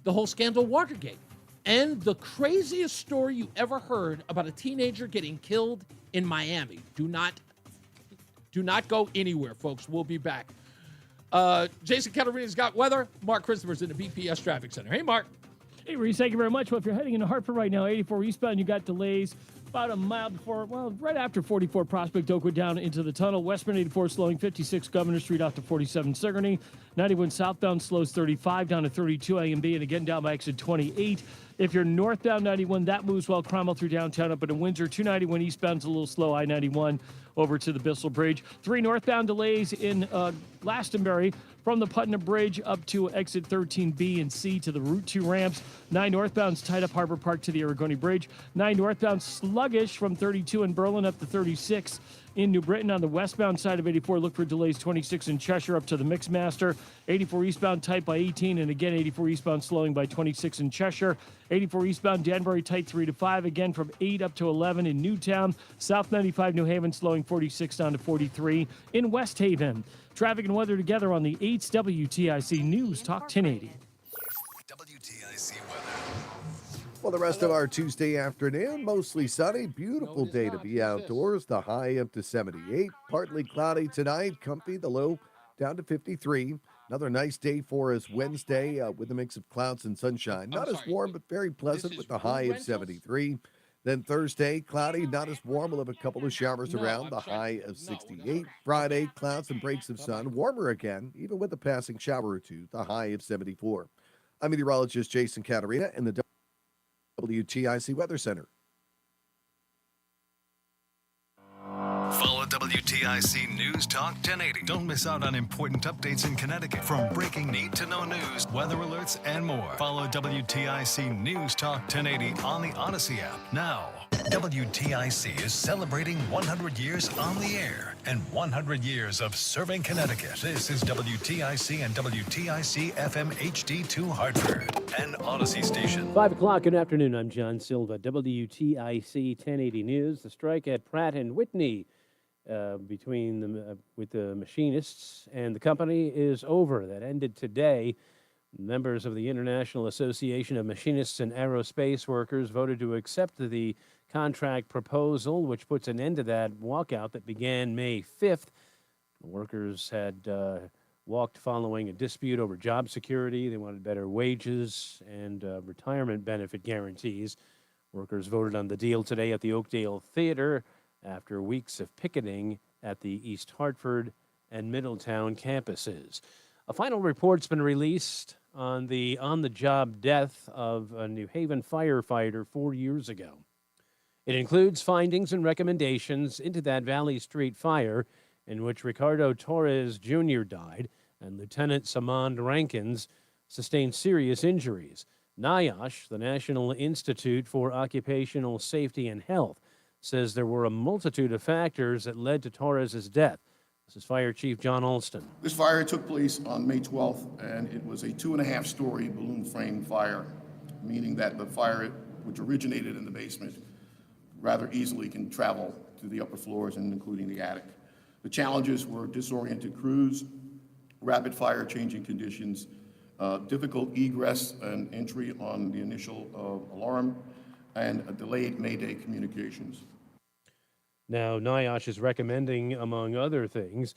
the whole scandal Watergate. And the craziest story you ever heard about a teenager getting killed in Miami. Do not go anywhere, folks. We'll be back. Jason Catarina's got weather. Mark Christopher's in the BPS Traffic Center. Hey, Mark. Hey, Reese, thank you very much. Well, if you're heading into Hartford right now, 84 eastbound, you got delays about a mile before, right after 44 Prospect Oakwood down into the tunnel. Westbound 84 slowing 56 Governor Street out to 47 Sigourney. 91 southbound slows 35 down to 32 A&B, and again down by exit 28. If you're northbound 91, that moves well. Cromwell through downtown up into Windsor. 291 eastbound's a little slow. I-91 over to the Bissell Bridge. 3 northbound delays in Glastonbury from the Putnam Bridge up to exit 13B and C to the Route 2 ramps. 9 northbound's tied up Harbor Park to the Aragoni Bridge. 9 northbound sluggish from 32 in Berlin up to 36 in New Britain. On the westbound side of 84, look for delays 26 in Cheshire up to the Mixmaster. 84 eastbound tight by 18, and again 84 eastbound slowing by 26 in Cheshire. 84 eastbound Danbury tight 3 to 5, again from 8 up to 11 in Newtown. South 95 New Haven slowing 46 down to 43 in West Haven. Traffic and weather together on the 8's WTIC News Talk 1080. WTIC weather. Well, the rest of our Tuesday afternoon, mostly sunny, beautiful day to be outdoors. The high up to 78. Partly cloudy tonight, comfy, the low down to 53. Another nice day for us Wednesday with a mix of clouds and sunshine. Not as warm, but very pleasant with the high of 73. Then Thursday, cloudy, not as warm. We'll have a couple of showers around, the high of 68. Friday, clouds and breaks of sun, warmer again, even with a passing shower or two, the high of 74. I'm meteorologist Jason Catarina in the WTIC Weather Center. Follow WTIC News Talk 1080. Don't miss out on important updates in Connecticut, from breaking need-to-know news, weather alerts, and more. Follow WTIC News Talk 1080 on the Odyssey app. Now, WTIC is celebrating 100 years on the air and 100 years of serving Connecticut. This is WTIC and WTIC FM HD2 Hartford, an Odyssey station. 5 o'clock, good afternoon. I'm John Silva, WTIC 1080 News. The strike at Pratt & Whitney with the machinists and the company is over. That ended today. Members of the International Association of Machinists and Aerospace Workers voted to accept the contract proposal, which puts an end to that walkout that began May 5th. The workers had walked following a dispute over job security. They wanted better wages and retirement benefit guarantees. Workers voted on the deal today at the Oakdale Theater after weeks of picketing at the East Hartford and Middletown campuses. A final report's been released on the on-the-job death of a New Haven firefighter 4 years ago. It includes findings and recommendations into that Valley Street fire in which Ricardo Torres Jr. died and Lieutenant Samand Rankins sustained serious injuries. NIOSH, the National Institute for Occupational Safety and Health, says there were a multitude of factors that led to Torres' death. This is Fire Chief John Alston. This fire took place on May 12th, and it was a 2.5-story balloon frame fire, meaning that the fire, which originated in the basement, rather easily can travel to the upper floors and including the attic. The challenges were disoriented crews, rapid fire changing conditions, difficult egress and entry on the initial alarm, and delayed Mayday communications. Now, NIOSH is recommending, among other things,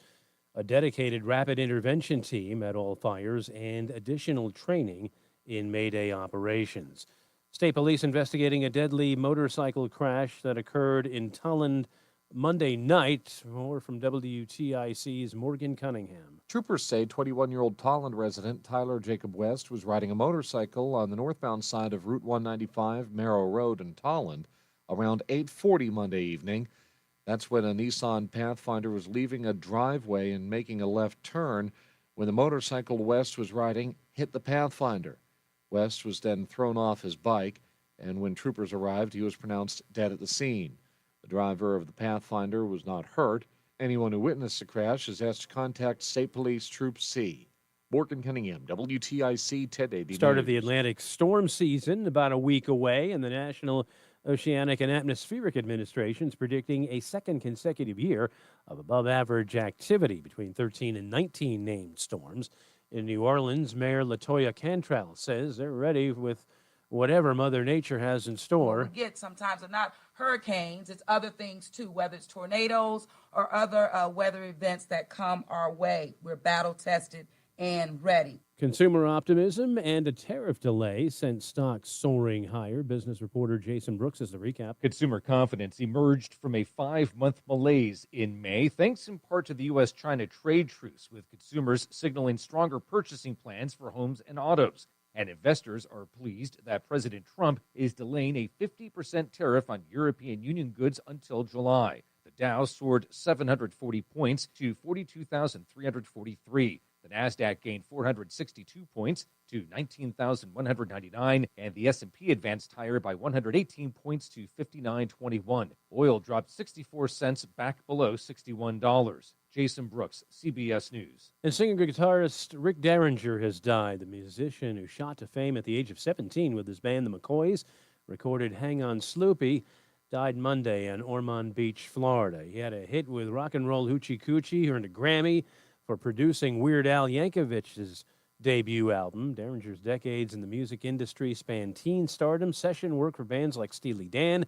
a dedicated rapid intervention team at all fires and additional training in Mayday operations. State police investigating a deadly motorcycle crash that occurred in Tolland Monday night. More from WTIC's Morgan Cunningham. Troopers say 21-year-old Tolland resident Tyler Jacob West was riding a motorcycle on the northbound side of Route 195 Merrow Road in Tolland around 8:40 Monday evening. That's when a Nissan Pathfinder was leaving a driveway and making a left turn when the motorcycle West was riding hit the Pathfinder. West was then thrown off his bike, and when troopers arrived, he was pronounced dead at the scene. The driver of the Pathfinder was not hurt. Anyone who witnessed the crash is asked to contact State Police Troop C. Morgan Cunningham, WTIC 1080 Start News. of the Atlantic storm season about a week away, and the National Oceanic and Atmospheric Administration is predicting a second consecutive year of above-average activity between 13 and 19 named storms. In New Orleans, Mayor LaToya Cantrell says they're ready with whatever Mother Nature has in store. Forget sometimes are not hurricanes, it's other things too, whether it's tornadoes or other weather events that come our way. We're battle-tested and ready. Consumer optimism and a tariff delay sent stocks soaring higher. Business reporter Jason Brooks has the recap. Consumer confidence emerged from a 5-month malaise in May, thanks in part to the U.S.-China trade truce, with consumers signaling stronger purchasing plans for homes and autos. And investors are pleased that President Trump is delaying a 50% tariff on European Union goods until July. The Dow soared 740 points to 42,343. The Nasdaq gained 462 points to 19,199, and the S&P advanced higher by 118 points to 59.21. Oil dropped 64 cents back below $61. Jason Brooks, CBS News. And singer-guitarist Rick Derringer has died. The musician who shot to fame at the age of 17 with his band The McCoys, recorded Hang On Sloopy, died Monday in Ormond Beach, Florida. He had a hit with Rock and Roll Hoochie Coochie, earned a Grammy for producing Weird Al Yankovic's debut album. Derringer's decades in the music industry span teen stardom, session work for bands like Steely Dan,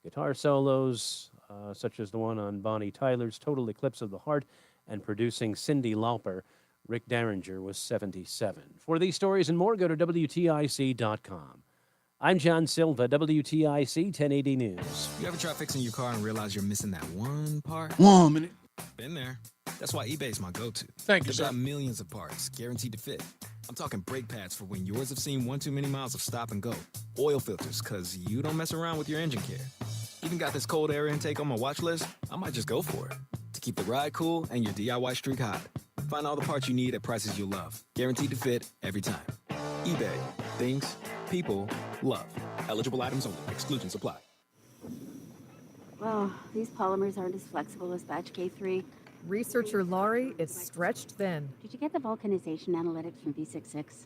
guitar solos such as the one on Bonnie Tyler's Total Eclipse of the Heart, and producing Cyndi Lauper. Rick Derringer was 77. For these stories and more, go to WTIC.com. I'm John Silva, WTIC 1080 News. You ever try fixing your car and realize you're missing that one part? 1 minute. Been there. That's why eBay's my go-to. Thank you, They've got millions of parts, guaranteed to fit. I'm talking brake pads for when yours have seen one too many miles of stop and go. Oil filters, because you don't mess around with your engine care. Even got this cold air intake on my watch list. I might just go for it. To keep the ride cool and your DIY streak hot. Find all the parts you need at prices you'll love. Guaranteed to fit every time. eBay. Things people love. Eligible items only. Exclusions apply. Well, these polymers aren't as flexible as batch K3. Researcher Laurie is stretched thin. Did you get the vulcanization analytics from B66?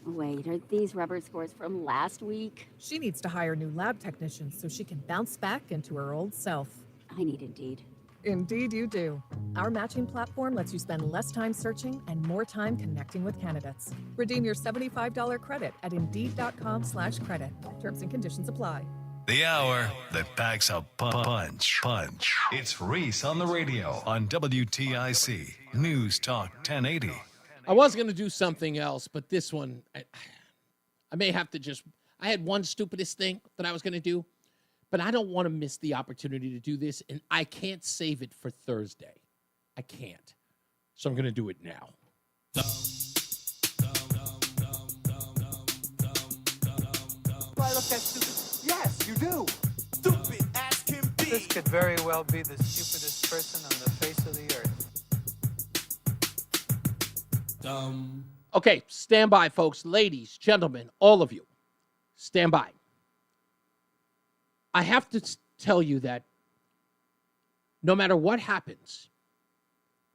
Wait, are these rubber scores from last week? She needs to hire new lab technicians so she can bounce back into her old self. I need Indeed. Indeed you do. Our matching platform lets you spend less time searching and more time connecting with candidates. Redeem your $75 credit at Indeed.com/credit. Terms and conditions apply. The hour that packs a punch. It's Reese on the radio on WTIC News Talk 1080. I was going to do something else, but this one, I may have to I had one stupidest thing that I was going to do, but I don't want to miss the opportunity to do this, and I can't save it for Thursday. I can't. So I'm going to do it now. Do I look that stupid? Yes, you do. Stupid as can be. This could very well be the stupidest person on the face of the earth. Okay, stand by, folks. Ladies, gentlemen, all of you, stand by. I have to tell you that no matter what happens,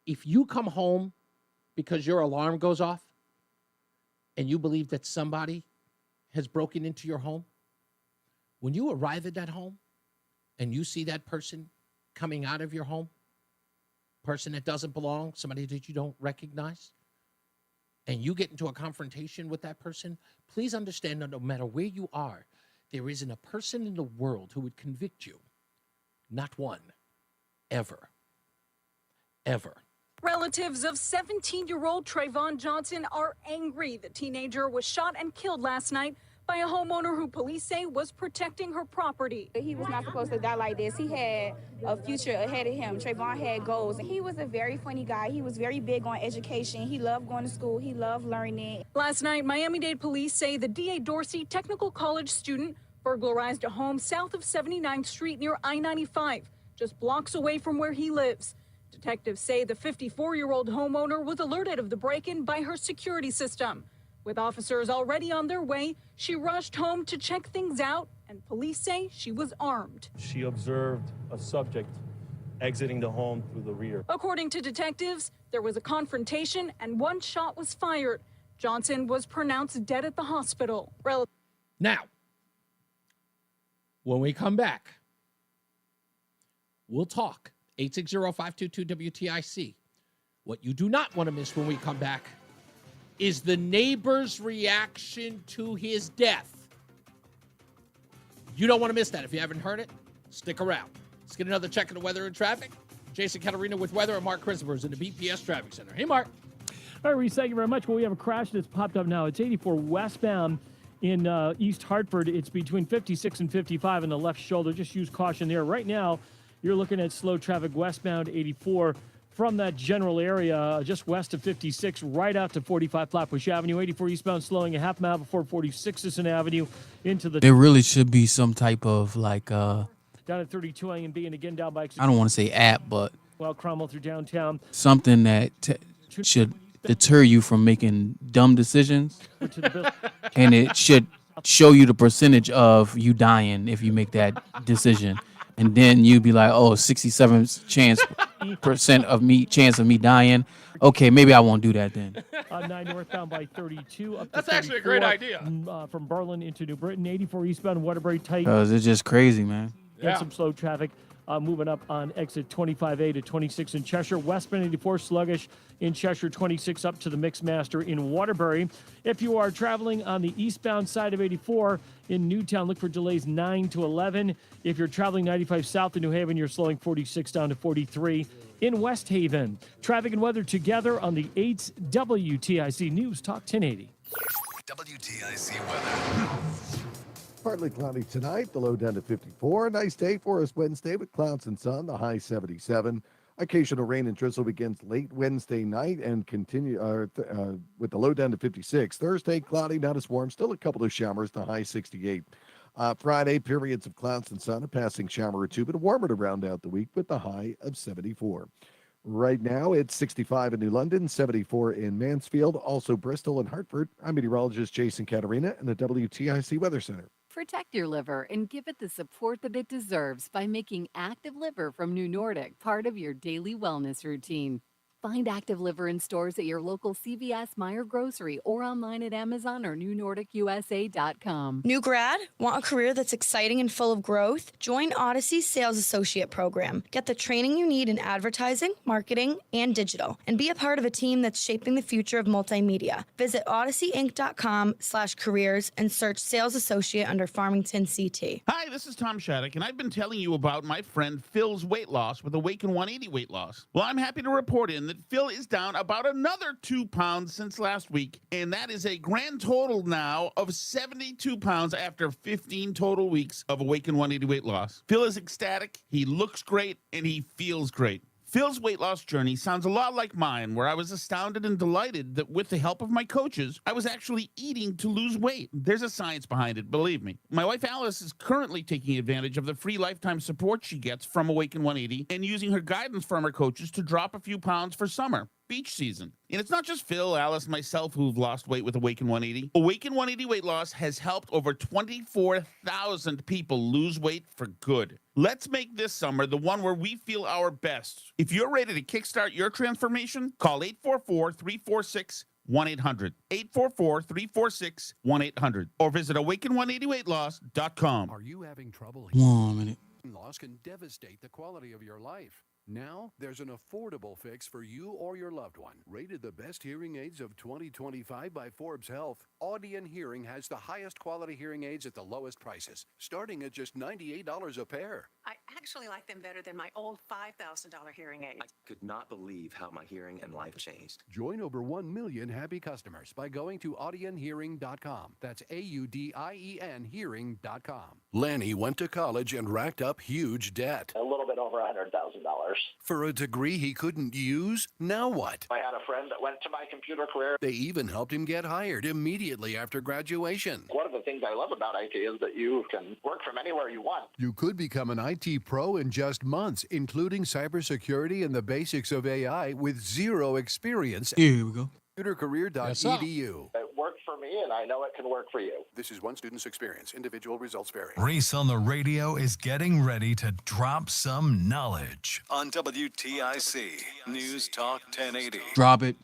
if you come home because your alarm goes off and you believe that somebody has broken into your home, when you arrive at that home and you see that person coming out of your home, person that doesn't belong, somebody that you don't recognize, and you get into a confrontation with that person, please understand that no matter where you are, There isn't a person in the world who would convict you. Not one. Ever. Ever. Relatives of 17-year-old Trayvon Johnson are angry. The teenager was shot and killed last night by a homeowner who police say was protecting her property. He was not supposed to die like this. He had a future ahead of him. Trayvon had goals. He was a very funny guy. He was very big on education. He loved going to school. He loved learning. Last night, Miami-Dade police say the D.A. Dorsey Technical College student burglarized a home south of 79th Street near I-95, just blocks away from where he lives. Detectives say the 54-year-old homeowner was alerted of the break-in by her security system. With officers already on their way, she rushed home to check things out, and police say she was armed. She observed a subject exiting the home through the rear. According to detectives, there was a confrontation and one shot was fired. Johnson was pronounced dead at the hospital. Now, when we come back, we'll talk. 860-522-WTIC. What you do not want to miss when we come back is the neighbor's reaction to his death. You don't want to miss that. If you haven't heard it, stick around. Let's get another check of the weather and traffic. Jason Catarina with weather, and Mark Christopher is in the BPS Traffic Center. Hey, Mark. All right, Reese, thank you very much. Well, we have a crash that's popped up now. It's 84 westbound in East Hartford. It's between 56 and 55 in the left shoulder. Just use caution there. Right now, you're looking at slow traffic westbound 84 from that general area just west of 56 right out to 45 Flatbush Avenue. 84 eastbound slowing a half mile before 46 Avenue into the... There really should be some type of down at 32 A&B and again down by... I don't want to say app, but... Well, Cromwell through downtown. Something that should deter you from making dumb decisions. And it should show you the percentage of you dying if you make that decision. And then you'd be like, oh, 67% of me chance of me dying. Okay, maybe I won't do that then. 9 northbound by 32 up to That's actually a great idea. From Berlin into New Britain. 84 eastbound Waterbury tight. Because it's just crazy, man. And some slow traffic moving up on exit 25A to 26 in Cheshire. Westbound 84 sluggish in Cheshire, 26 up to the Mixmaster in Waterbury. If you are traveling on the eastbound side of 84 in Newtown, look for delays 9 to 11. If you're traveling 95 south to New Haven, you're slowing 46 down to 43 in West Haven. Traffic and weather together on the 8's WTIC News Talk 1080. WTIC weather. Partly cloudy tonight, the low down to 54. A nice day for us Wednesday with clouds and sun, the high 77. Occasional rain and drizzle begins late Wednesday night and continue with the low down to 56. Thursday, cloudy, not as warm, still a couple of showers, the high 68. Friday, periods of clouds and sun, a passing shower or two, but warmer to round out the week with the high of 74. Right now, it's 65 in New London, 74 in Mansfield, also Bristol and Hartford. I'm meteorologist Jason Catarina in the WTIC Weather Center. Protect your liver and give it the support that it deserves by making Active Liver from New Nordic part of your daily wellness routine. Find Active Liver in stores at your local CVS, Meijer Grocery, or online at Amazon or NewNordicUSA.com. New grad? Want a career that's exciting and full of growth? Join Odyssey's Sales Associate Program. Get the training you need in advertising, marketing, and digital, and be a part of a team that's shaping the future of multimedia. Visit odysseyinc.com/careers and search Sales Associate under Farmington CT. Hi, this is Tom Shattuck, and I've been telling you about my friend Phil's weight loss with Awaken 180 Weight Loss. Well, I'm happy to report in that Phil is down about another 2 pounds since last week, and that is a grand total now of 72 pounds after 15 total weeks of Awaken 180 Weight Loss. Phil is ecstatic, he looks great, and he feels great. Phil's weight loss journey sounds a lot like mine, where I was astounded and delighted that with the help of my coaches, I was actually eating to lose weight. There's a science behind it, believe me. My wife Alice is currently taking advantage of the free lifetime support she gets from Awaken 180 and using her guidance from her coaches to drop a few pounds for summer, beach season. And it's not just Phil, Alice, and myself who've lost weight with Awaken 180. Awaken 180 Weight Loss has helped over 24,000 people lose weight for good. Let's make this summer the one where we feel our best. If you're ready to kickstart your transformation, call 844-346-1800. 844-346-1800. Or visit awaken180weightloss.com. Are you having trouble? One minute. Loss can devastate the quality of your life. Now, there's an affordable fix for you or your loved one. Rated the best hearing aids of 2025 by Forbes Health, Audion Hearing has the highest quality hearing aids at the lowest prices, starting at just $98 a pair. I actually like them better than my old $5,000 hearing aid. I could not believe how my hearing and life changed. Join over 1 million happy customers by going to audionhearing.com. That's AUDIEN hearing.com. Lanny went to college and racked up huge debt. A little bit over $100,000. For a degree he couldn't use? Now what? I had a friend that went to my computer career. They even helped him get hired immediately after graduation. One of the things I love about IT is that you can work from anywhere you want. You could become an IT pro in just months, including cybersecurity and the basics of AI with zero experience. Here we go. Computercareer.edu. It worked for me, and I know it can work for you. This is one student's experience. Individual results vary. Reese on the Radio is getting ready to drop some knowledge on WTIC News Talk 1080. Drop it.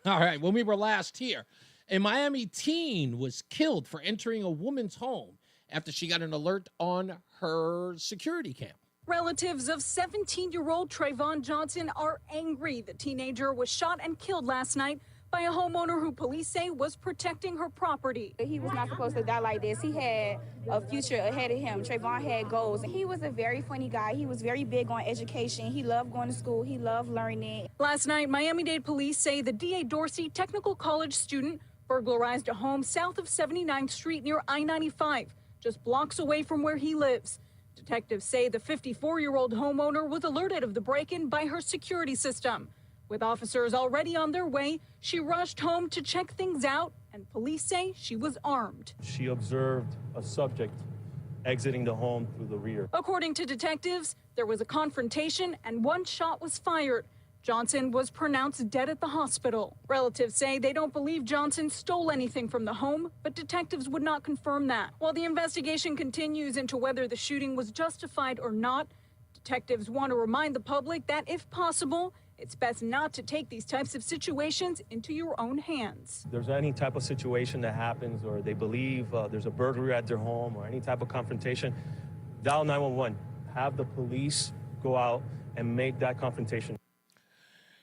All right, when we were last here, a Miami teen was killed for entering a woman's home after she got an alert on her security cam. Relatives of 17-year-old Trayvon Johnson are angry. The teenager was shot and killed last night by a homeowner who police say was protecting her property. He was not supposed to die like this. He had a future ahead of him. Trayvon had goals. He was a very funny guy. He was very big on education. He loved going to school. He loved learning. Last night, Miami-Dade police say the D.A. Dorsey Technical College student burglarized a home south of 79th Street near I-95, just blocks away from where he lives. Detectives say the 54-year-old homeowner was alerted of the break-in by her security system. With officers already on their way, she rushed home to check things out, and police say she was armed. She observed a subject exiting the home through the rear. According to detectives, there was a confrontation and one shot was fired. Johnson was pronounced dead at the hospital. Relatives say they don't believe Johnson stole anything from the home, but detectives would not confirm that. While the investigation continues into whether the shooting was justified or not, detectives want to remind the public that, if possible, it's best not to take these types of situations into your own hands. If there's any type of situation that happens or they believe there's a burglary at their home or any type of confrontation, dial 911. Have the police go out and make that confrontation.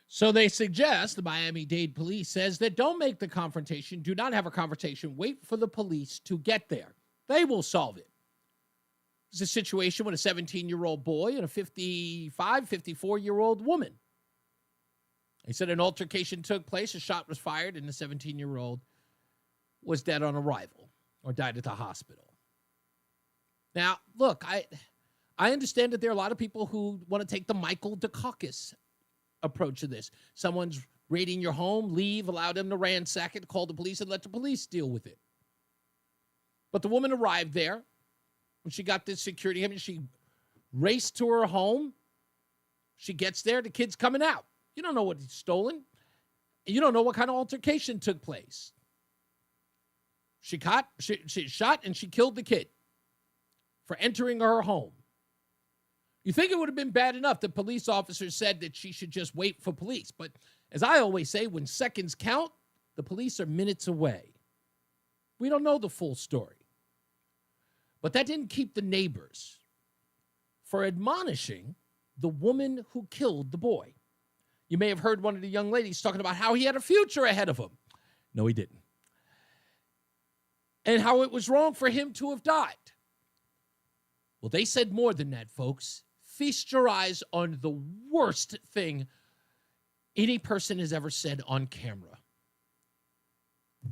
So they suggest, the Miami-Dade police says, that don't make the confrontation, do not have a confrontation, wait for the police to get there. They will solve it. It's a situation with a 17-year-old boy and a 54-year-old woman. They said an altercation took place, a shot was fired, and the 17-year-old was dead on arrival or died at the hospital. Now, look, I understand that there are a lot of people who want to take the Michael Dukakis approach to this. Someone's raiding your home, leave, allow them to ransack it, call the police, and let the police deal with it. But the woman arrived there when she got this security. I mean, she raced to her home. She gets there, the kid's coming out. You don't know what he's stolen. You don't know what kind of altercation took place. She shot and she killed the kid for entering her home. You think it would have been bad enough that police officers said that she should just wait for police. But as I always say, when seconds count, the police are minutes away. We don't know the full story. But that didn't keep the neighbors from admonishing the woman who killed the boy. You may have heard one of the young ladies talking about how he had a future ahead of him. No, he didn't. And how it was wrong for him to have died. Well, they said more than that, folks. Feast your eyes on the worst thing any person has ever said on camera.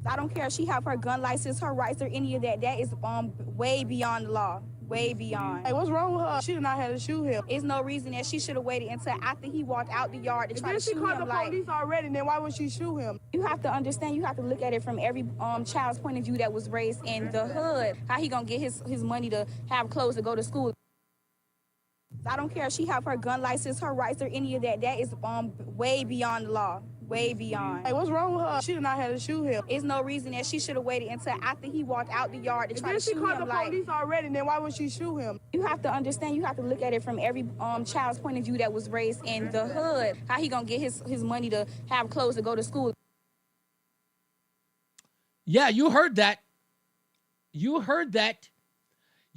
I don't care if she have her gun license, her rights, or any of that. That is way beyond the law. Way beyond. Hey, what's wrong with her? She did not have to shoot him. There's no reason that she should have waited until after he walked out the yard to try to shoot him. If she called the police already, then why would she shoot him? You have to understand, you have to look at it from every child's point of view that was raised in the hood. How he gonna get his money to have clothes to go to school? I don't care if she have her gun license, her rights, or any of that. That is way beyond the law. Way beyond. Hey, what's wrong with her? She did not have to shoot him. There's no reason that she should have waited until after he walked out the yard to try to shoot him. If she called the police already, then why would she shoot him? You have to understand, you have to look at it from every child's point of view that was raised in the hood. How he gonna get his money to have clothes to go to school? Yeah, you heard that. You heard that.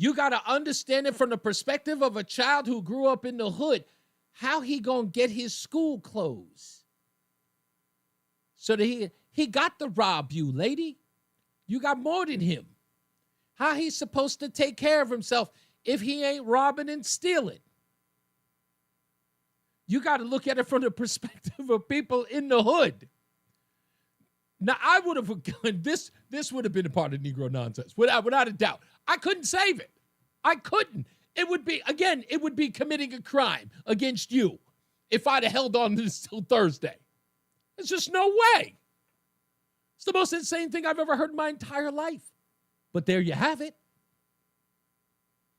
You got to understand it from the perspective of a child who grew up in the hood. how he gonna get his school clothes. So that he got to rob you, lady. You got more than him. How he's supposed to take care of himself if he ain't robbing and stealing? You got to look at it from the perspective of people in the hood. Now, I would have gone, this would have been a part of Negro nonsense, without a doubt. I couldn't save it. I couldn't. It would be committing a crime against you if I'd have held on to this till Thursday. There's just no way. It's the most insane thing I've ever heard in my entire life. But there you have it.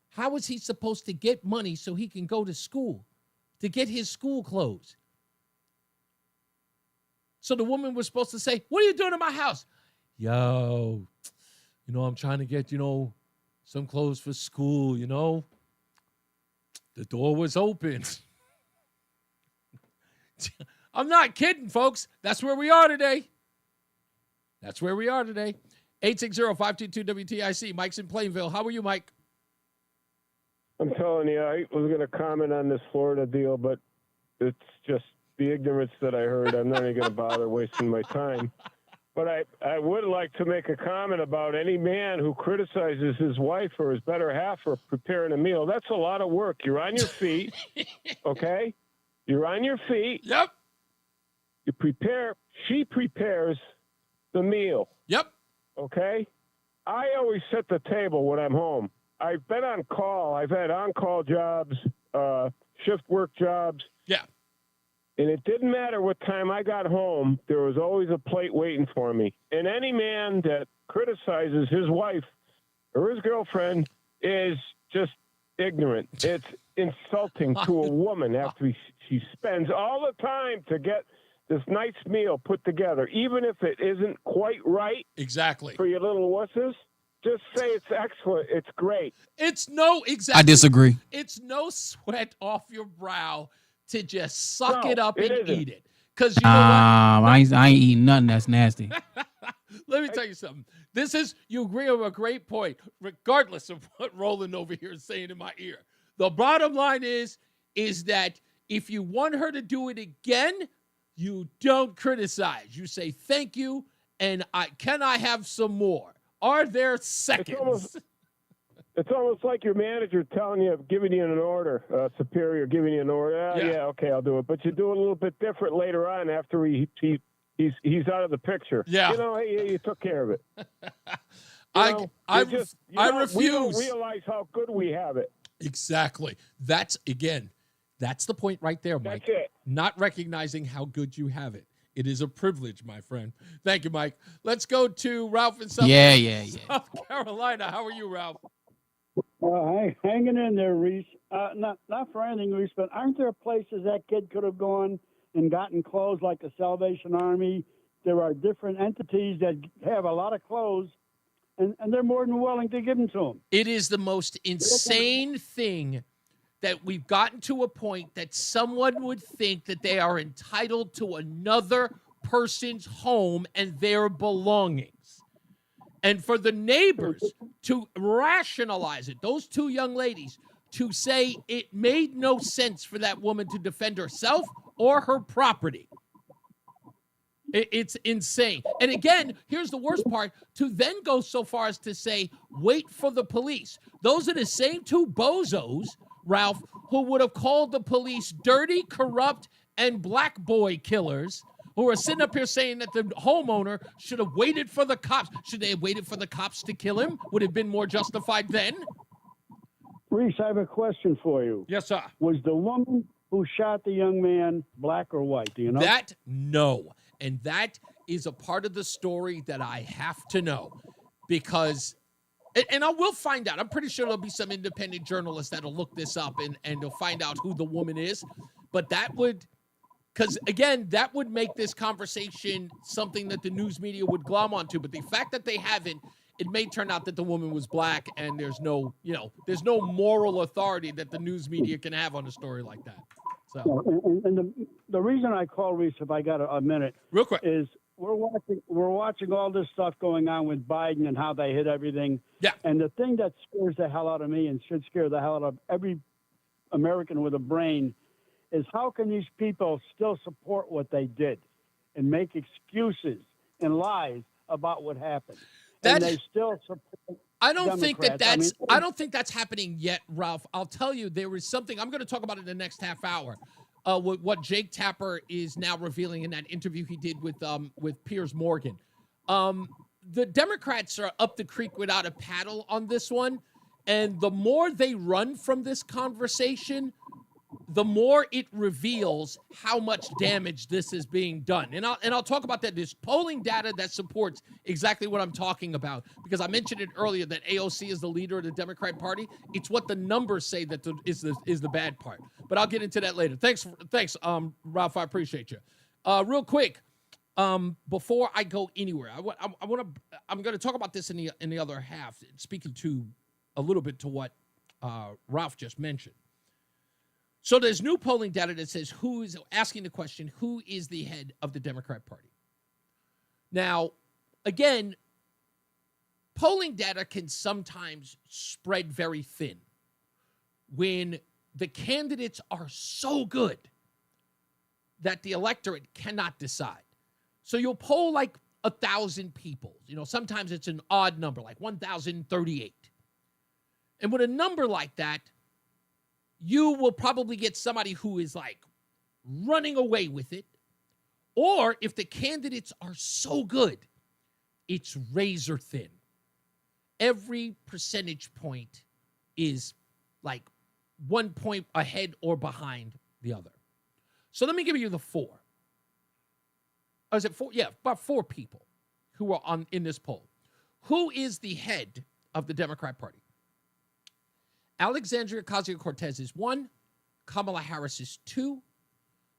How is he supposed to get money so he can go to school, to get his school clothes? So the woman was supposed to say, what are you doing in my house? Yo, I'm trying to get, some clothes for school, The door was open. I'm not kidding, folks. That's where we are today. 860-522-WTIC. Mike's in Plainville. How are you, Mike? I'm telling you, I was going to comment on this Florida deal, but it's just the ignorance that I heard. I'm not even going to bother wasting my time. But I would like to make a comment about any man who criticizes his wife or his better half for preparing a meal. That's a lot of work. You're on your feet, okay? You're on your feet. Yep. You prepare. She prepares the meal. Yep. Okay? I always set the table when I'm home. I've been on call. I've had on-call jobs, shift work jobs. Yeah. And it didn't matter what time I got home, there was always a plate waiting for me. And any man that criticizes his wife or his girlfriend is just ignorant. It's insulting to a woman after she spends all the time to get this nice meal put together, even if it isn't quite right. Exactly. For your little wusses. Just say it's excellent. It's great. Exactly. I disagree. It's no sweat off your brow to just suck No, it up and isn't. eat it. Because you know what? I ain't eating nothing that's nasty. Let me tell you something. You agree with a great point, regardless of what Roland over here is saying in my ear. The bottom line is that if you want her to do it again, you don't criticize. You say, thank you, and can I have some more? Are there seconds? It's almost like your manager telling you, giving you an order, superior giving you an order. Yeah, okay, I'll do it. But you do it a little bit different later on after he's out of the picture. Yeah. You took care of it. I refuse. We don't realize how good we have it. Exactly. That's the point right there, Mike. That's it. Not recognizing how good you have it. It is a privilege, my friend. Thank you, Mike. Let's go to Ralph in South Carolina. How are you, Ralph? Hanging in there, Reese. Not for anything, Reese, but aren't there places that kid could have gone and gotten clothes like the Salvation Army? There are different entities that have a lot of clothes, and they're more than willing to give them to him. It is the most insane thing that we've gotten to a point that someone would think that they are entitled to another person's home and their belongings. And for the neighbors to rationalize it, those two young ladies, to say it made no sense for that woman to defend herself or her property. It's insane. And again, here's the worst part, to then go so far as to say, wait for the police. Those are the same two bozos, Ralph, who would have called the police dirty, corrupt, and black boy killers, who are sitting up here saying that the homeowner should have waited for the cops. Should they have waited for the cops to kill him? Would it have been more justified then? Reese, I have a question for you. Yes, sir. Was the woman who shot the young man black or white? Do you know? No. And that is a part of the story that I have to know, because, and I will find out. I'm pretty sure there'll be some independent journalists that'll look this up and they'll find out who the woman is. But that would, because again, that would make this conversation something that the news media would glom onto. But the fact that they haven't, it may turn out that the woman was black, and there's no moral authority that the news media can have on a story like that. So, and the reason I call, Reese, if I got a minute, real quick, is we're watching all this stuff going on with Biden and how they hit everything. Yeah. And the thing that scares the hell out of me and should scare the hell out of every American with a brain is how can these people still support what they did and make excuses and lies about what happened? And they still support I don't think Democrats. that's I mean, I don't think that's happening yet, Ralph. I'll tell you, there is something I'm going to talk about in the next half hour. What Jake Tapper is now revealing in that interview he did with Piers Morgan. The Democrats are up the creek without a paddle on this one, and the more they run from this conversation, the more it reveals how much damage this is being done. And I'll talk about that. There's polling data that supports exactly what I'm talking about, because I mentioned it earlier that AOC is the leader of the Democrat Party. It's what the numbers say that is the bad part. But I'll get into that later. Thanks, Ralph. I appreciate you. Real quick, before I go anywhere, I'm going to talk about this in the other half, speaking to a little bit to what Ralph just mentioned. So there's new polling data that says who is asking the question, who is the head of the Democrat Party? Now, again, polling data can sometimes spread very thin when the candidates are so good that the electorate cannot decide. So you'll poll like 1,000 people. Sometimes it's an odd number, like 1,038. And with a number like that, you will probably get somebody who is like running away with it. Or if the candidates are so good, it's razor thin. Every percentage point is like 1 point ahead or behind the other. So let me give you the four. Or is it four? Yeah, about four people who are in this poll. Who is the head of the Democrat Party? Alexandria Ocasio-Cortez is 1. Kamala Harris is 2.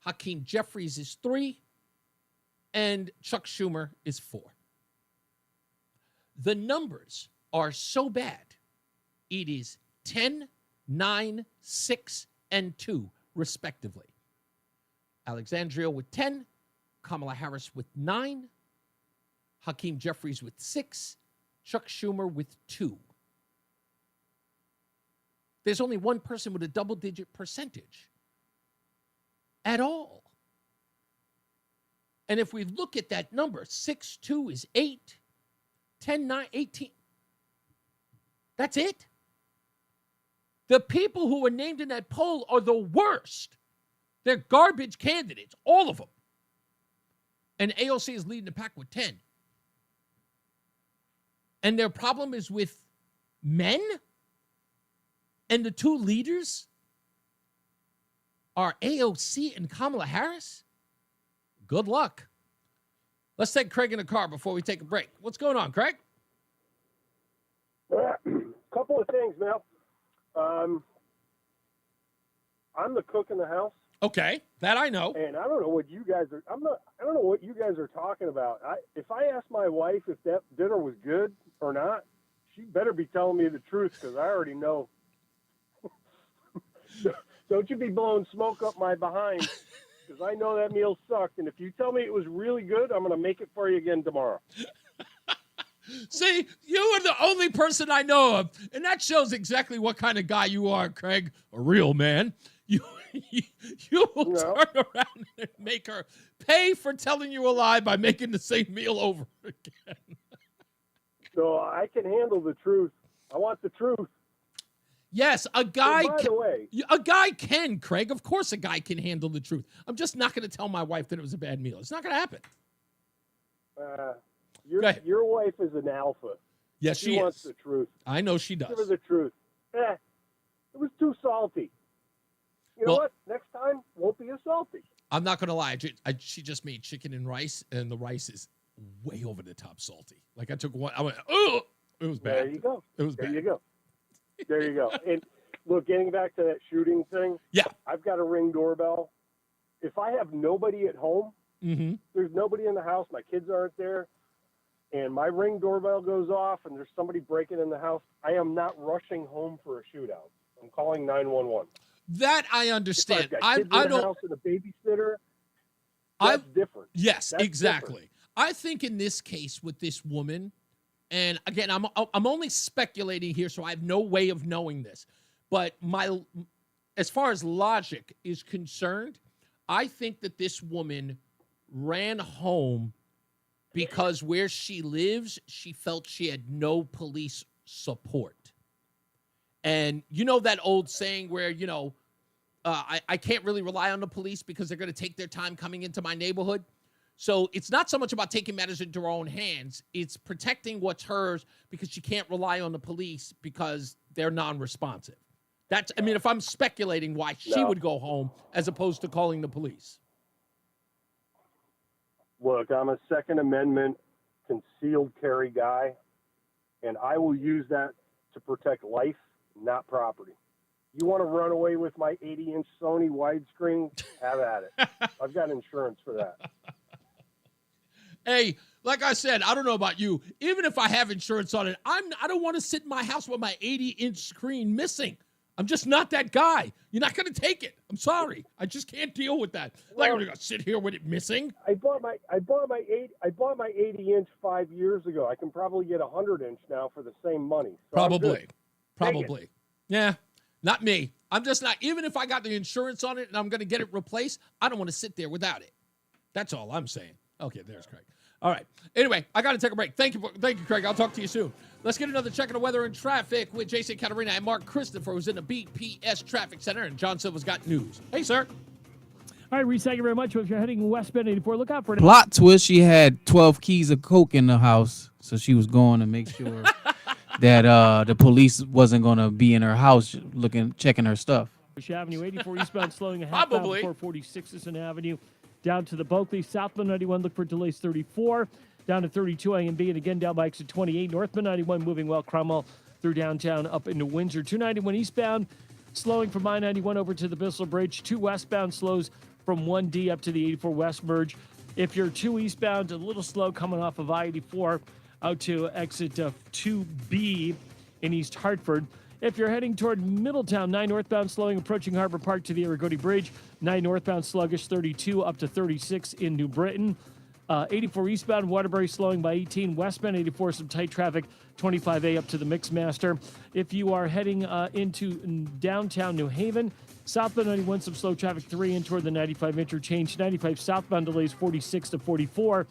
Hakeem Jeffries is 3. And Chuck Schumer is 4. The numbers are so bad. It is 10, 9, 6, and 2, respectively. Alexandria with 10. Kamala Harris with 9. Hakeem Jeffries with 6. Chuck Schumer with 2. There's only one person with a double-digit percentage at all. And if we look at that number, 6, 2 is 8, 10, 9, 18. That's it. The people who were named in that poll are the worst. They're garbage candidates, all of them. And AOC is leading the pack with 10. And their problem is with men? And the two leaders are AOC and Kamala Harris? Good luck. Let's take Craig in the car before we take a break. What's going on, Craig? Couple of things, Mel. I'm the cook in the house. Okay, that I know. And I don't know what you guys are. I don't know what you guys are talking about. If I ask my wife if that dinner was good or not, she better be telling me the truth, because I already know. Don't you be blowing smoke up my behind, because I know that meal sucked. And if you tell me it was really good, I'm going to make it for you again tomorrow. See, you are the only person I know of, and that shows exactly what kind of guy you are, Craig. A real man. You will turn around and make her pay for telling you a lie by making the same meal over again. So I can handle the truth. I want the truth. Yes, a guy. By the way, a guy can, Craig. Of course, a guy can handle the truth. I'm just not going to tell my wife that it was a bad meal. It's not going to happen. Your wife is an alpha. Yes, she wants is. the truth. I know she does. Give her the truth. It was too salty. You know what? Next time won't be as salty. I'm not going to lie. She just made chicken and rice, and the rice is way over the top salty. Like I took one. I went, oh, it was bad. There you go. It was bad. There you go. There you go. And look, getting back to that shooting thing. Yeah. I've got a Ring doorbell. If I have nobody at home, there's nobody in the house, my kids aren't there, and my Ring doorbell goes off and there's somebody breaking in the house, I am not rushing home for a shootout. I'm calling 911. That I understand. If I've got kids in the house and a babysitter, that's different. Yes, That's exactly. different. I think in this case with this woman, and again, I'm only speculating here, so I have no way of knowing this. But as far as logic is concerned, I think that this woman ran home because where she lives, she felt she had no police support. And you know that old saying where, I can't really rely on the police because they're going to take their time coming into my neighborhood. So it's not so much about taking matters into her own hands. It's protecting what's hers because she can't rely on the police because they're non-responsive. If I'm speculating why she would go home as opposed to calling the police. Look, I'm a Second Amendment concealed carry guy, and I will use that to protect life, not property. You want to run away with my 80-inch Sony widescreen? Have at it. I've got insurance for that. Hey, like I said, I don't know about you. Even if I have insurance on it, I don't want to sit in my house with my 80-inch screen missing. I'm just not that guy. You're not going to take it. I'm sorry. I just can't deal with that. Like, I'm going to sit here with it missing. I bought my 80-inch 5 years ago. I can probably get a 100-inch now for the same money. So Probably. Yeah, not me. I'm just not. Even if I got the insurance on it and I'm going to get it replaced, I don't want to sit there without it. That's all I'm saying. Okay, there's Craig. All right. Anyway, I got to take a break. Thank you, Craig. I'll talk to you soon. Let's get another check of the weather and traffic with Jason Catarina and Mark Christopher, who's in the BPS Traffic Center, and John Silva's got news. Hey, sir. All right, Reese, thank you very much. If you're heading westbound 84, look out for it. Plot twist, she had 12 keys of coke in the house, so she was going to make sure that the police wasn't going to be in her house checking her stuff. Avenue 84 eastbound slowing a half before 46th Avenue. Down to the Bulkley, southbound 91, look for delays 34. Down to 32 A and B, and again down by exit 28. Northbound 91 moving well, Cromwell through downtown up into Windsor. 291 eastbound, slowing from I-91 over to the Bissell Bridge. 2 westbound slows from 1D up to the 84 West merge. If you're 2 eastbound, a little slow coming off of I-84 out to exit 2B in East Hartford. If you're heading toward Middletown, 9 northbound slowing approaching Harbor Park to the Aragodi Bridge. 9 northbound sluggish, 32 up to 36 in New Britain. 84 eastbound Waterbury slowing by 18. Westbound 84 some tight traffic, 25A up to the Mixmaster. If you are heading into downtown New Haven, southbound 91 some slow traffic 3 in toward the 95 interchange. 95 southbound delays 46 to 44.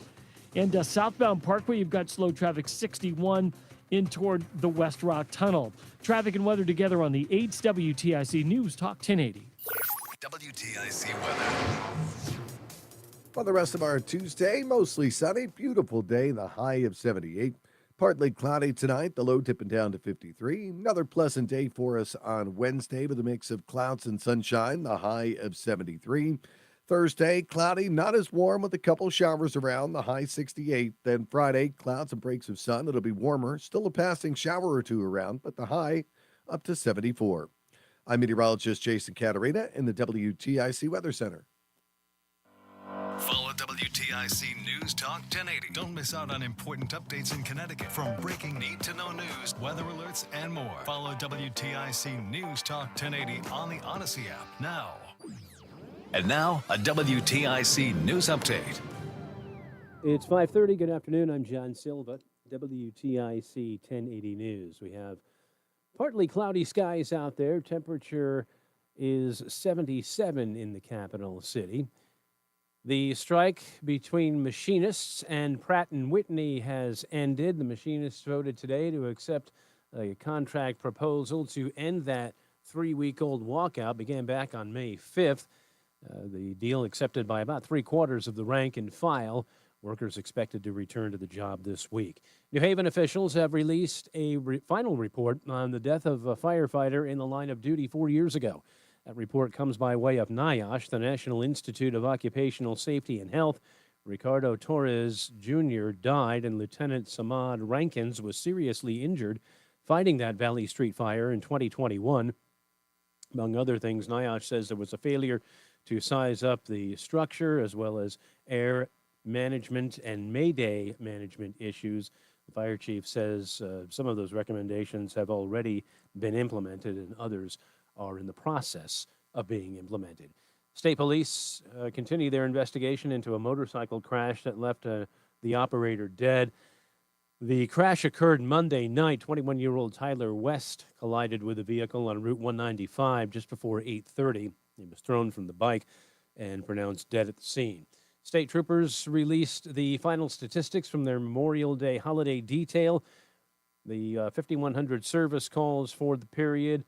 And southbound Parkway, you've got slow traffic 61 in toward the West Rock Tunnel. Traffic and weather together on the 8's WTIC News Talk 1080. WTIC weather. For the rest of our Tuesday, mostly sunny, beautiful day, the high of 78. Partly cloudy tonight, the low tipping down to 53. Another pleasant day for us on Wednesday with a mix of clouds and sunshine, the high of 73. Thursday, cloudy, not as warm with a couple showers around, the high 68. Then Friday, clouds and breaks of sun. It'll be warmer, still a passing shower or two around, but the high up to 74. I'm meteorologist Jason Catarina in the WTIC Weather Center. Follow WTIC News Talk 1080. Don't miss out on important updates in Connecticut, from breaking need-to-know news, weather alerts, and more. Follow WTIC News Talk 1080 on the Odyssey app now. And now, a WTIC News Update. It's 5:30. Good afternoon. I'm John Silva, WTIC 1080 News. We have partly cloudy skies out there. Temperature is 77 in the capital city. The strike between machinists and Pratt & Whitney has ended. The machinists voted today to accept a contract proposal to end that 3-week-old walkout. Began back on May 5th. The deal accepted by about 3/4 of the rank and file. Workers expected to return to the job this week. New Haven officials have released a final report on the death of a firefighter in the line of duty 4 years ago. That report comes by way of NIOSH, the National Institute of Occupational Safety and Health. Ricardo Torres Jr. died, and Lieutenant Samad Rankins was seriously injured fighting that Valley Street fire in 2021. Among other things, NIOSH says there was a failure to size up the structure, as well as air management and mayday management issues. The fire chief says some of those recommendations have already been implemented and others are in the process of being implemented. State police continue their investigation into a motorcycle crash that left the operator dead. The crash occurred Monday night. 21-year-old Tyler West collided with a vehicle on Route 195 just before 8:30. He was thrown from the bike and pronounced dead at the scene. State troopers released the final statistics from their Memorial Day holiday detail. The 5,100 service calls for the period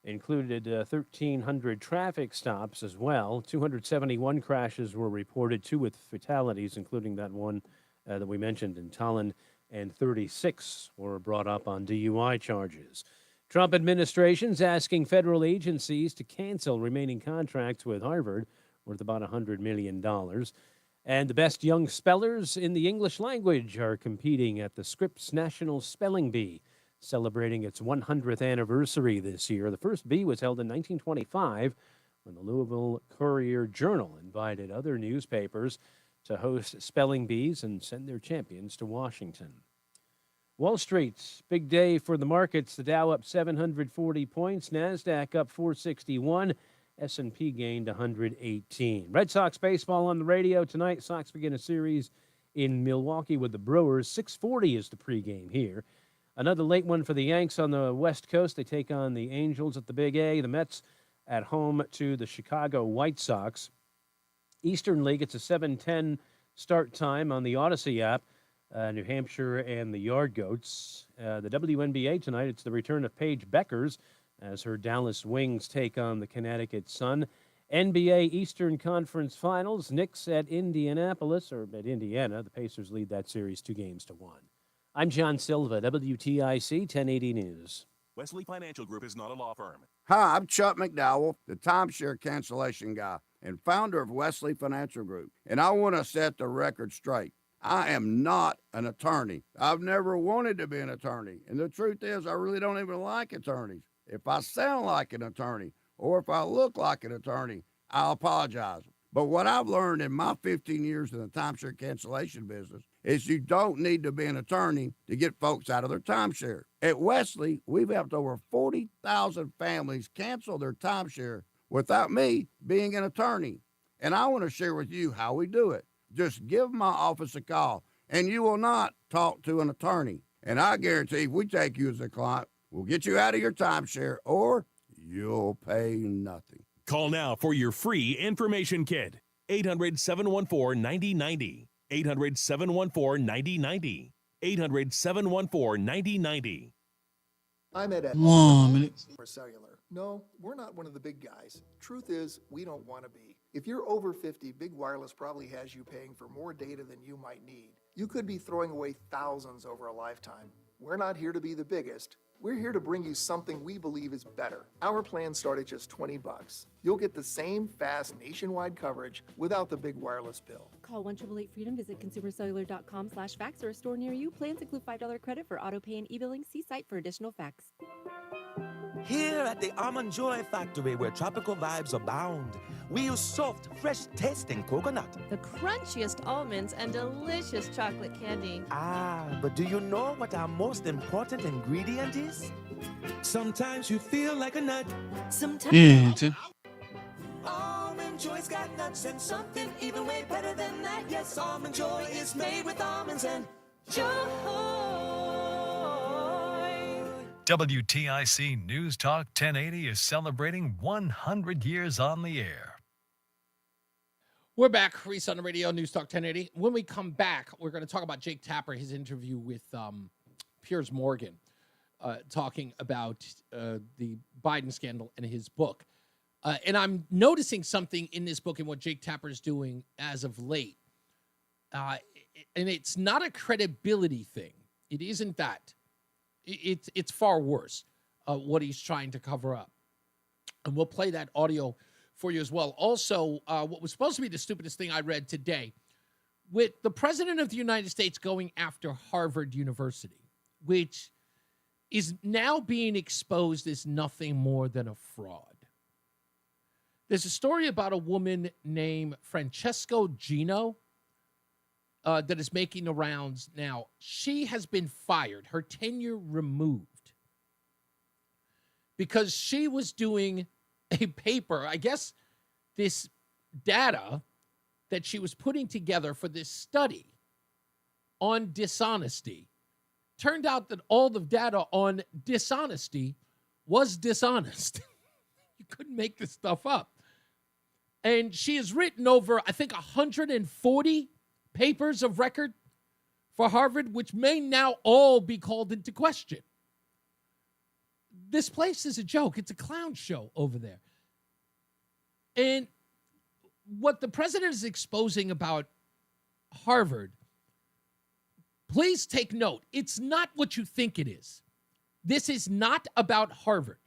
included 1,300 traffic stops as well. 271 crashes were reported, 2 with fatalities, including that one that we mentioned in Tallinn, and 36 were brought up on DUI charges. Trump administration's asking federal agencies to cancel remaining contracts with Harvard worth about $100 million. And the best young spellers in the English language are competing at the Scripps National Spelling Bee, celebrating its 100th anniversary this year. The first bee was held in 1925 when the Louisville Courier-Journal invited other newspapers to host spelling bees and send their champions to Washington. Wall Street, big day for the markets. The Dow up 740 points, NASDAQ up 461, S&P gained 118. Red Sox baseball on the radio tonight. Sox begin a series in Milwaukee with the Brewers. 6:40 is the pregame here. Another late one for the Yanks on the West Coast. They take on the Angels at the Big A. The Mets at home to the Chicago White Sox. Eastern League, it's a 7:10 start time on the Odyssey app. New Hampshire and the Yard Goats. The WNBA tonight, it's the return of Paige Beckers as her Dallas Wings take on the Connecticut Sun. NBA Eastern Conference Finals, Knicks at Indianapolis, or at Indiana. The Pacers lead that series 2-1. I'm John Silva, WTIC 1080 News. Wesley Financial Group is not a law firm. Hi, I'm Chuck McDowell, the timeshare cancellation guy and founder of Wesley Financial Group. And I want to set the record straight. I am not an attorney. I've never wanted to be an attorney. And the truth is, I really don't even like attorneys. If I sound like an attorney or if I look like an attorney, I'll apologize. But what I've learned in my 15 years in the timeshare cancellation business is you don't need to be an attorney to get folks out of their timeshare. At Wesley, we've helped over 40,000 families cancel their timeshare without me being an attorney. And I want to share with you how we do it. Just give my office a call, and you will not talk to an attorney. And I guarantee if we take you as a client, we'll get you out of your timeshare, or you'll pay nothing. Call now for your free information kit. 800-714-9090. 800-714-9090. 800-714-9090. I'm at Mom. for cellular. No, we're not one of the big guys. Truth is, we don't want to be. If you're over 50, Big Wireless probably has you paying for more data than you might need. You could be throwing away thousands over a lifetime. We're not here to be the biggest. We're here to bring you something we believe is better. Our plans start at just $20. You'll get the same fast nationwide coverage without the big wireless bill. Call 1-888-FREEDOM, visit consumercellular.com/facts or a store near you. Plans include $5 credit for auto pay and e-billing. See site for additional facts. Here at the Almond Joy Factory, where tropical vibes abound, we use soft, fresh-tasting coconut. The crunchiest almonds and delicious chocolate candy. But do you know what our most important ingredient is? Sometimes you feel like a nut. Sometimes. Almond Joy's got nuts and something even way better than that. Yes, Almond Joy is made with almonds and joy. WTIC News Talk 1080 is celebrating 100 years on the air. We're back, Reese on the Radio, News Talk 1080. When we come back, we're going to talk about Jake Tapper, his interview with Piers Morgan, talking about the Biden scandal and his book. And I'm noticing something in this book and what Jake Tapper is doing as of late. And it's not a credibility thing. It isn't that. It's far worse, what he's trying to cover up. And we'll play that audio for you as well. Also, what was supposed to be the stupidest thing I read today, with the president of the United States going after Harvard University, which is now being exposed as nothing more than a fraud. There's a story about a woman named Francesco Gino that is making the rounds now. She has been fired, her tenure removed, because she was doing a paper, I guess this data that she was putting together for this study on dishonesty turned out that all the data on dishonesty was dishonest. You couldn't make this stuff up. And she has written over, I think, 140 papers of record for Harvard, which may now all be called into question. This place is a joke. It's a clown show over there. And what the president is exposing about Harvard, please take note. It's not what you think it is. This is not about Harvard.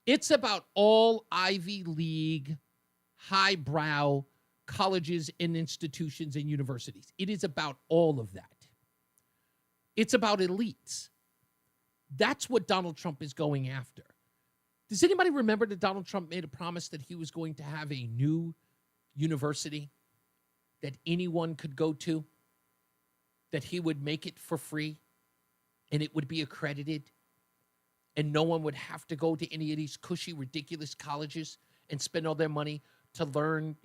It's about all Ivy League, highbrow colleges and institutions and universities. It is about all of that. It's about elites. That's what Donald Trump is going after. Does anybody remember that Donald Trump made a promise that he was going to have a new university that anyone could go to, that he would make it for free, and it would be accredited, and no one would have to go to any of these cushy, ridiculous colleges and spend all their money to learn,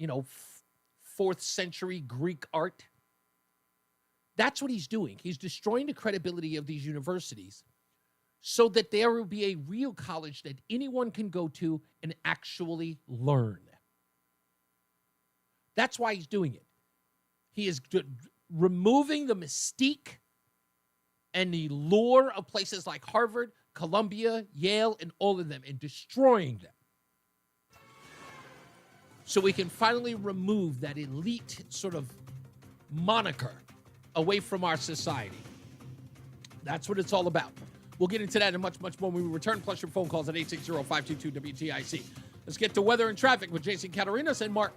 4th century Greek art? That's what he's doing. He's destroying the credibility of these universities so that there will be a real college that anyone can go to and actually learn. That's why he's doing it. He is removing the mystique and the lure of places like Harvard, Columbia, Yale, and all of them, and destroying them. So we can finally remove that elite sort of moniker away from our society. That's what it's all about. We'll get into that and much, much more when we return. Plus your phone calls at 860-522-WTIC. Let's get to weather and traffic with Jason Catarina and Mark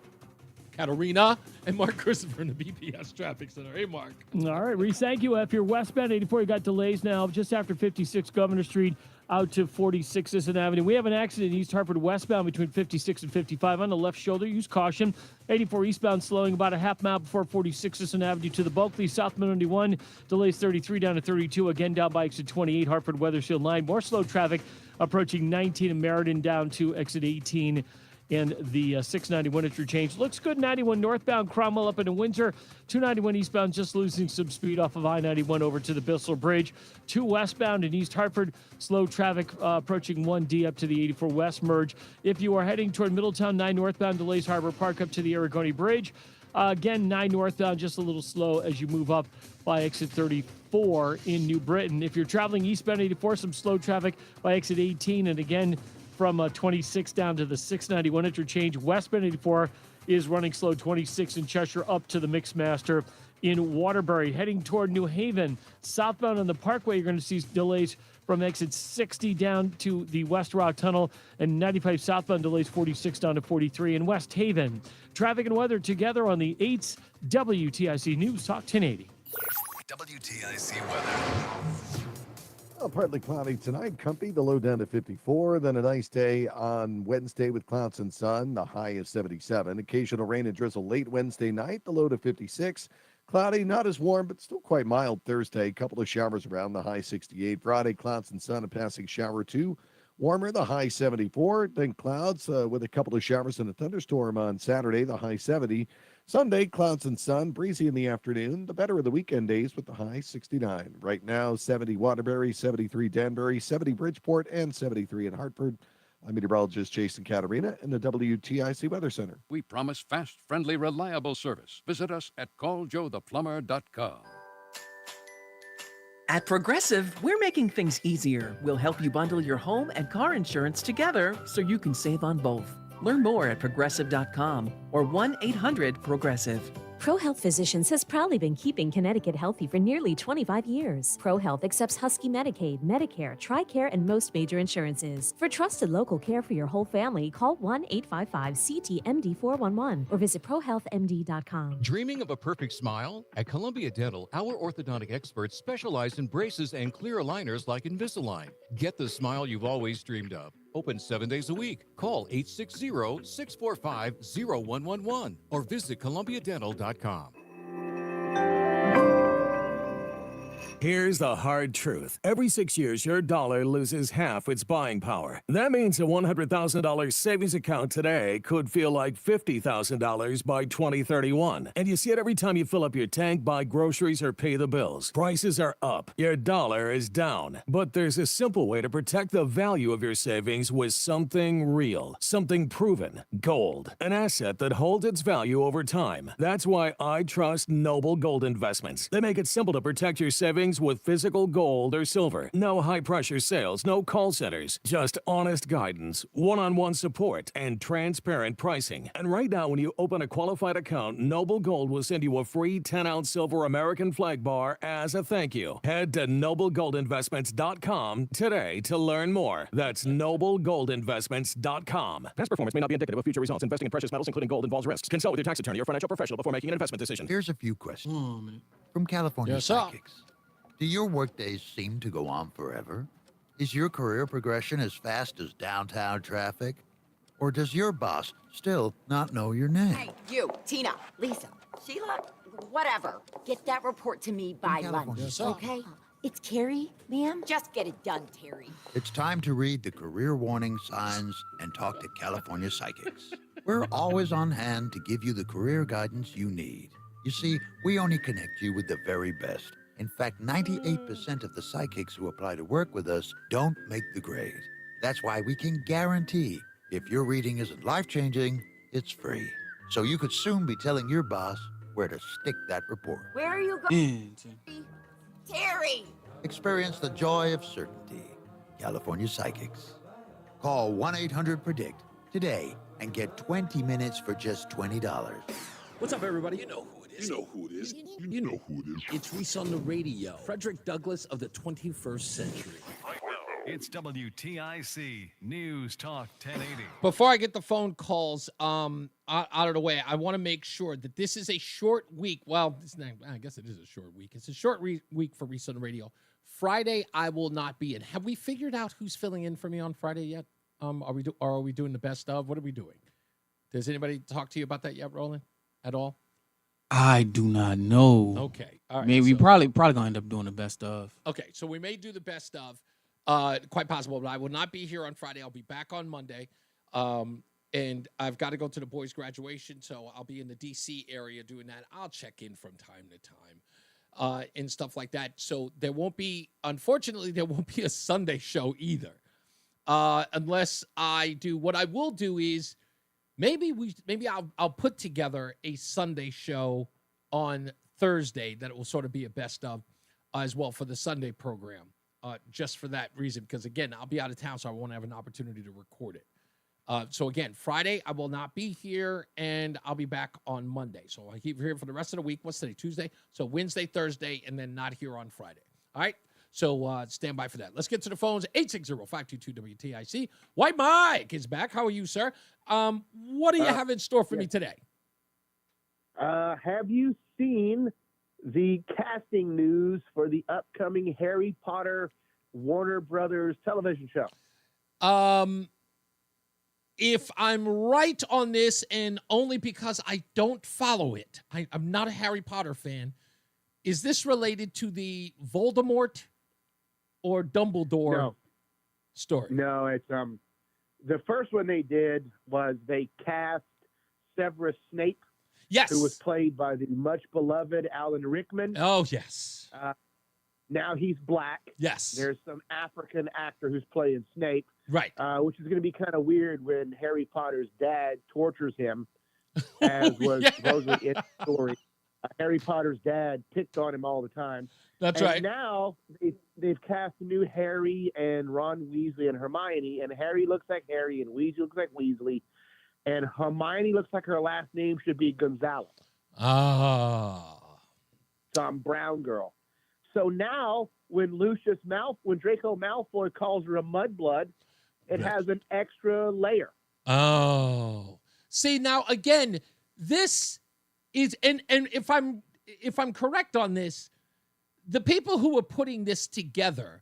Christopher in the BPS Traffic Center. Hey, Mark. All right, Reese, thank you. If you're westbound 84, you got delays now just after 56 Governor Street out to 46 Sisson Avenue. We have an accident in East Hartford westbound between 56 and 55 on the left shoulder. Use caution. 84 eastbound slowing about a half mile before 46 Sisson Avenue to the Bulkley. South 91 delays 33 down to 32. Again down by exit 28 Hartford Weathersfield line. More slow traffic approaching 19 and Meriden down to exit 18. And the 691 interchange looks good. 91 northbound, Cromwell up into Windsor. 291 eastbound, just losing some speed off of I-91 over to the Bissell Bridge. 2 westbound in East Hartford, slow traffic approaching 1D up to the 84 West merge. If you are heading toward Middletown, 9 northbound delays Harbor Park up to the Aragoni Bridge. Again, 9 northbound, just a little slow as you move up by exit 34 in New Britain. If you're traveling eastbound 84, some slow traffic by exit 18, and again, from 26 down to the 691 interchange. Westbound 84 is running slow, 26 in Cheshire up to the Mixmaster in Waterbury. Heading toward New Haven, southbound on the Parkway, you're going to see delays from exit 60 down to the West Rock Tunnel, and 95 southbound delays 46 down to 43 in West Haven. Traffic and weather together on the 8th WTIC News Talk 1080. WTIC weather. Partly cloudy tonight, comfy, the low down to 54. Then a nice day on Wednesday with clouds and sun, the high is 77. Occasional rain and drizzle late Wednesday night, the low to 56. Cloudy, not as warm, but still quite mild Thursday. A couple of showers around, the high 68. Friday, clouds and sun, a passing shower 2. Warmer, the high 74. Then clouds with a couple of showers and a thunderstorm on Saturday, the high 70. Sunday, clouds and sun, breezy in the afternoon. The better of the weekend days with the high 69. Right now, 70 Waterbury, 73 Danbury, 70 Bridgeport, and 73 in Hartford. I'm meteorologist Jason Catarina in the WTIC Weather Center. We promise fast, friendly, reliable service. Visit us at calljoetheplumber.com. At Progressive, we're making things easier. We'll help you bundle your home and car insurance together so you can save on both. Learn more at progressive.com or 1-800-PROGRESSIVE. ProHealth Physicians has proudly been keeping Connecticut healthy for nearly 25 years. ProHealth accepts Husky Medicaid, Medicare, TRICARE, and most major insurances. For trusted local care for your whole family, call 1-855-CT-MD-411 or visit ProHealthMD.com. Dreaming of a perfect smile? At Columbia Dental, our orthodontic experts specialize in braces and clear aligners like Invisalign. Get the smile you've always dreamed of. Open 7 days a week. Call 860-645-0111 or visit columbiadental.com. Here's the hard truth. Every 6 years, your dollar loses half its buying power. That means a $100,000 savings account today could feel like $50,000 by 2031. And you see it every time you fill up your tank, buy groceries, or pay the bills. Prices are up. Your dollar is down. But there's a simple way to protect the value of your savings with something real, something proven. Gold. An asset that holds its value over time. That's why I trust Noble Gold Investments. They make it simple to protect your savings with physical gold or silver. No high-pressure sales, no call centers. Just honest guidance, one-on-one support, and transparent pricing. And right now, when you open a qualified account, Noble Gold will send you a free 10-ounce silver American flag bar as a thank you. Head to noblegoldinvestments.com today to learn more. That's noblegoldinvestments.com. Past performance may not be indicative of future results. Investing in precious metals, including gold, involves risks. Consult with your tax attorney or financial professional before making an investment decision. Here's a few questions. From California Psychics. Do your workdays seem to go on forever? Is your career progression as fast as downtown traffic? Or does your boss still not know your name? Hey, you, Tina, Lisa, Sheila, whatever. Get that report to me by lunch, okay? It's Carrie, ma'am. Just get it done, Terry. It's time to read the career warning signs and talk to California Psychics. We're always on hand to give you the career guidance you need. You see, we only connect you with the very best. In fact, 98% of the psychics who apply to work with us don't make the grade. That's why we can guarantee if your reading isn't life-changing, it's free. So you could soon be telling your boss where to stick that report. Where are you going? Terry! Experience the joy of certainty. California Psychics. Call 1-800-PREDICT today and get 20 minutes for just $20. What's up, everybody? You know who it is. You know who it is. You know who it is. It's Reese on the Radio. Frederick Douglass of the 21st century. It's WTIC News Talk 1080. Before I get the phone calls out of the way, I want to make sure that this is a short week. Well, I guess it is a short week. It's a short week for Reese on the Radio. Friday, I will not be in. Have we figured out who's filling in for me on Friday yet? Are we doing the best of? What are we doing? Does anybody talk to you about that yet, Roland? At all? I do not know. Okay. All right. Maybe probably gonna end up doing the best of. Okay, so we may do the best of. Quite possible, but I will not be here on Friday. I'll be back on Monday. And I've got to go to the boys' graduation, so I'll be in the D.C. area doing that. I'll check in from time to time and stuff like that. So unfortunately, there won't be a Sunday show either. Unless I do. What I will do is maybe I'll put together a Sunday show on Thursday that it will sort of be a best of as well for the Sunday program. Just for that reason, because again, I'll be out of town, so I won't have an opportunity to record it. So again, Friday, I will not be here, and I'll be back on Monday. So I'll keep here for the rest of the week. What's today? Tuesday? So Wednesday, Thursday, and then not here on Friday. All right? So stand by for that. Let's get to the phones. 860-522-WTIC. White Mike is back. How are you, sir? What do you have in store for me today? Have you seen the casting news for the upcoming Harry Potter Warner Brothers television show? If I'm right on this, and only because I don't follow it, I'm not a Harry Potter fan, is this related to the Voldemort or Dumbledore story? No, it's the first one they did was they cast Severus Snape. Yes. Who was played by the much beloved Alan Rickman. Oh, yes. Now he's black. Yes. There's some African actor who's playing Snape. Right. Which is going to be kind of weird when Harry Potter's dad tortures him, as was supposedly in the story. Harry Potter's dad picked on him all the time. That's and right. Now they've cast a new Harry and Ron Weasley and Hermione, and Harry looks like Harry and Weasley looks like Weasley. And Hermione looks like her last name should be Gonzalez. Some brown girl. So now when Draco Malfoy calls her a mudblood, it has an extra layer. Oh. See, now again, this is and if I'm correct on this, the people who are putting this together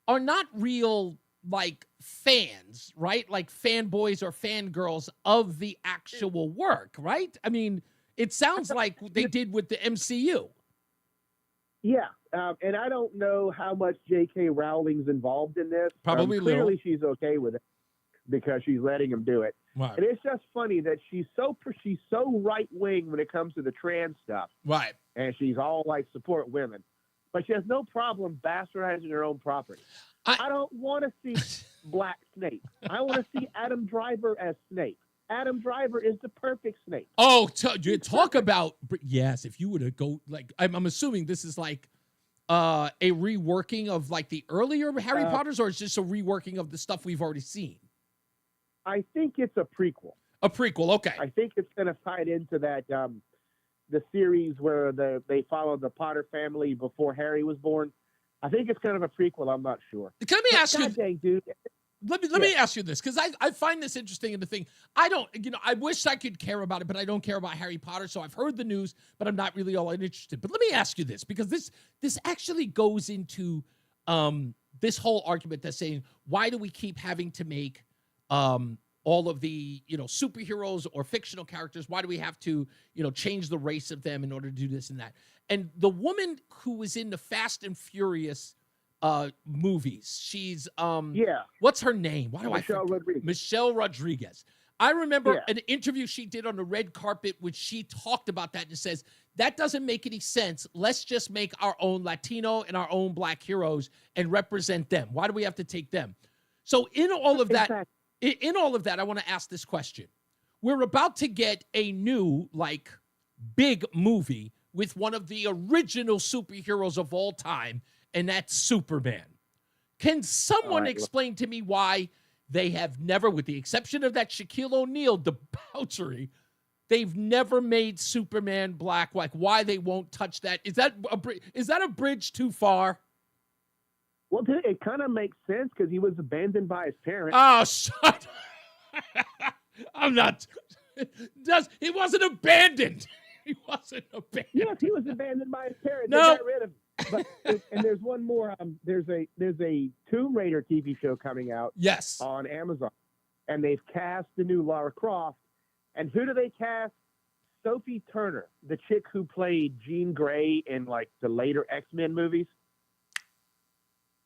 are not real like fans, right? Like fanboys or fangirls of the actual work, right? I mean, it sounds like they did with the MCU. Yeah. And I don't know how much J.K. Rowling's involved in this. Probably clearly little. she's okay with it because she's letting him do it. Right. And it's just funny that she's so right wing when it comes to the trans stuff. Right. And she's all like support women, but she has no problem bastardizing her own property. I don't want to see Black Snape. I want to see Adam Driver as Snape. Adam Driver is the perfect Snape. Oh, talk about yes. If you were to go like, I'm assuming this is like a reworking of like the earlier Harry Potters, or it's just a reworking of the stuff we've already seen. I think it's a prequel. A prequel, okay. I think it's going to tie into that the series where they followed the Potter family before Harry was born. I think it's kind of a prequel. I'm not sure. Let me ask you, dang, dude. Let me ask you this, because I find this interesting in the thing. I don't, I wish I could care about it, but I don't care about Harry Potter. So I've heard the news, but I'm not really all that interested. But let me ask you this, because this actually goes into this whole argument that's saying, why do we keep having to make all of the, superheroes or fictional characters? Why do we have to, change the race of them in order to do this and that? And the woman who was in the Fast and Furious movies, she's what's her name? Why do Michelle Rodriguez. Michelle Rodriguez. I remember an interview she did on the red carpet, which she talked about that and says, that doesn't make any sense. Let's just make our own Latino and our own Black heroes and represent them. Why do we have to take them? So in all of that, I want to ask this question. We're about to get a new, big movie with one of the original superheroes of all time, and that's Superman. Can someone explain to me why they have never, with the exception of that Shaquille O'Neal debauchery, they've never made Superman black? Why they won't touch that? Is that a bridge too far? Well, it kind of makes sense because he was abandoned by his parents. Oh, shut I'm not. He wasn't abandoned. He wasn't abandoned. Yes, he was abandoned by his parents. No. They got rid of him. But and there's one more. There's a Tomb Raider TV show coming out. Yes. On Amazon, and they've cast the new Lara Croft. And who do they cast? Sophie Turner, the chick who played Jean Grey in the later X-Men movies.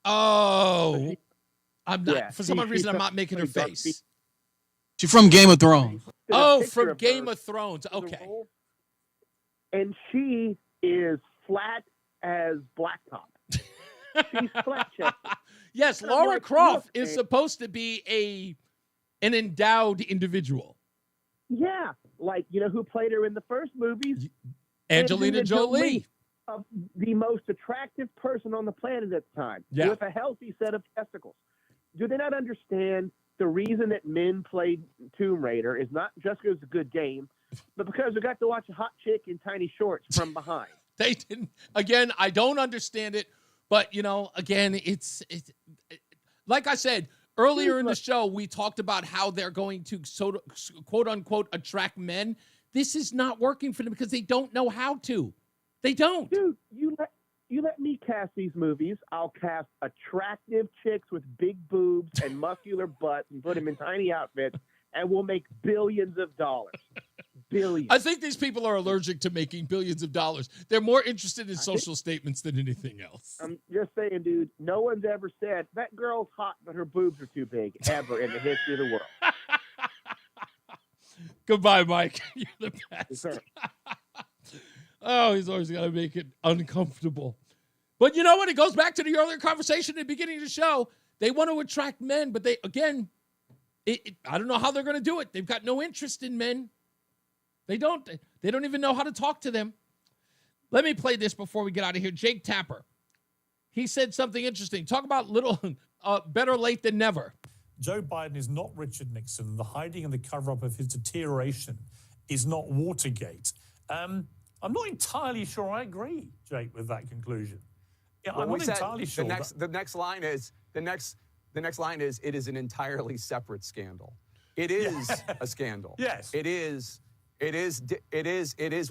Oh, I'm not. For some reason, I'm not making her face. She's from Game of Thrones. Oh, from Game of Thrones. Okay. And she is flat as blacktop. She's flat chested. Yes, Lara Croft is supposed to be an endowed individual. Yeah, who played her in the first movies? Angelina Jolie. The most attractive person on the planet at the time, with a healthy set of testicles. Do they not understand the reason that men played Tomb Raider is not just because it's a good game, but because we got to watch a hot chick in tiny shorts from behind? They didn't. Again, I don't understand it, but again, it's like I said earlier in the show, we talked about how they're going to quote unquote attract men. This is not working for them because they don't know how to. They don't. Dude, you let me cast these movies. I'll cast attractive chicks with big boobs and muscular butts and put them in tiny outfits, and we'll make billions of dollars. Billions. I think these people are allergic to making billions of dollars. They're more interested in social statements than anything else. I'm just saying, dude, no one's ever said, that girl's hot, but her boobs are too big, ever in the history of the world. Goodbye, Mike. You're the best. Yes, sir. Oh, he's always got to make it uncomfortable. But you know what? It goes back to the earlier conversation at the beginning of the show. They want to attract men, but I don't know how they're going to do it. They've got no interest in men. They don't even know how to talk to them. Let me play this before we get out of here. Jake Tapper. He said something interesting. Talk about better late than never. Joe Biden is not Richard Nixon. The hiding and the cover-up of his deterioration is not Watergate. I'm not entirely sure I agree, Jake, with that conclusion. Yeah, I'm not entirely sure. The next line is it is an entirely separate scandal. It is a scandal. Yes. It is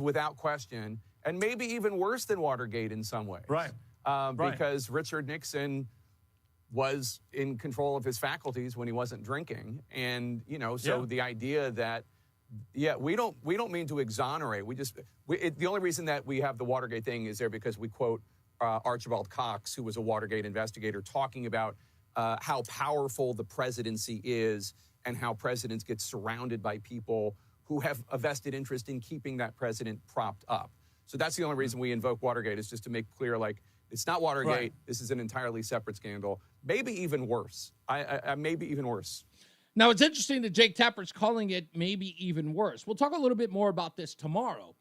without question, and maybe even worse than Watergate in some ways. Right. Because Richard Nixon was in control of his faculties when he wasn't drinking, and the idea that we don't mean to exonerate. The only reason that we have the Watergate thing is there because we quote Archibald Cox, who was a Watergate investigator, talking about how powerful the presidency is and how presidents get surrounded by people who have a vested interest in keeping that president propped up. So that's the only reason we invoke Watergate, is just to make clear, like, it's not Watergate. Right. This is an entirely separate scandal. Maybe even worse. I maybe even worse. Now, it's interesting that Jake Tapper's calling it maybe even worse. We'll talk a little bit more about this tomorrow.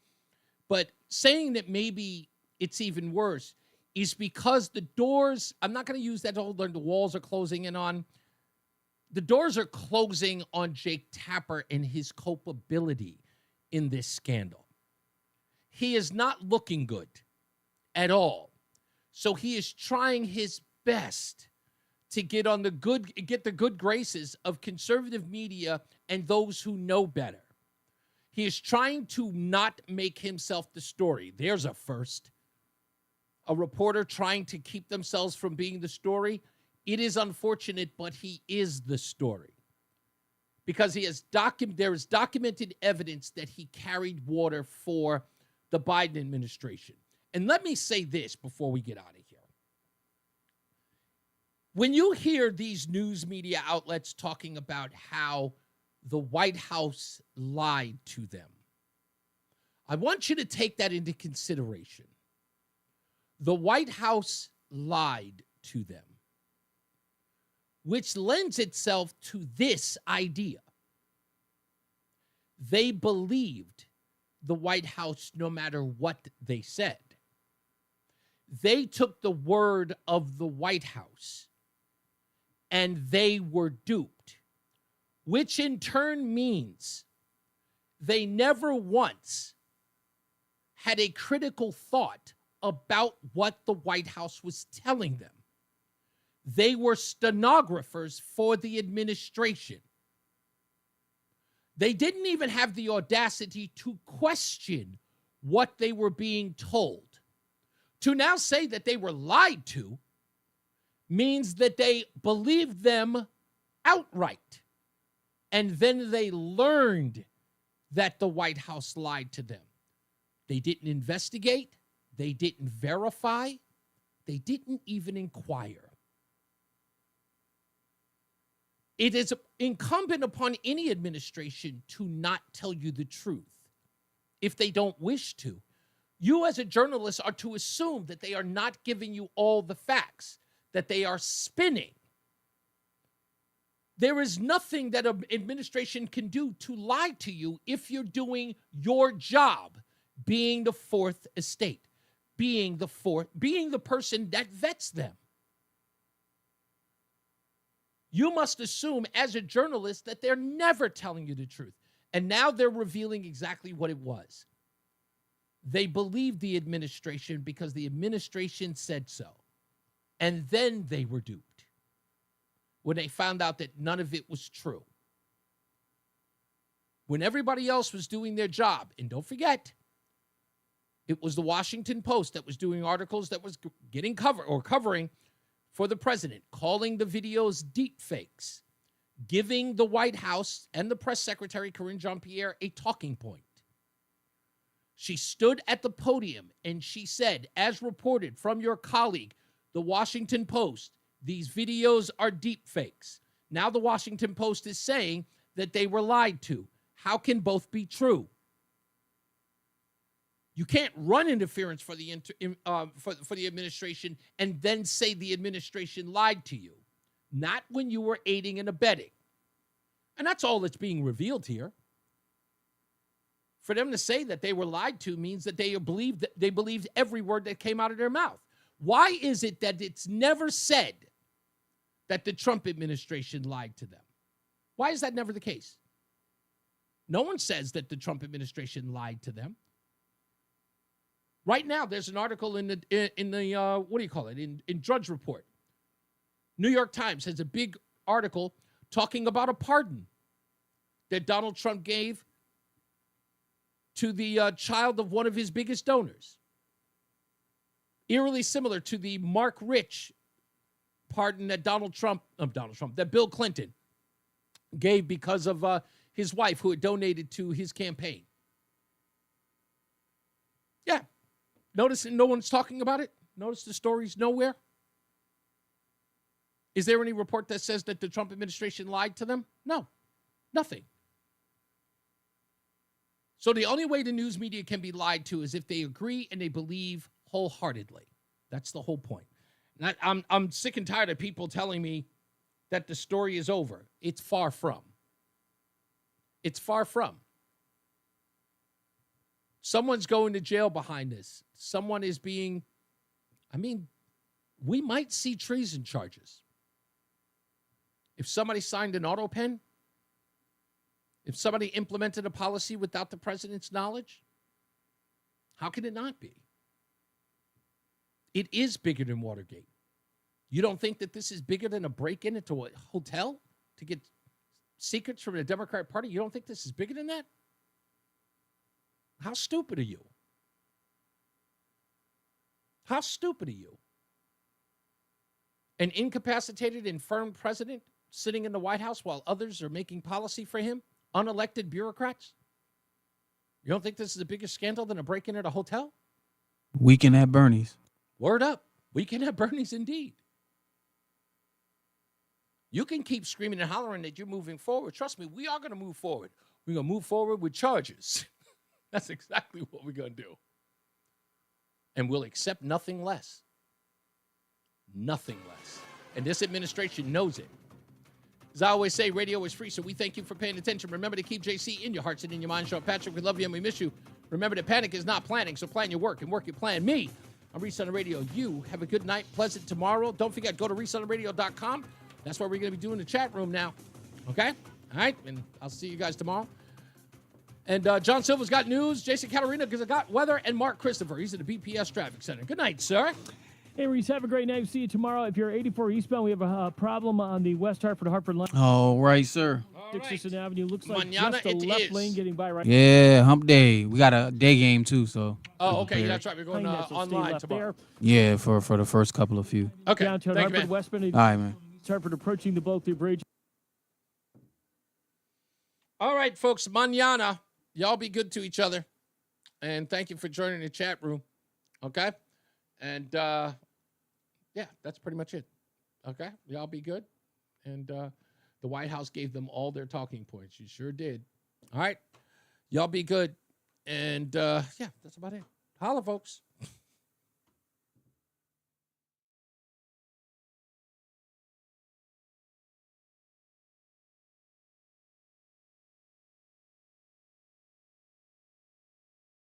But saying that maybe it's even worse is because the doors, I'm not going to use that whole, the walls are closing in on. The doors are closing on Jake Tapper and his culpability in this scandal. He is not looking good at all. So he is trying his best to get the good graces of conservative media and those who know better. He is trying to not make himself the story. There's a first. A reporter trying to keep themselves from being the story. It is unfortunate, but he is the story. Because there is documented evidence that he carried water for the Biden administration. And let me say this before we get out of here. When you hear these news media outlets talking about how the White House lied to them, I want you to take that into consideration. The White House lied to them, which lends itself to this idea. They believed the White House no matter what they said. They took the word of the White House and they were duped, which in turn means they never once had a critical thought about what the White House was telling them. They were stenographers for the administration. They didn't even have the audacity to question what they were being told. To now say that they were lied to means that they believed them outright. And then they learned that the White House lied to them. They didn't investigate. They didn't verify. They didn't even inquire. It is incumbent upon any administration to not tell you the truth if they don't wish to. You as a journalist are to assume that they are not giving you all the facts, that they are spinning. There is nothing that an administration can do to lie to you if you're doing your job, being the fourth estate, being the person that vets them. You must assume as a journalist that they're never telling you the truth. And now they're revealing exactly what it was. They believed the administration because the administration said so. And then they were duped when they found out that none of it was true. When everybody else was doing their job, and don't forget, it was the Washington Post that was doing articles that was getting covering for the president, calling the videos deep fakes, giving the White House and the press secretary, Karine Jean-Pierre, a talking point. She stood at the podium and she said, as reported from your colleague, the Washington Post, these videos are deep fakes. Now the Washington Post is saying that they were lied to. How can both be true? You can't run interference for the administration and then say the administration lied to you. Not when you were aiding and abetting. And that's all that's being revealed here. For them to say that they were lied to means that they believed every word that came out of their mouth. Why is it that it's never said that the Trump administration lied to them? Why is that never the case? No one says that the Trump administration lied to them. Right now, there's an article in the what do you call it? In Drudge Report. New York Times has a big article talking about a pardon that Donald Trump gave to the child of one of his biggest donors. Eerily similar to the Mark Rich pardon that that Bill Clinton gave because of his wife who had donated to his campaign. Yeah. Notice no one's talking about it? Notice the story's nowhere. Is there any report that says that the Trump administration lied to them? No, nothing. So the only way the news media can be lied to is if they agree and they believe wholeheartedly. That's the whole point. And I'm sick and tired of people telling me that the story is over. It's far from. It's far from. Someone's going to jail behind this. Someone is being, we might see treason charges. If somebody signed an auto pen, if somebody implemented a policy without the president's knowledge, how can it not be? It is bigger than Watergate. You don't think that this is bigger than a break-in into a hotel to get secrets from the Democratic Party? You don't think this is bigger than that? How stupid are you? How stupid are you? An incapacitated, infirm president sitting in the White House while others are making policy for him? Unelected bureaucrats? You don't think this is a bigger scandal than a break-in at a hotel? Weekend at Bernie's. Word up. Weekend at Bernie's indeed. You can keep screaming and hollering that you're moving forward. Trust me, we are going to move forward. We're going to move forward with charges. That's exactly what we're going to do. And we'll accept nothing less. Nothing less. And this administration knows it. As I always say, radio is free, so we thank you for paying attention. Remember to keep JC in your hearts and in your mind. Sean Patrick, we love you and we miss you. Remember that panic is not planning, so plan your work and work your plan. Me, I'm Reese On The Radio. You have a good night, pleasant tomorrow. Don't forget, go to reasonthenradio.com. That's where we're going to be doing the chat room now. Okay? All right? And I'll see you guys tomorrow. And John Silva's got news. Jason Catarina has got weather. And Mark Christopher. He's at the BPS Traffic Center. Good night, sir. Hey, Reese, have a great night. See you tomorrow. If you're 84 eastbound, we have a problem on the West Hartford line. All right, sir. Dixon Avenue looks like Mañana just a left is. lane getting by right. Yeah, hump day. We got a day game, too, so. Oh, okay. prepare. That's right. We're going online tomorrow. Yeah, for the first couple of few. Okay. Downtown Thank you, Hartford, man. westbound. All right, man. Hartford approaching the Blakely Bridge. All right, folks. Mañana. Y'all be good to each other. And thank you for joining the chat room. Okay? And, yeah, that's pretty much it. Okay? Y'all be good. And the White House gave them all their talking points. You sure did. All right? Y'all be good. And, yeah, that's about it. Holla, folks.